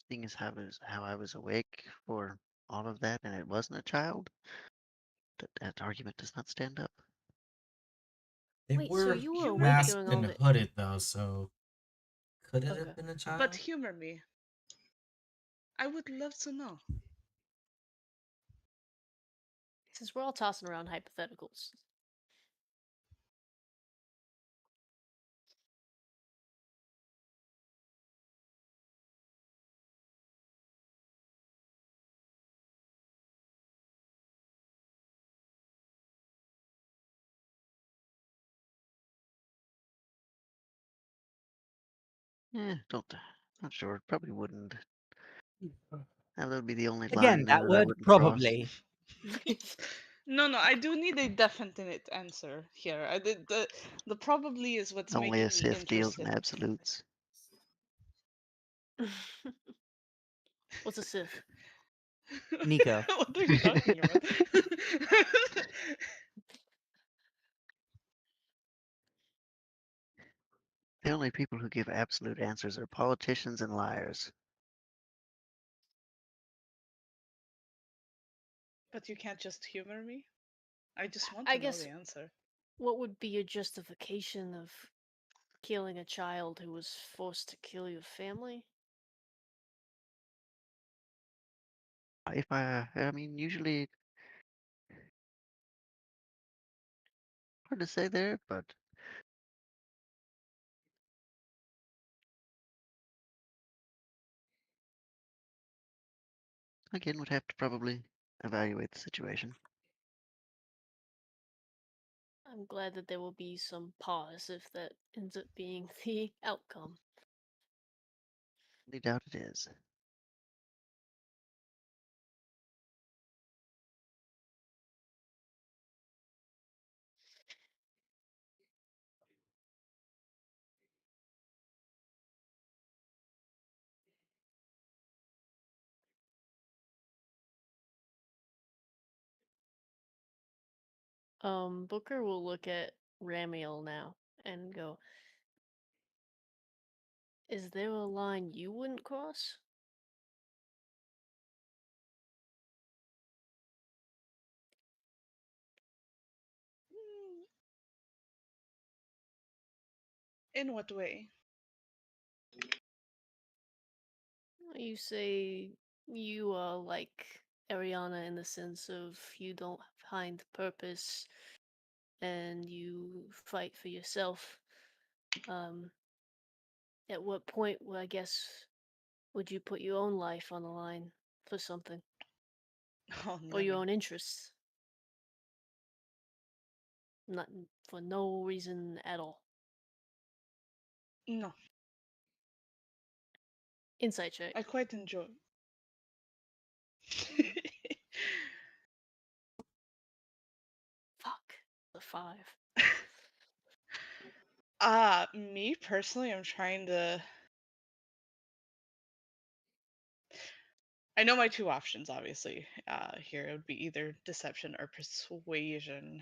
Thing is, how I was awake for all of that, and it wasn't a child. That argument does not stand up. They Wait, so were you were Humor awake me. masked during all and the hooded though, so could it Okay. have been a child? But humor me. I would love to know. Since we're all tossing around hypotheticals. Don't. Not sure. Probably wouldn't. That would be the only Again, line there that that I word wouldn't cross. probably. No, no, I do need a definite answer here. The probably is what's Only a making me Sith deals in interested. absolutes. What's a Sith? Nico. What are you talking about? The only people who give absolute answers are politicians and liars. But you can't just humor me. I just want I to know guess the answer. what would be your justification of killing a child who was forced to kill your family? I mean, usually hard to say there, but again, would have to probably evaluate the situation. I'm glad that there will be some pause if that ends up being the outcome. I doubt it is. Booker will look at Ramiel now and go, is there a line you wouldn't cross? Hmm, in what way? You say you are like Arianna in the sense of you don't find purpose and you fight for yourself. Um, at what point, well, I guess, would you put your own life on the line for something Oh, or your never. own interests? Not for no reason at all. No, Insight check. I quite enjoy. Fuck. The 5. Me personally, I'm trying to. I know my two options, obviously. Here it would be either deception or persuasion.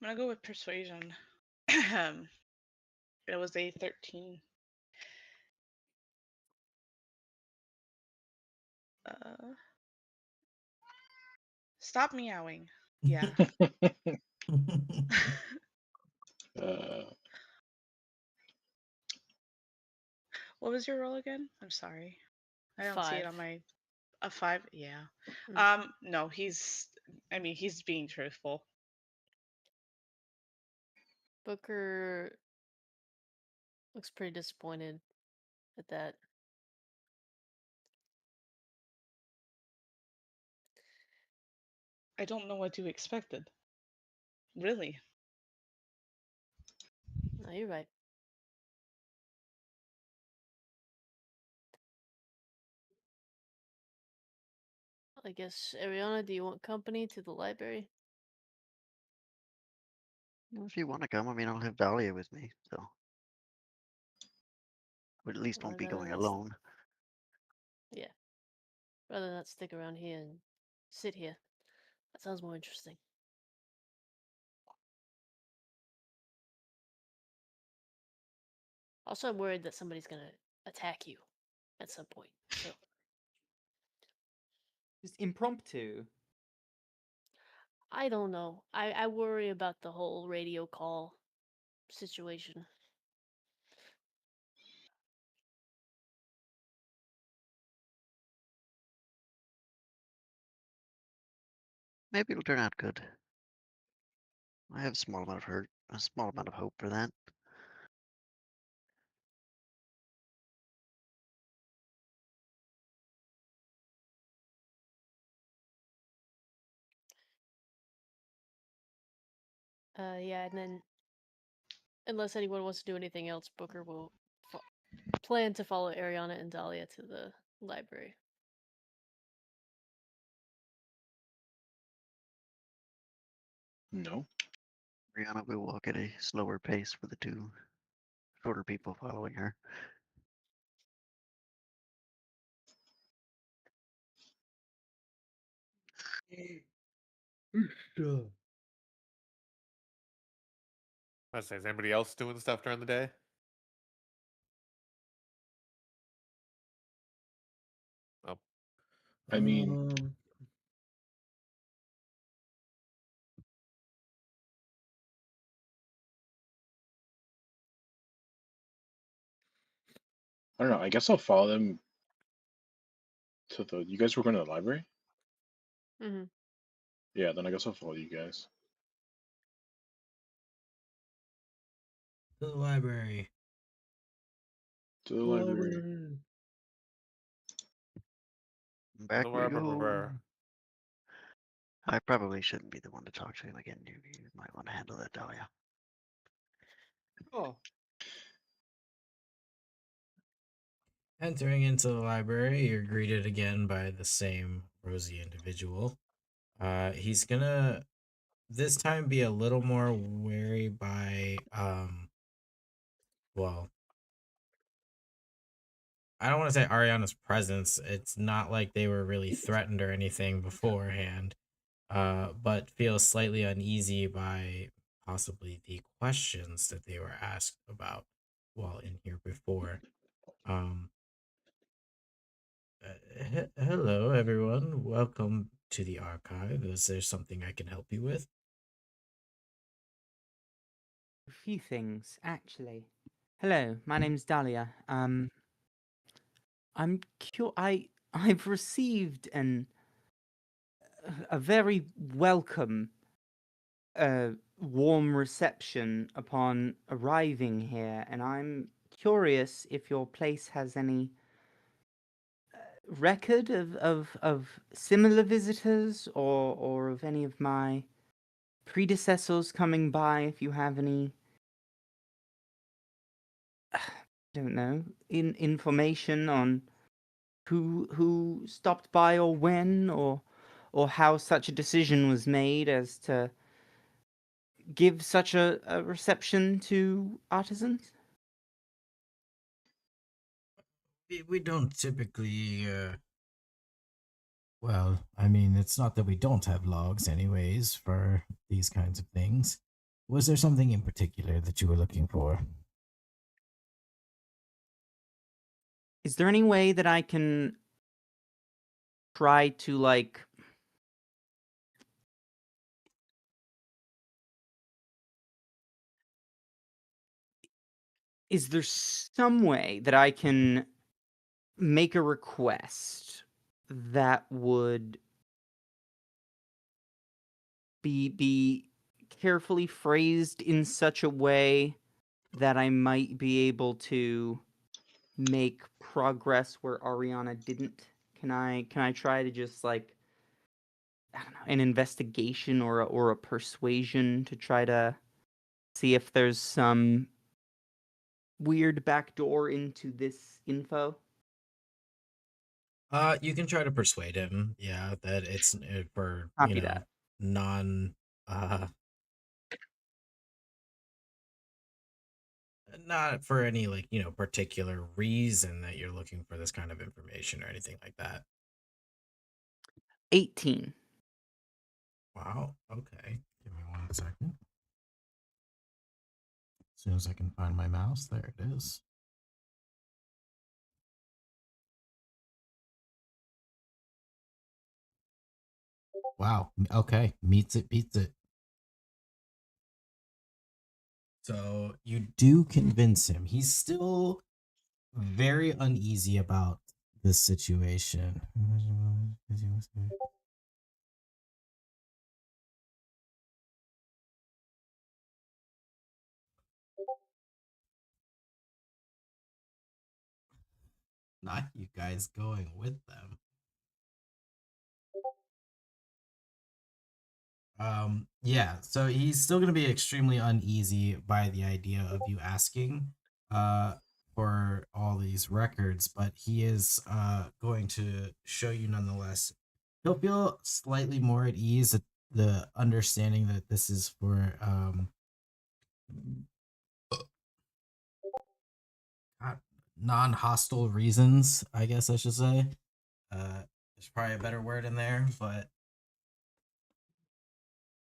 I'm gonna go with persuasion. It was a 13. Stop meowing. Yeah. What was your roll again? I'm sorry. I don't see it on 5. my... A 5? Yeah. No, he's being truthful. Booker looks pretty disappointed at that. I don't know what you expected. Really. No, you're right. I guess, Arianna, do you want company to the library? Well, if you want to come, I mean, I'll have Dahlia with me, so we at least Or won't be rather going not alone. Yeah. Rather than not stick around here and sit here. That sounds more interesting. Also, I'm worried that somebody's gonna attack you at some point. So Just impromptu. I don't know. I worry about the whole radio call situation. Maybe it'll turn out good. I have a small amount of hope for that. Yeah, and then unless anyone wants to do anything else, Booker will plan to follow Ariana and Dahlia to the library. No. Brianna will walk at a slower pace for the two shorter people following her. I say, is anybody else doing stuff during the day? Oh, I mean, I don't know. I guess I'll follow them to the. You guys were going to the library? Mm-hmm. Yeah, then I guess I'll follow you guys. To the library. To the library. Back we go. brr. I probably shouldn't be the one to talk to him again. You might want to handle that, Dahlia. Oh. Entering into the library, you're greeted again by the same rosy individual. He's gonna this time be a little more wary by well, I don't want to say Ariana's presence. It's not like they were really threatened or anything beforehand. But feels slightly uneasy by possibly the questions that they were asked about while in here before. Um Hello, everyone. Welcome to the archive. Is there something I can help you with? A few things, actually. Hello, my name's Dahlia. I've received a very welcome warm reception upon arriving here, and I'm curious if your place has any record of similar visitors or of any of my predecessors coming by. If you have any, don't know, information on who stopped by or when, or how such a decision was made as to give such a reception to artisans? We don't typically, well, I mean, it's not that we don't have logs, anyways, for these kinds of things. Was there something in particular that you were looking for? Is there any way that I can try to, like... Is there some way that I can make a request that would be carefully phrased in such a way that I might be able to make progress where Arianna didn't? Can I try to just, like, I don't know, an investigation or a persuasion to try to see if there's some weird backdoor into this info? You can try to persuade him, yeah, that it's for, Copy that. non, not for any, like, particular reason that you're looking for this kind of information or anything like that. 18. Wow, okay. Give me 1 second. As soon as I can find my mouse, there it is. Wow, okay, meets it, beats it. So you do convince him. He's still very uneasy about this situation. Not you guys going with them. Yeah, so he's still going to be extremely uneasy by the idea of you asking for all these records, but he is going to show you nonetheless. He'll feel slightly more at ease at the understanding that this is for non-hostile reasons, I guess I should say. There's probably a better word in there, but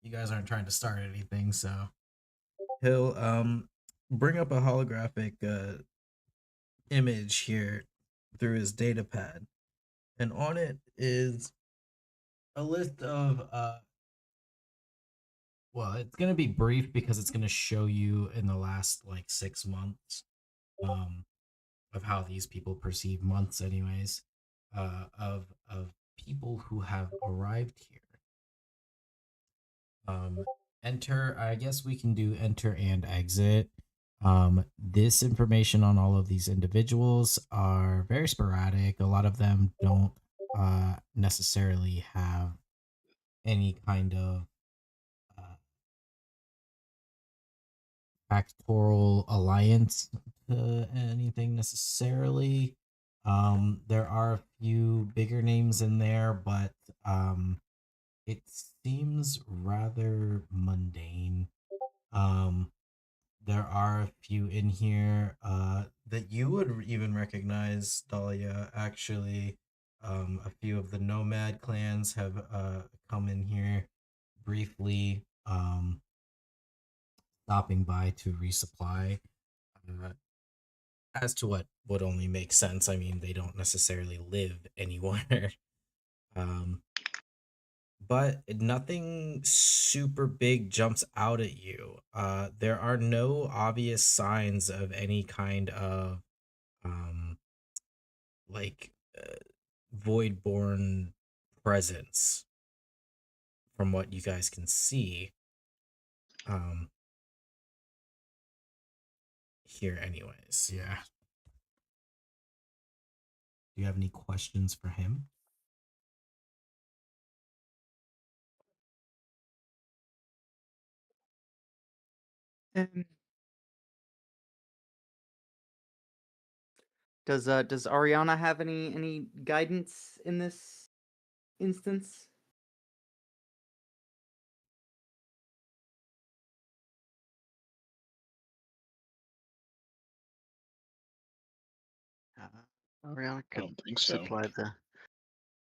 you guys aren't trying to start anything, so he'll bring up a holographic image here through his data pad, and on it is a list of well, it's gonna be brief because it's gonna show you in the last like 6 months of how these people perceive months anyways, of people who have arrived here. Enter, I guess we can do enter and exit. This information on all of these individuals are very sporadic. A lot of them don't necessarily have any kind of factorial alliance to anything necessarily. There are a few bigger names in there, but it seems rather mundane. There are a few in here that you would even recognize, Dahlia. Actually, a few of the nomad clans have come in here briefly, stopping by to resupply. As to what would only make sense, I mean, they don't necessarily live anywhere. But nothing super big jumps out at you. There are no obvious signs of any kind of like void-born presence from what you guys can see. Here, anyways, yeah. Do you have any questions for him? Does Ariana have any guidance in this instance? Ariana I could don't think so. supply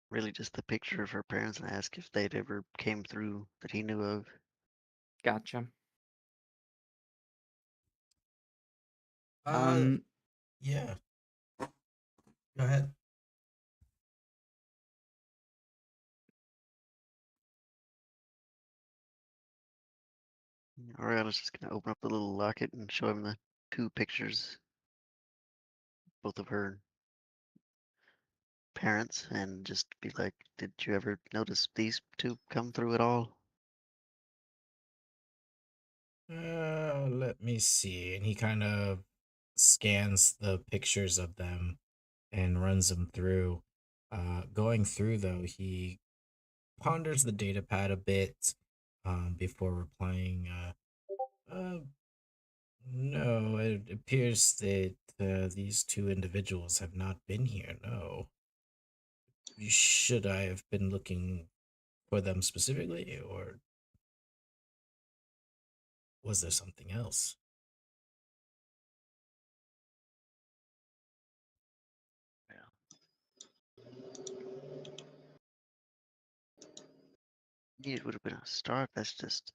really just the picture of her parents and ask if they'd ever came through that he knew of. Gotcha. Yeah. Go ahead. Ariana's just gonna open up the little locket and show him the 2 pictures, both of her parents, and just be like, "Did you ever notice these 2 come through at all?" Let me see. And he kind of scans the pictures of them and runs them through. Going through, though, he ponders the data pad a bit before replying. No, it appears that these 2 individuals have not been here. No. Should I have been looking for them specifically, or was there something else? Yeah, it would have been a start. That's just,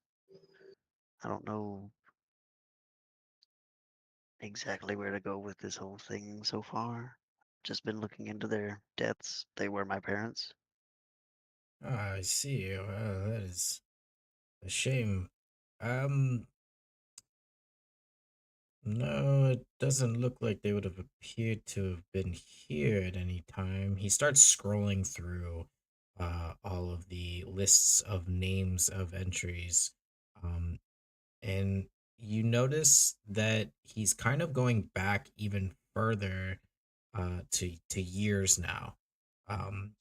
I don't know exactly where to go with this whole thing so far. Just been looking into their deaths. They were my parents. Ah, I see. Well, that is a shame. Um, no, it doesn't look like they would have appeared to have been here at any time. He starts scrolling through all of the lists of names of entries. Um, and you notice that he's kind of going back even further to years now. Um,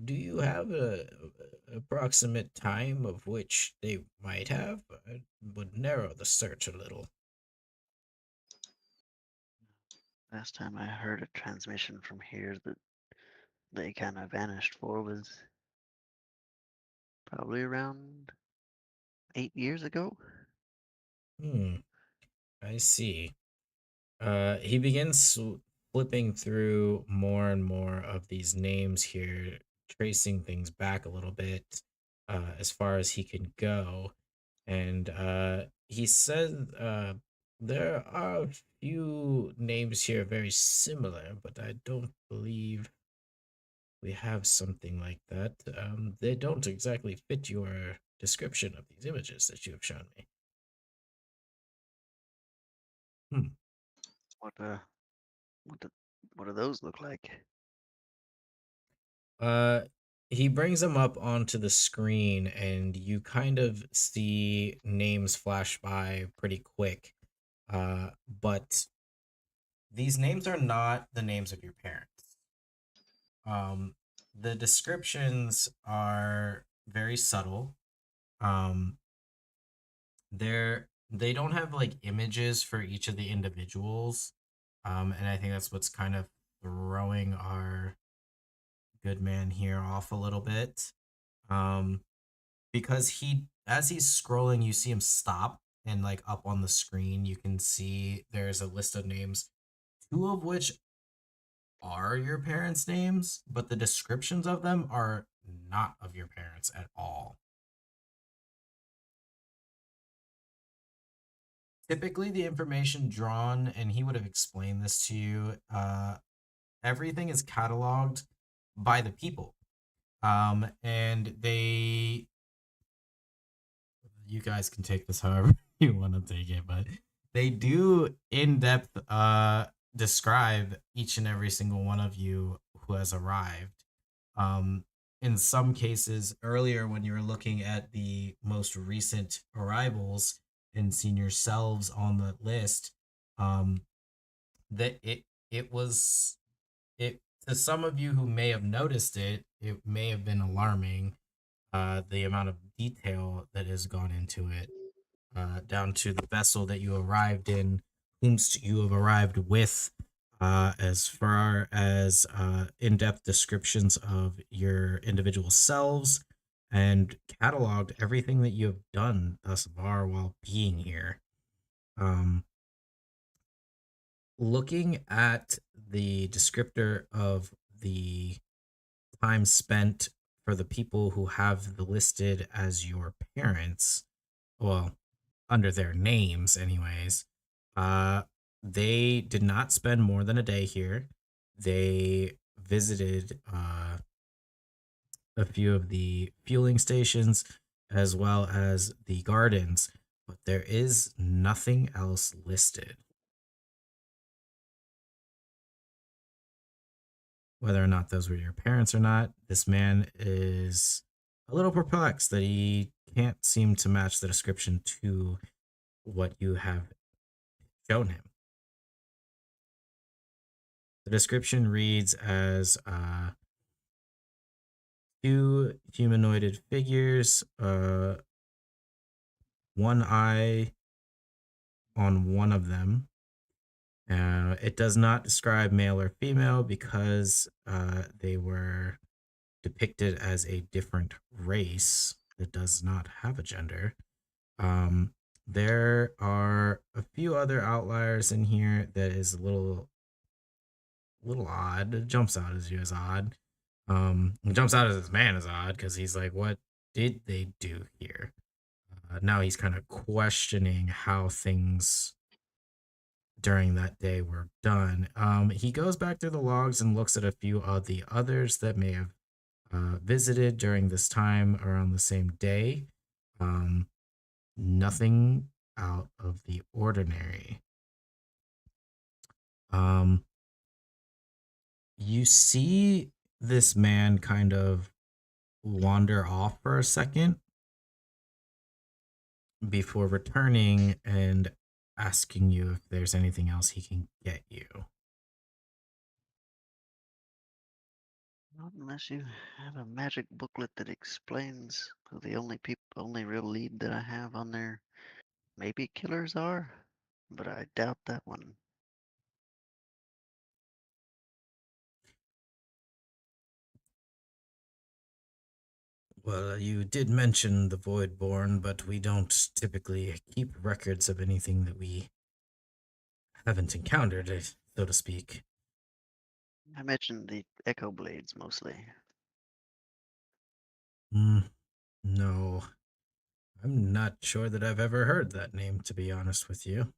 do you have a approximate time of which they might have? I would narrow the search a little. Last time I heard a transmission from here that they kind of vanished for was probably around 8 years ago. I see. He begins flipping through more and more of these names here, tracing things back a little bit as far as he can go. And he said there are a few names here very similar, but I don't believe we have something like that. They don't exactly fit your description of these images that you have shown me. What what do, what do those look like? Uh, he brings them up onto the screen, and you kind of see names flash by pretty quick. But these names are not the names of your parents. The descriptions are very subtle. Um, they don't have like images for each of the individuals. And I think that's what's kind of throwing our good man here off a little bit. Because as he's scrolling, you see him stop, and like up on the screen you can see there's a list of names, 2 of which are your parents' names, but the descriptions of them are not of your parents at all. Typically, the information drawn, and he would have explained this to you, everything is cataloged by the people. And you guys can take this however you want to take it, but they do in-depth describe each and every single one of you who has arrived. In some cases, earlier when you were looking at the most recent arrivals and seeing yourselves on the list, that it was it to some of you who may have noticed it, it may have been alarming, the amount of detail that has gone into it, down to the vessel that you arrived in, whomst you have arrived with, as far as in-depth descriptions of your individual selves, and cataloged everything that you have done thus far while being here. Looking at the descriptor of the time spent for the people who have the listed as your parents, well, under their names anyways, they did not spend more than a day here. They visited a few of the fueling stations as well as the gardens, but there is nothing else listed. Whether or not those were your parents or not, this man is a little perplexed that he can't seem to match the description to what you have shown him. The description reads as two humanoided figures, one eye on one of them. It does not describe male or female because they were depicted as a different race that does not have a gender. There are a few other outliers in here that is a little odd. It jumps out as you as odd. It jumps out as this man is odd because he's like, what did they do here? Now he's kind of questioning how things during that day were done. He goes back through the logs and looks at a few of the others that may have visited during this time around the same day. Nothing out of the ordinary. You see this man kind of wander off for a second before returning and asking you if there's anything else he can get you. Not unless you have a magic booklet that explains who the only real lead that I have on there. Maybe killers are, but I doubt that one. Well, you did mention the Voidborn, but we don't typically keep records of anything that we haven't encountered, so to speak. I mentioned the Echo Blades mostly. No. I'm not sure that I've ever heard that name, to be honest with you.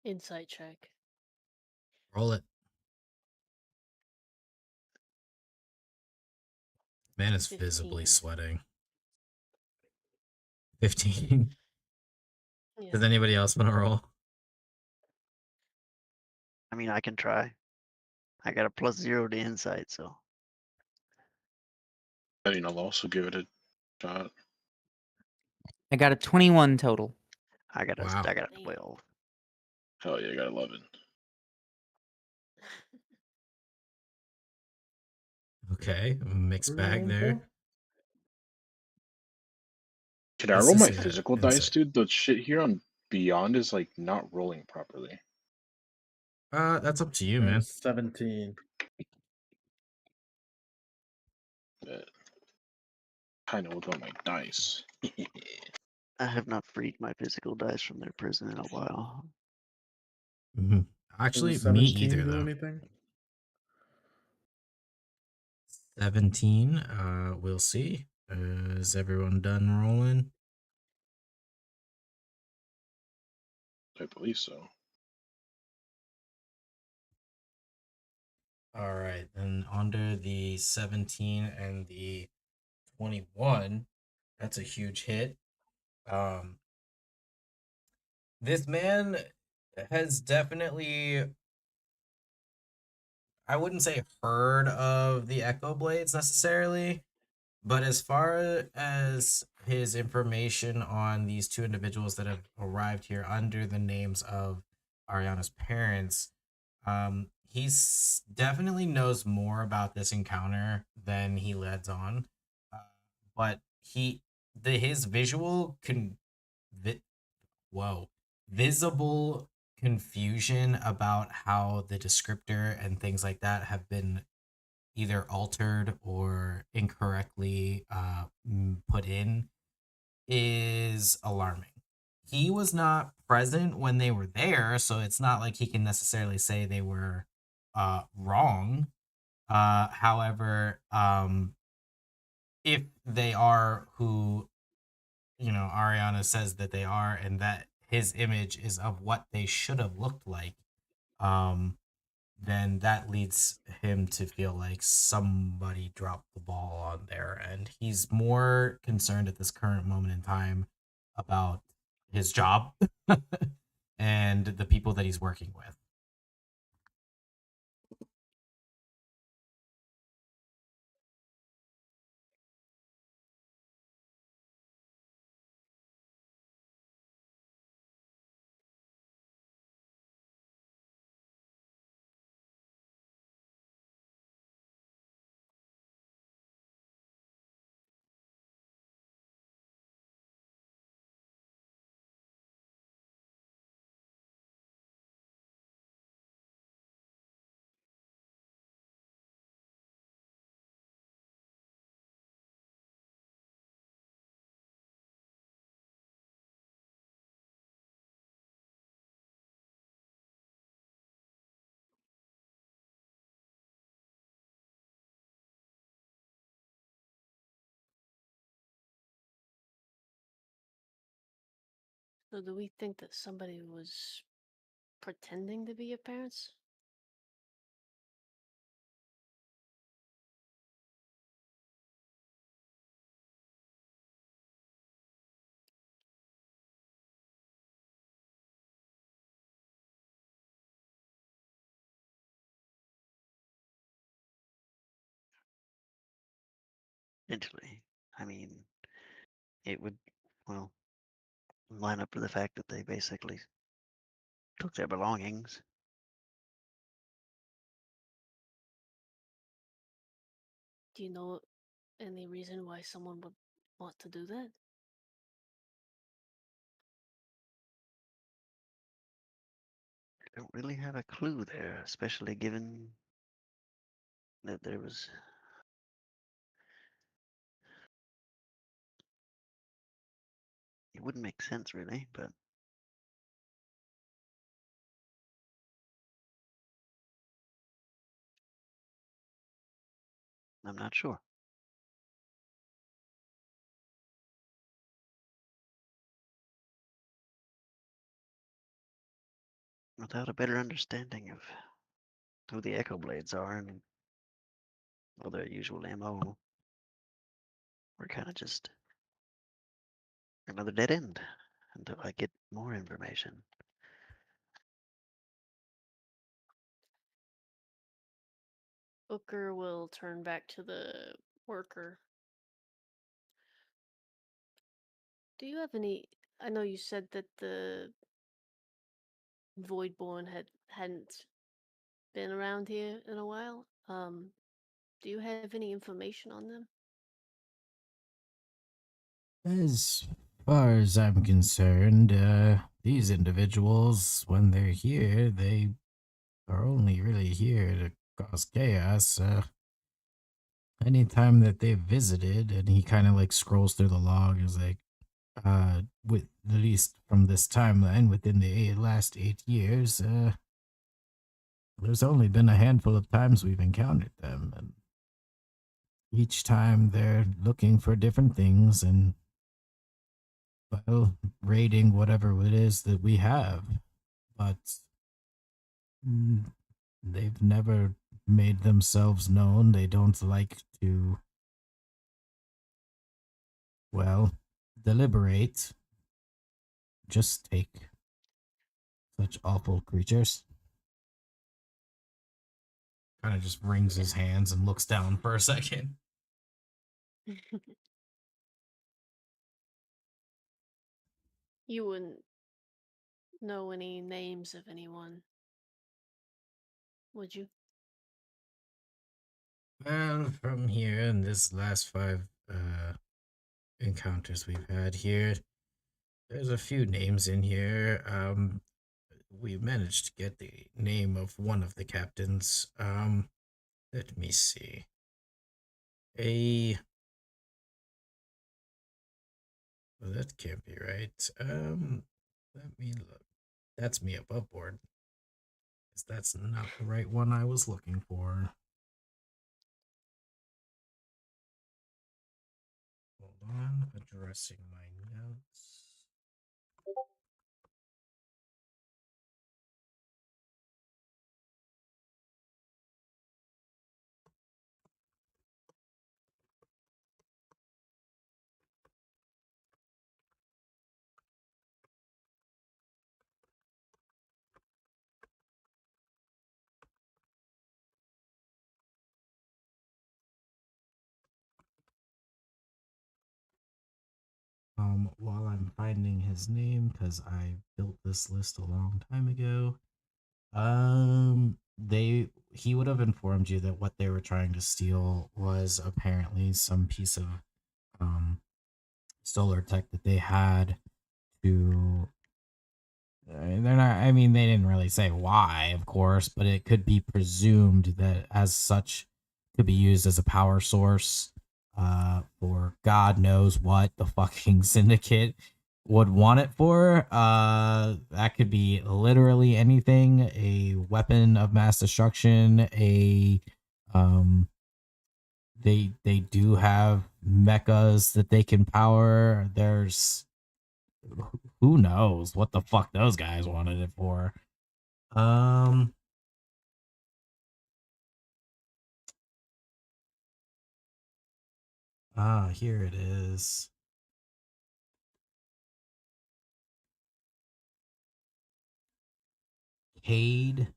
Insight check. Roll it. Man is 15. visibly sweating. 15. Yeah. Does anybody else want to roll? I mean, I can try. I got a +0 to insight, so. I mean, I'll also give it a shot. I got a 21 total. I got a Wow. 12. Hell yeah, I got 11. Okay, mixed bag there. Can I This roll is my a physical insight. dice, dude? The shit here on Beyond is like not rolling properly. That's up to you, man. 17. Kind of look on my dice. I have not freed my physical dice from their prison in a while. Mm-hmm. Actually, Does me 17 either, do though. anything? 17. We'll see. Is everyone done rolling? I believe so. All right, then under the 17 and the 21, that's a huge hit. This man has definitely, I wouldn't say heard of the Echo Blades necessarily, but as far as his information on these two individuals that have arrived here under the names of Arianna's parents, he's definitely knows more about this encounter than he lets on. But his visual visible confusion about how the descriptor and things like that have been either altered or incorrectly put in is alarming. He was not present when they were there, so it's not like he can necessarily say they were wrong. However, if they are who, Arianna says that they are, and that his image is of what they should have looked like, then that leads him to feel like somebody dropped the ball on there. And he's more concerned at this current moment in time about his job and the people that he's working with. So do we think that somebody was pretending to be your parents? Potentially. I mean, it would, well, line up with the fact that they basically took their belongings. Do you know any reason why someone would want to do that? I don't really have a clue there, especially given that there was. It wouldn't make sense really, but I'm not sure. Without a better understanding of who the Echo Blades are and well, their usual MO, we're kind of just another dead end until I get more information. Booker will turn back to the worker. Do you have any? I know you said that the Voidborn hadn't been around here in a while. Do you have any information on them? As far as I'm concerned, these individuals, when they're here, they are only really here to cause chaos. Anytime that they've visited, and he kind of like scrolls through the log, is like, with at least from this timeline, within the last 8 years, there's only been a handful of times we've encountered them, and each time they're looking for different things and, well, raiding whatever it is that we have. But mm, they've never made themselves known. They don't like to, well, deliberate. Just take such awful creatures. Kind of just wrings his hands and looks down for a second. You wouldn't know any names of anyone, would you? Well, from here in this last 5 encounters we've had here, there's a few names in here. We managed to get the name of one of the captains. Let me see. Well, that can't be right. Let me look. That's me above board. 'Cause that's not the right one I was looking for. Hold on, addressing my notes. While I'm finding his name, because I built this list a long time ago, he would have informed you that what they were trying to steal was apparently some piece of solar tech that they had to. They're not. I mean, they didn't really say why, of course, but it could be presumed that as such could be used as a power source for God knows what the fucking syndicate would want it for. That could be literally anything: a weapon of mass destruction. They do have mechas that they can power. There's who knows what the fuck those guys wanted it for. Here it is. Cade.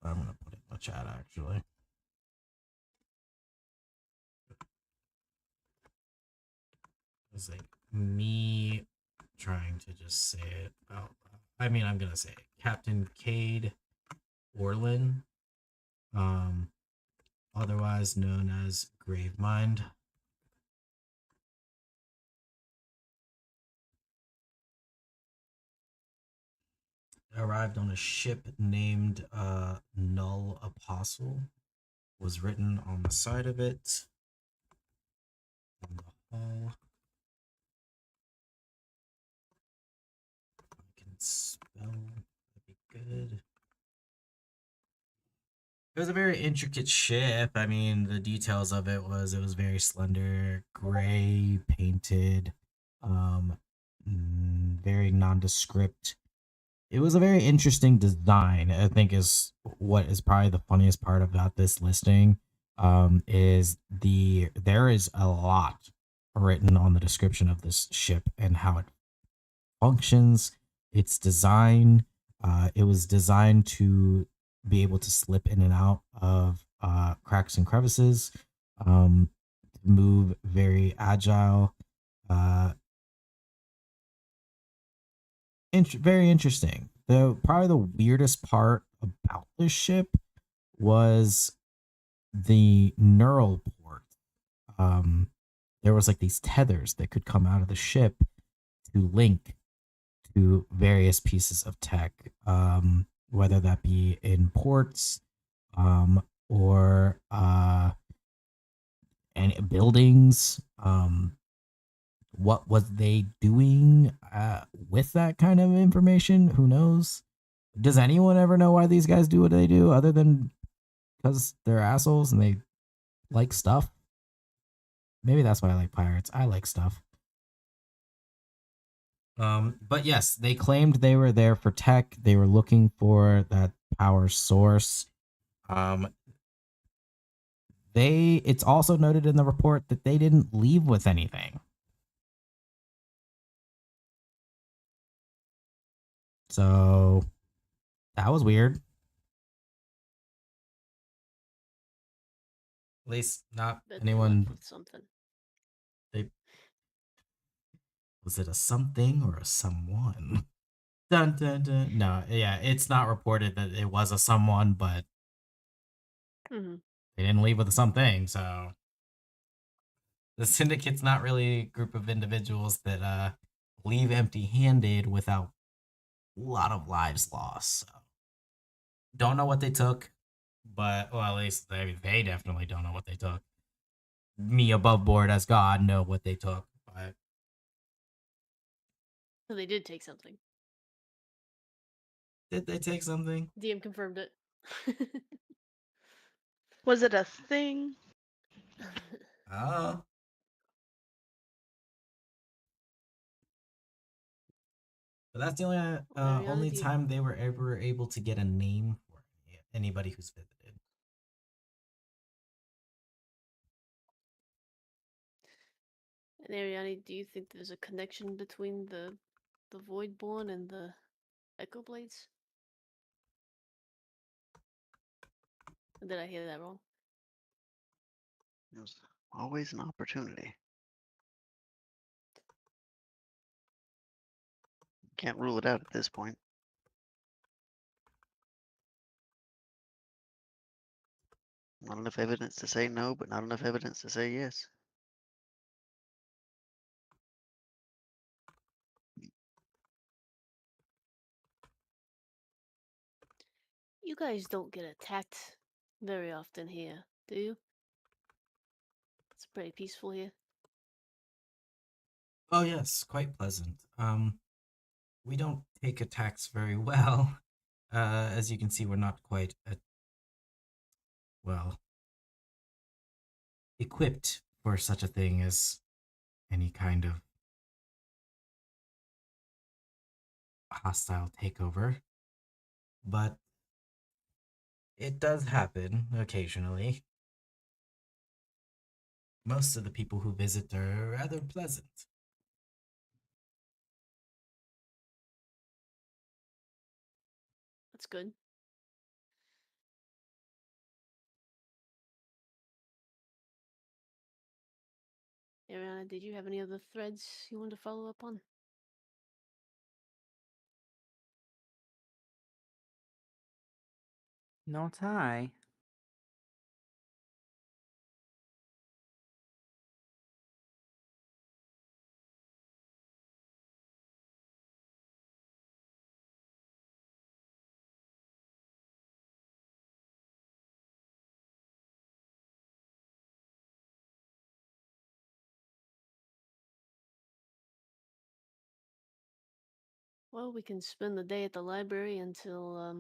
I'm gonna put it in the chat actually. It's like me trying to just say it out loud. I mean, I'm gonna say it. Captain Cade Orlin, otherwise known as Gravemind. Arrived on a ship named Null Apostle. Was written on the side of it. On the hull. I can spell. That'd be good. It was a very intricate ship. I mean, the details of it was very slender, gray painted, very nondescript. It was a very interesting design. I think is what is probably the funniest part about this listing. Is there is a lot written on the description of this ship and how it functions, its design. It was designed to be able to slip in and out of cracks and crevices, move very agile. Very interesting. Probably the weirdest part about this ship was the neural port. There was like these tethers that could come out of the ship to link to various pieces of tech, whether that be in ports, or and buildings. What was they doing with that kind of information? Who knows? Does anyone ever know why these guys do what they do, other than because they're assholes and they like stuff? Maybe that's why I like pirates. I like stuff. But yes, they claimed they were there for tech. They were looking for that power source. It's also noted in the report that they didn't leave with anything. So that was weird. At least not Bet they anyone. left with something. Was it a something or a someone? Dun, dun, dun. No, yeah, it's not reported that it was a someone, but Mm-hmm. they didn't leave with a something, so the syndicate's not really a group of individuals that leave empty-handed without a lot of lives lost. So don't know what they took, but well, at least they definitely don't know what they took. Me above board as God know what they took, but So they did take something. did they take something? DM confirmed it. Was it a thing? Oh. But that's the only time they were ever able to get a name for anybody who's visited. And Arianna, do you think there's a connection between the Voidborn and the Echo Blades? Or did I hear that wrong? There's always an opportunity. Can't rule it out at this point. Not enough evidence to say no, but not enough evidence to say yes. You guys don't get attacked very often here, do you? It's pretty peaceful here. Oh yes, quite pleasant. We don't take attacks very well. As you can see, we're not quite well equipped for such a thing as any kind of hostile takeover. But it does happen occasionally. Most of the people who visit are rather pleasant. That's good. Arianna, did you have any other threads you wanted to follow up on? Not I. Well, we can spend the day at the library until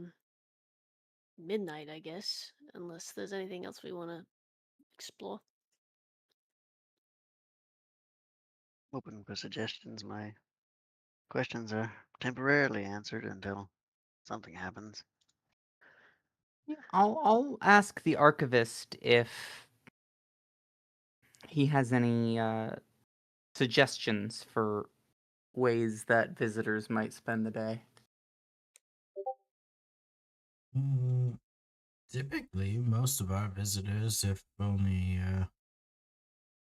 midnight, I guess, unless there's anything else we want to explore. Open for suggestions. My questions are temporarily answered until something happens. Yeah, I'll ask the archivist if he has any suggestions for ways that visitors might spend the day. Typically, most of our visitors, if only,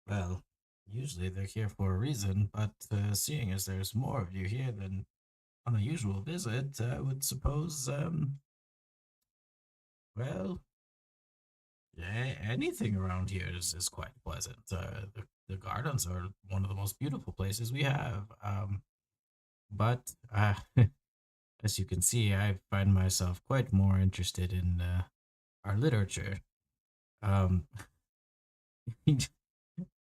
well, usually they're here for a reason, but seeing as there's more of you here than on a usual visit, I would suppose, well, yeah, anything around here is quite pleasant. The gardens are one of the most beautiful places we have. But as you can see, I find myself quite more interested in our literature. Um,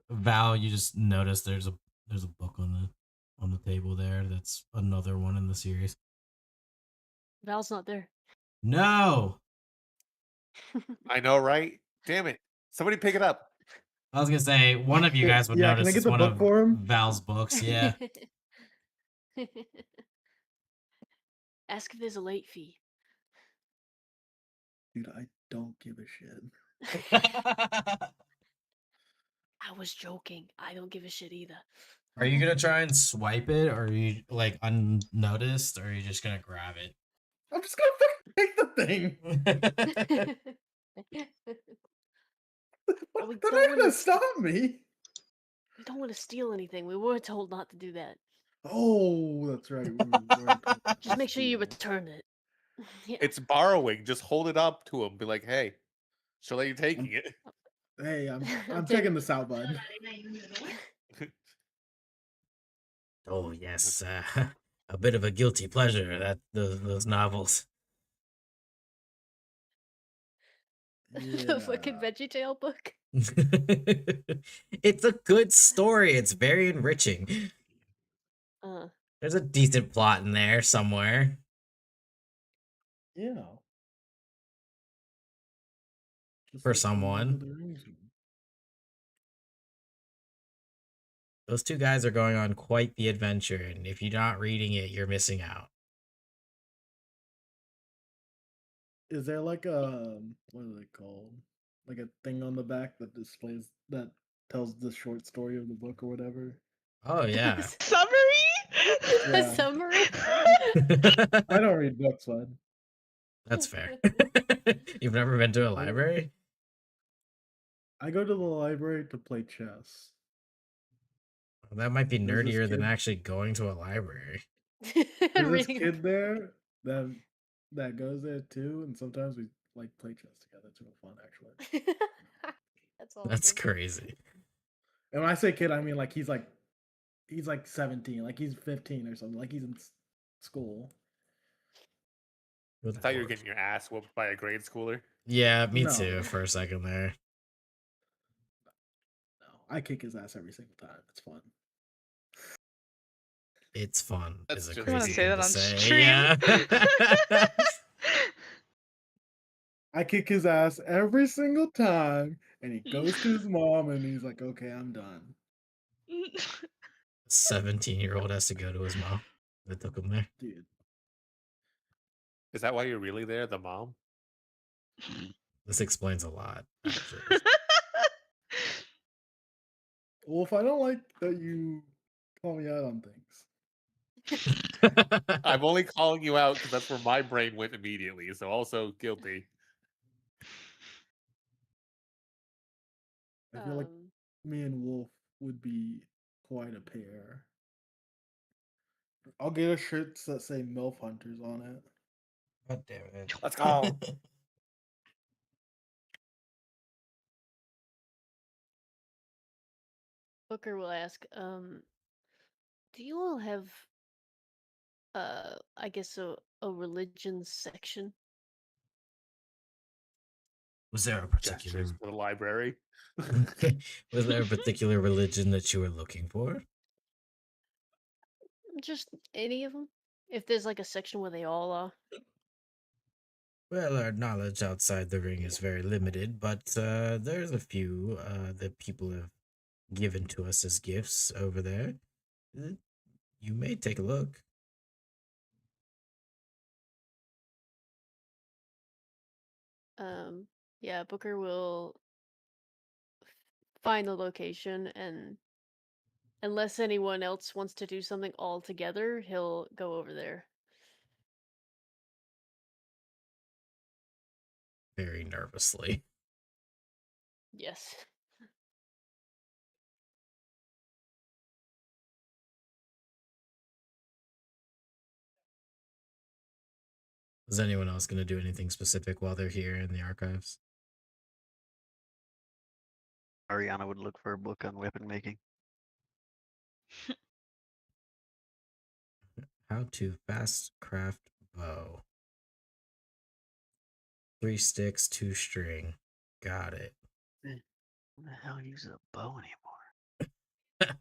Val, you just noticed there's a book on the table there. That's another one in the series. Val's not there. No, I know, right? Damn it! Somebody pick it up. I was gonna say one of you Hey, guys would yeah, can notice I get it's the one book of for him? Val's books. Yeah. Ask if there's a late fee. Dude, I don't give a shit. I was joking. I don't give a shit either. Are you gonna try and swipe it, or are you like unnoticed, or are you just gonna grab it? I'm just gonna fucking take the thing. Well, we They're don't not want gonna to. stop me. We don't want to steal anything. We were told not to do that. Oh, that's right. We were told to Just make sure you steal. return it. Yeah. It's borrowing. Just hold it up to him. Be like, hey, she'll let you taking it. Hey, I'm I'm checking this out, bud. Oh yes, a bit of a guilty pleasure that those novels. The fucking VeggieTale book. It's a good story. It's very enriching. There's a decent plot in there somewhere. Yeah. Just For like some Lord of someone. the Rings. Those two guys are going on quite the adventure, and if you're not reading it, you're missing out. Is there like a what are they called? Like a thing on the back that displays that tells the short story of the book or whatever? Oh yeah. Summary? Yeah. Summary? I don't read books, bud. That's fair. You've never been to a library? I go to the library to play chess. Well, that might be There's this nerdier than kid- actually going to a library. There's this Reading. kid there that goes there too, and sometimes we like play chess together. It's real fun, actually. That's awesome. That's crazy. And when I say kid, I mean like he's like 17, like he's 15 or something, like he's in school. I thought you were getting your ass whooped by a grade schooler. Yeah, me No. too. For a second there. No, I kick his ass every single time. It's fun. It's fun. That's Is a just- You wanna crazy say thing that to on say. stream? Yeah. I kick his ass every single time, and he goes to his mom, and he's like, "Okay, I'm done." 17-year-old has to go to his mom. They took him there. Dude, Is that why you're really there, the mom? This explains a lot, actually. well, if I don't like that you call me out on things, I'm only calling you out because that's where my brain went immediately. So also guilty. I feel like me and Wolf would be quite a pair. I'll get a shirt that say MILF Hunters on it. God damn it. Let's go. Booker will ask, do you all have I guess a religion section? Was there a particular Gestures for the library. was there a particular religion that you were looking for? Just any of them? If there's like a section where they all are. Well, our knowledge outside the ring is very limited, but there's a few that people have given to us as gifts over there. You may take a look. Yeah, Booker will find the location, and unless anyone else wants to do something all together, he'll go over there. Very nervously. Yes. Is anyone else going to do anything specific while they're here in the archives? Arianna would look for a book on weapon making. How to fast craft bow. 3 sticks, 2 string. Got it. Who the hell uses a bow anymore?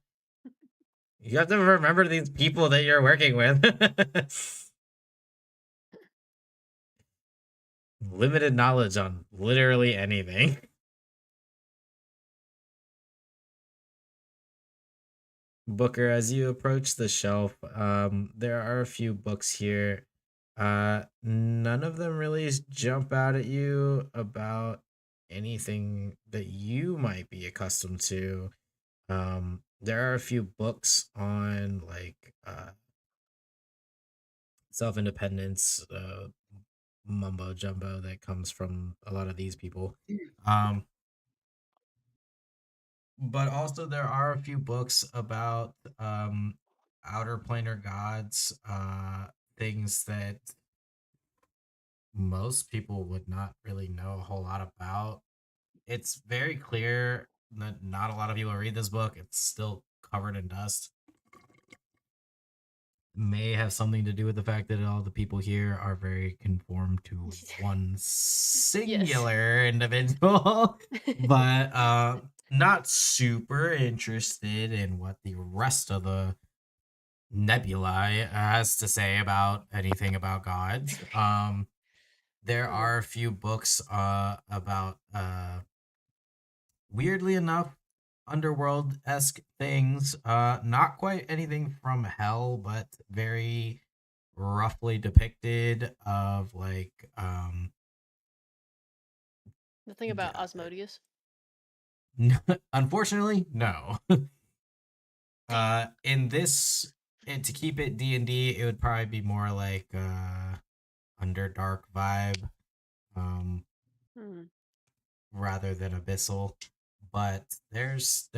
You have to remember these people that you're working with. Limited knowledge on literally anything. Booker, as you approach the shelf, there are a few books here. None of them really jump out at you about anything that you might be accustomed to. There are a few books on like self-independence, mumbo jumbo that comes from a lot of these people. But also there are a few books about outer planar gods, things that most people would not really know a whole lot about. It's very clear that not a lot of people read this book. It's still covered in dust. May have something to do with the fact that all the people here are very conformed to one singular individual, but not super interested in what the rest of the Nebula has to say about anything about gods. There are a few books about weirdly enough underworld-esque things, not quite anything from hell, but very roughly depicted of like Nothing about Yeah. Osmodius. unfortunately no. In this, to keep it D&D, it would probably be more like Underdark vibe, rather than Abyssal. But there's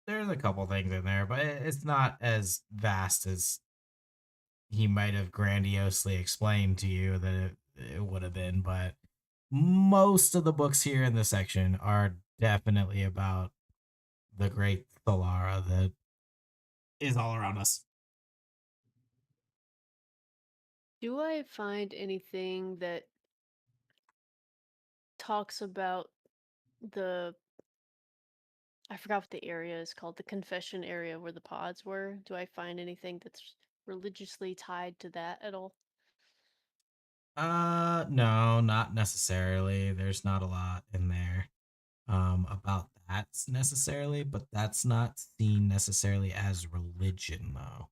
a couple things in there, but it's not as vast as he might have grandiosely explained to you that it would have been, but most of the books here in this section are definitely about the great Solara that is all around us. Do I find anything that talks about the I forgot what the area is called, the confession area where the pods were? Do I find anything that's religiously tied to that at all? No, not necessarily. There's not a lot in there about that necessarily, but that's not seen necessarily as religion though.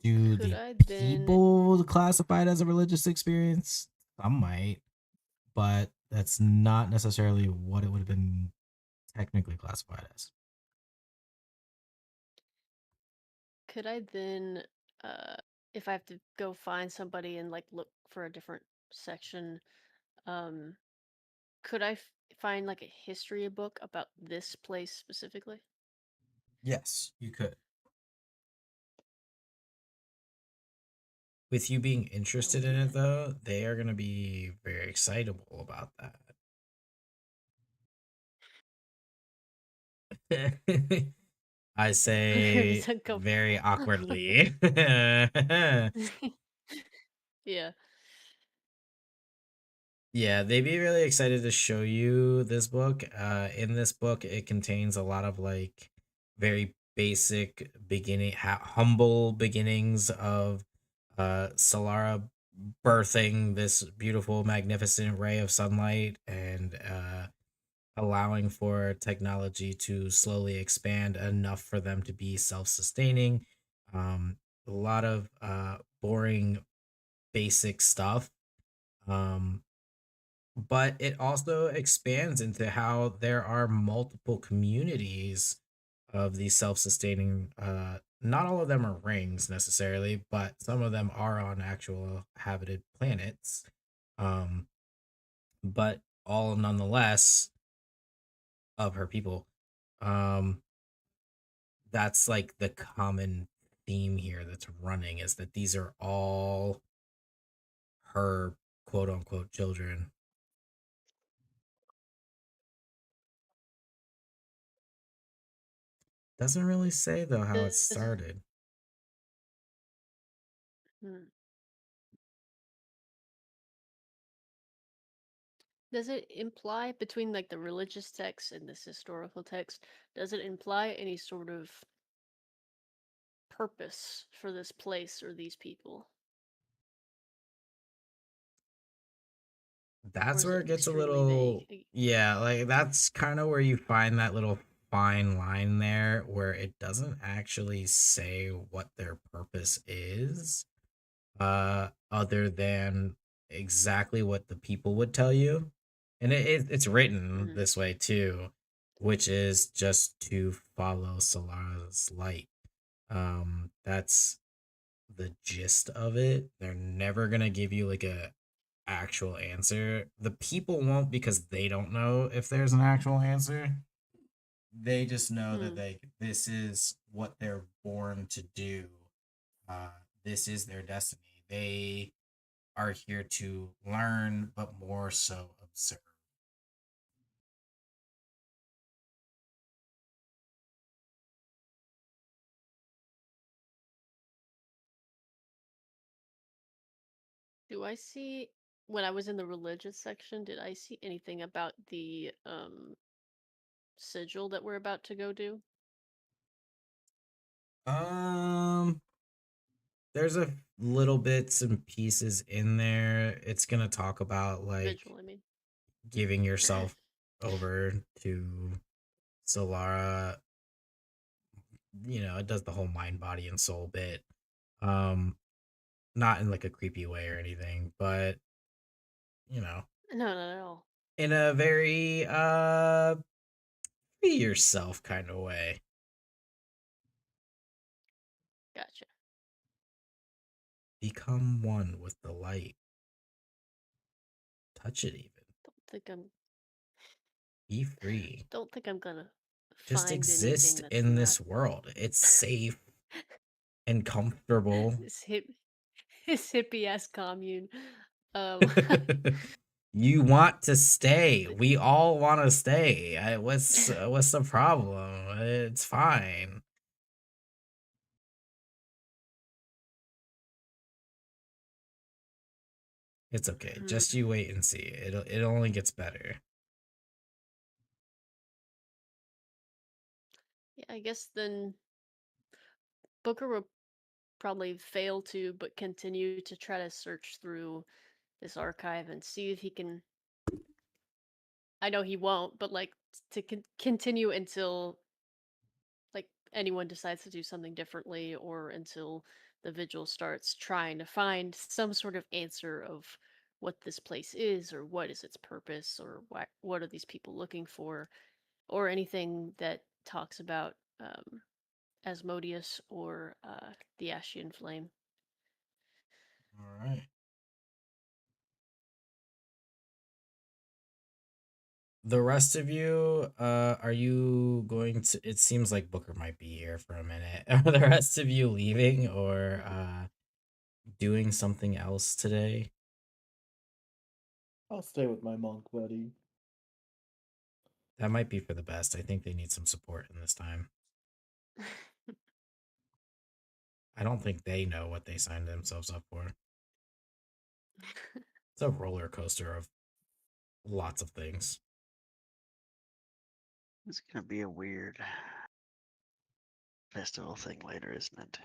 Do Could the I then people classify it as a religious experience? Some might, but that's not necessarily what it would have been technically classified as. could I then uh if I have to go find somebody and like look for a different section, um could I find like a history book about this place specifically? Yes, you could. With you being I will interested do in it, that. though, they are going to be very excitable about that. I Very say very uncomfortable. awkwardly. Yeah. Yeah, they'd be really excited to show you this book. In this book, it contains a lot of like very basic humble beginnings of Solara birthing this beautiful, magnificent ray of sunlight and allowing for technology to slowly expand enough for them to be self-sustaining. A lot of boring, basic stuff. Um, but it also expands into how there are multiple communities of these self-sustaining not all of them are rings necessarily, but some of them are on actual habited planets. um but all nonetheless of her people. um that's like the common theme here that's running, is that these are all her quote unquote children. Doesn't really say though how it Does, started. hmm. Does it imply between like the religious text and this historical text, does it imply any sort of purpose for this place or these people? Or That's is where it it gets a extremely vague? little, yeah, like that's kind of where you find that little fine line there where it doesn't actually say what their purpose is, other than exactly what the people would tell you. And it's written Mm-hmm. this way too, which is just to follow Solara's light. That's the gist of it. They're never gonna give you like a actual answer. The people won't, because they don't know if there's an actual answer. They just know that Hmm. this is what they're born to do. This is their destiny. They are here to learn, but more so observe. Do I see when I was in the religious section, did I see anything about the sigil that we're about to go do? Um, there's a little bits and pieces in there. It's gonna talk about like Vigil, I mean. giving yourself over to Solara. It does the whole mind, body, and soul bit. Um, not in like a creepy way or anything, but you know, No, not at all. in a very be yourself kind of way. Gotcha. Become one with the light. Touch it even. Don't think I'm Be free. don't think I'm gonna Just find exist anything that's in not this world. It's safe and comfortable. this hippie ass commune. Um, You want to stay. We all want to stay. What's the problem? It's fine. It's okay. Just you wait and see. It only gets better. yeah, I guess then Booker will probably fail to, but continue to try to search through this archive and see if he can. I know he won't, but like to continue until like anyone decides to do something differently, or until the vigil starts trying to find some sort of answer of what this place is, or what is its purpose, or what are these people looking for, or anything that talks about Asmodeus or the Ashian Flame. All right. The rest of you, are you going to? It seems like Booker might be here for a minute. Are the rest of you leaving or doing something else today? I'll stay with my monk buddy. That might be for the best. I think they need some support in this time. I don't think they know what they signed themselves up for. It's a roller coaster of lots of things. It's gonna be a weird festival thing later, isn't it?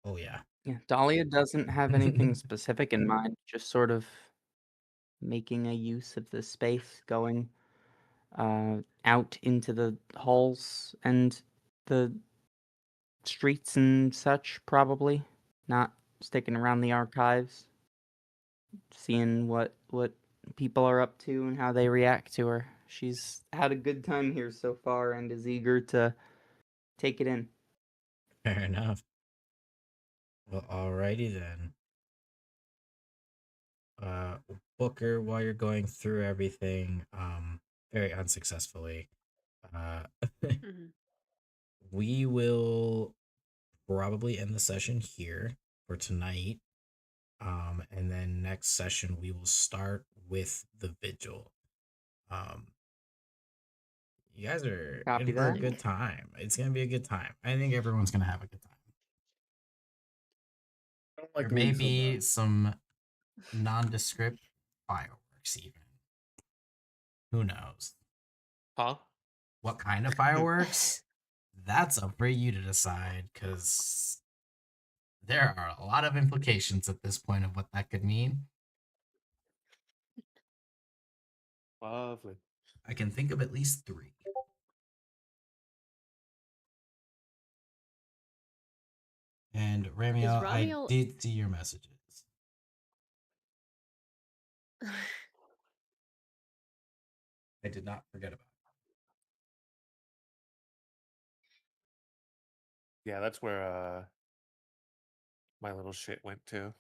Oh yeah. Yeah, Dahlia doesn't have anything specific in mind, just sort of making a use of the space, going out into the halls and the streets and such, probably. Not sticking around the archives, seeing what people are up to and how they react to her. She's had a good time here so far and is eager to take it in. Fair enough. Well, alrighty then. Booker, while you're going through everything, very unsuccessfully, we will probably end the session here for tonight. And then next session we will start with the vigil. You guys are Copy in for a that. good time. It's gonna be a good time. I think everyone's gonna have a good time. I don't like There may leaving so be bad. some nondescript fireworks, even. Who knows? Huh? What kind of fireworks? That's up for you to decide, because there are a lot of implications at this point of what that could mean. Lovely. I can think of at least 3. And Ramiel, I Ramiel- did see your messages. I did not forget about it. Yeah, that's where my little shit went to.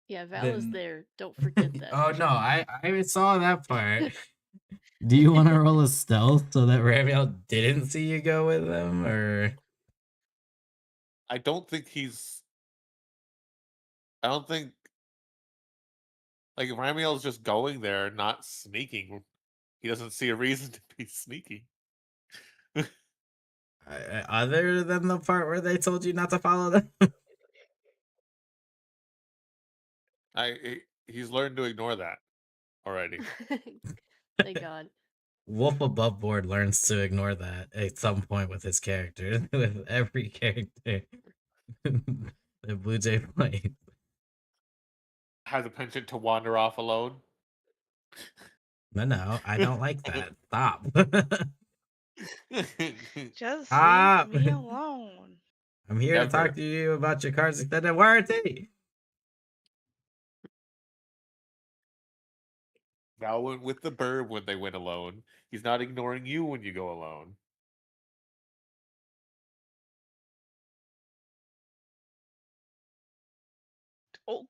Yeah, Val is Then- there. Don't forget that. Oh no, I saw that part. Do you want to roll a stealth so that Ramiel didn't see you go with him, or? I don't think he's. I don't think. Like, Ramiel's just going there, not sneaking. He doesn't see a reason to be sneaking. Other than the part where they told you not to follow them? He's learned to ignore that already. Thank God. Wolf above board learns to ignore that at some point with his character, with every character that Blue Jay plays. Has a penchant to wander off alone. No, I don't like that. Stop. Just Stop. leave me alone. I'm here to talk to you about your card's extended warranty. Val went with the bird when they went alone. He's not ignoring you when you go alone. Oh,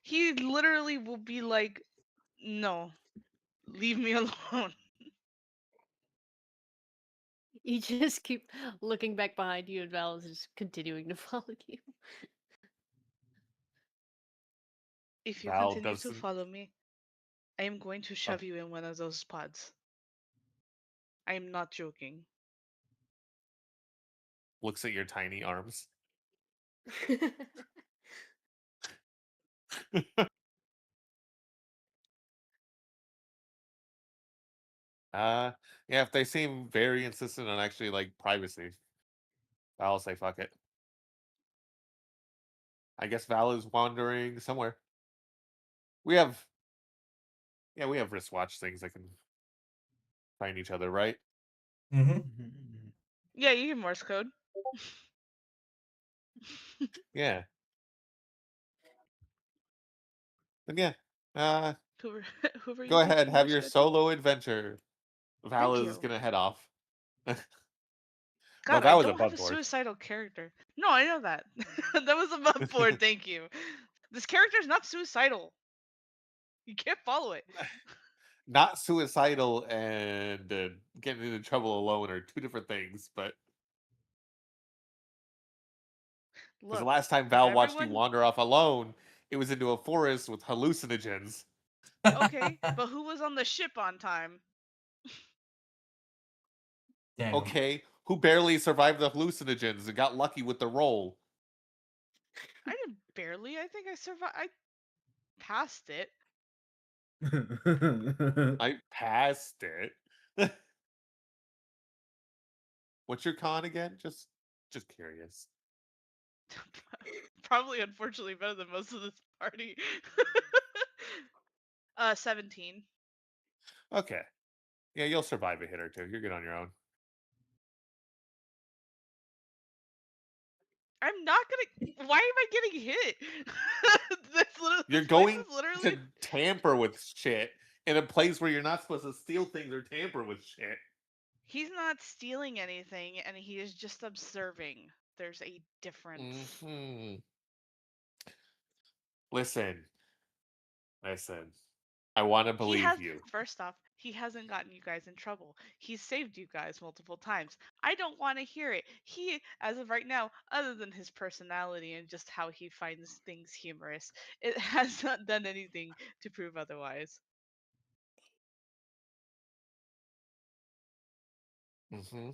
he literally will be like, no, Leave me alone. You just keep looking back behind you, and Val is just continuing to follow you. If you Val continue to doesn't. follow me, I am going to shove you in one of those pods. I am not joking. Looks at your tiny arms. Yeah, if they seem very insistent on actually like privacy, I'll say fuck it. I guess Val is wandering somewhere. We have wristwatch things that can find each other, right? Mm-hmm. Yeah, you can Morse code. Yeah. And yeah. Whoever you Go think ahead, can have Morse your code. solo adventure. Val Thank is you. gonna head off. Well, God, that I was don't have above a board. suicidal character. No, I know that. That was above board, thank you. This character is not suicidal. You can't follow it. Not suicidal and getting into trouble alone are two different things, but because the Look, last time if Val watched you everyone. wander off alone, it was into a forest with hallucinogens. Okay, but who was on the ship on time? Damn. Okay, who barely survived the hallucinogens and got lucky with the roll? I did barely. I think I survived. I passed it. I passed it. What's your con again? Just curious. Probably, unfortunately, better than most of this party. 17. Okay. Yeah, you'll survive a hit or two. You're good on your own. I'm not gonna. Why am I getting hit? You're This place going is literally. to tamper with shit in a place where you're not supposed to steal things or tamper with shit. He's not stealing anything, and he is just observing. There's a difference. Mm-hmm. Listen. I want to believe you. First off, he hasn't gotten you guys in trouble. He's saved you guys multiple times. I don't want to hear it. He, as of right now, other than his personality and just how he finds things humorous, it has not done anything to prove otherwise. Mm-hmm.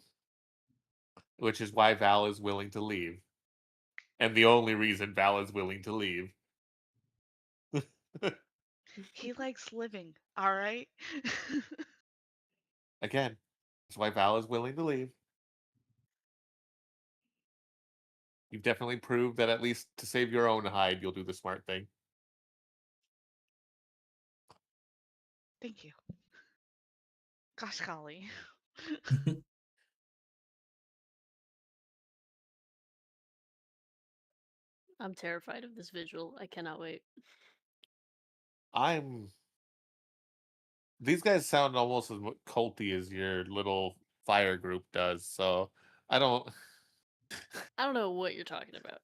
Which is why Val is willing to leave. And the only reason Val is willing to leave. He likes living, all right? Again, that's why Val is willing to leave. You've definitely proved that at least to save your own hide, you'll do the smart thing. Thank you. Gosh golly. I'm terrified of this visual. I cannot wait. These guys sound almost as culty as your little fire group does, so I don't know what you're talking about.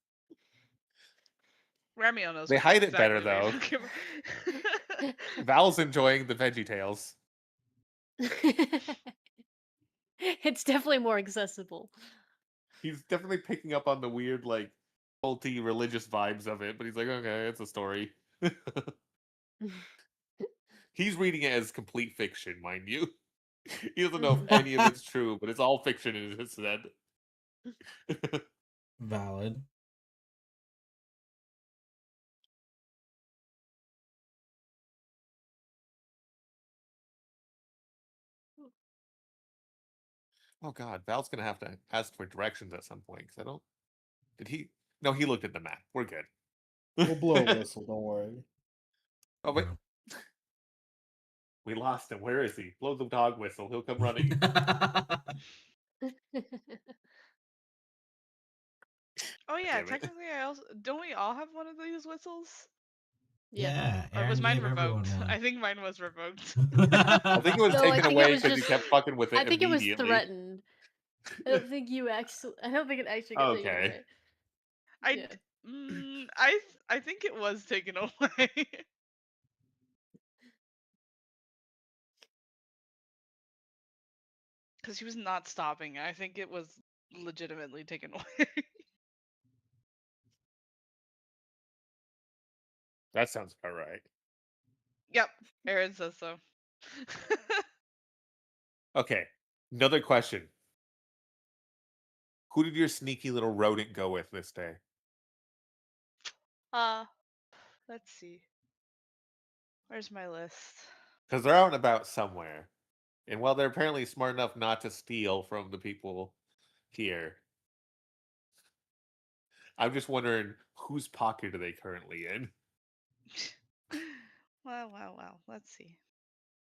Ramio knows. They hide it exactly better what though. you're talking about. Val's enjoying the Veggie Tales. It's definitely more accessible. He's definitely picking up on the weird, like, culty religious vibes of it, but he's like, okay, it's a story. He's reading it as complete fiction, mind you. He doesn't know if any of it's true, but it's all fiction in his head. Valid. Oh god, Val's gonna have to ask for directions at some point, because I don't... Did he... No, he looked at the map. We're good. We'll blow a whistle, don't worry. Oh, wait. We lost him. Where is he? Blow the dog whistle. He'll come running. Oh yeah, Damn it. technically I also don't we all have one of these whistles? Yeah, Or Aaron was mine gave everyone revoked? one. I think mine was revoked. I think it was No, I taken think it away was because you just- kept fucking with it I think it was immediately. threatened. I don't think you actually. I don't think it actually got taken Okay. away. I think it was taken away. Because he was not stopping. I think it was legitimately taken away. That sounds about right. Yep, Aaron says so. Okay, another question. Who did your sneaky little rodent go with this day? Let's see. Where's my list? Because they're out and about somewhere. And while they're apparently smart enough not to steal from the people here, I'm just wondering whose pocket are they currently in? Wow. Let's see.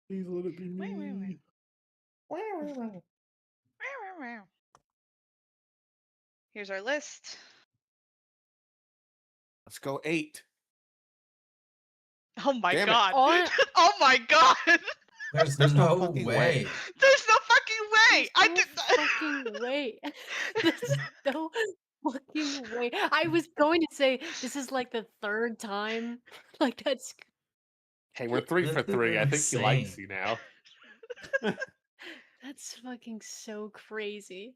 Please let it be me. Here's our list. Let's go 8. Oh my Damn it. god. On- Oh my god. There's There's no no fucking way. way. There's no fucking way. I There's did no fucking way. There's no fucking way. I was going to say this is like the third time. Like that's Hey, we're 3 for This is 3. I think he likes insane. you now. that's fucking so crazy.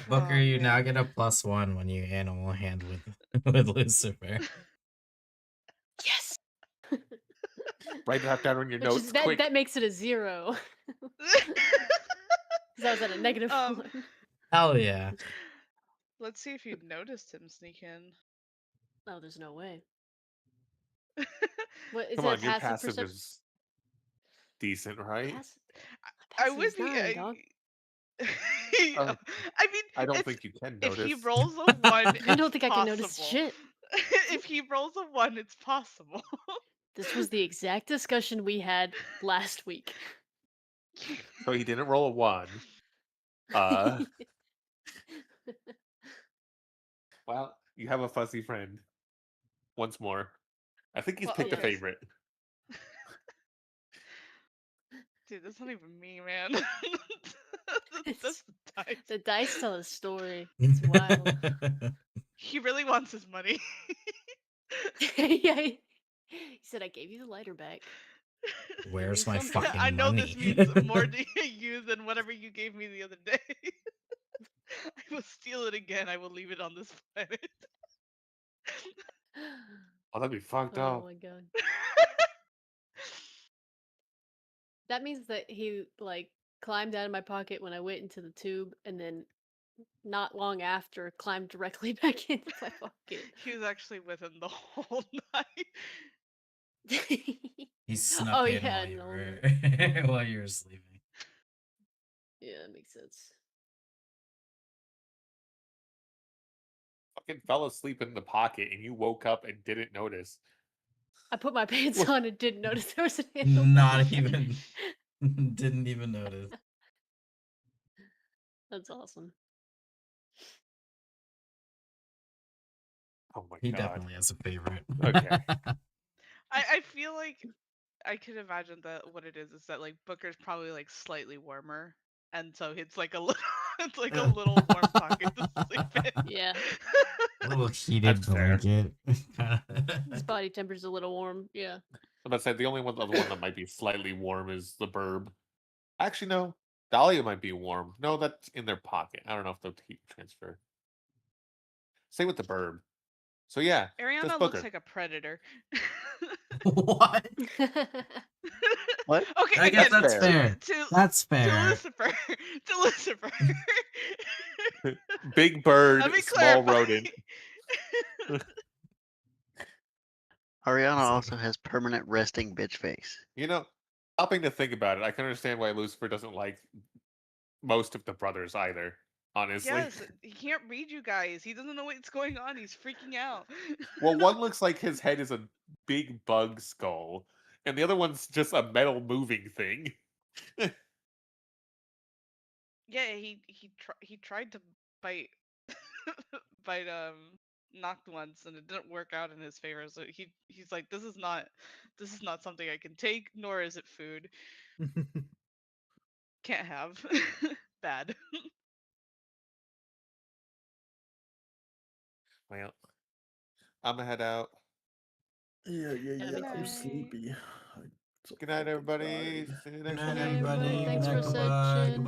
Booker, Oh, you now man. get a +1 when you animal hand with Lucifer. Yes. Write that down on your Which notes is quick. that makes it a 0. Because I was at a negative Um, 1. Hell yeah. Let's see if you noticed him sneak in. Oh, there's no way. What is Come it? on, your Passive passive perception? is decent, right? I would Passive's be. 9, dog. Oh, I mean, I don't it's, think you can if he notice. rolls a 1, I it's don't think I can notice possible. shit. If he rolls a 1, it's possible. This was the exact discussion we had last week. So he didn't roll a 1. Well, you have a fuzzy friend. Once more. I think he's Well, picked a okay. favorite. Dude, that's not even me, man. That's It's- the dice. The dice tell a story. It's wild. He really wants his money. Yeah. He said, I gave you the lighter back. Where's me my something. fucking I know money? this means more to you than whatever you gave me the other day. I will steal it again. I will leave it on this planet. Oh, that'd be fucked Oh up. my god. That means that he like climbed out of my pocket when I went into the tube and then not long after climbed directly back into my pocket. He was actually with him the whole night. He snuck Oh, in yeah, while you no, were while you were sleeping. Yeah, that makes sense. Fucking fell asleep in the pocket and you woke up and didn't notice. I put my pants What? on and didn't notice there was an animal. Not even didn't even notice. That's awesome. Oh my He god. definitely has a favorite. Okay. I feel like I could imagine that what it is that like Booker's probably like slightly warmer, and so it's like a little it's like a little warm pocket to sleep in. Yeah. A little heated That's fair. blanket. His body temperature's a little warm. Yeah. I'm about to say the only other one that might be slightly warm is the burb. Actually, no. Dahlia might be warm. No, that's in their pocket. I don't know if they'll heat transfer. Same with the burb. So yeah, Arianna just looks Booker. like a predator. What? What? Okay, I guess again, that's fair. That's to fair. Lucifer. To Lucifer. Big bird, Let me small clarify. rodent. Ariana So- also has permanent resting bitch face. You know, stopping to think about it, I can understand why Lucifer doesn't like most of the brothers either. Honestly. Yes, he can't read you guys. He doesn't know what's going on. He's freaking out. Well, one looks like his head is a big bug skull, and the other one's just a metal moving thing. Yeah, he tried to bite bite knocked once and it didn't work out in his favor. So he's like, this is not something I can take, nor is it food. Can't have. Bad. Well, I'm gonna head out. Yeah. me I'm too. sleepy. Good night, everybody. See you Good next night, one. everybody. Thanks Good for night, goodbye. searching. Goodbye.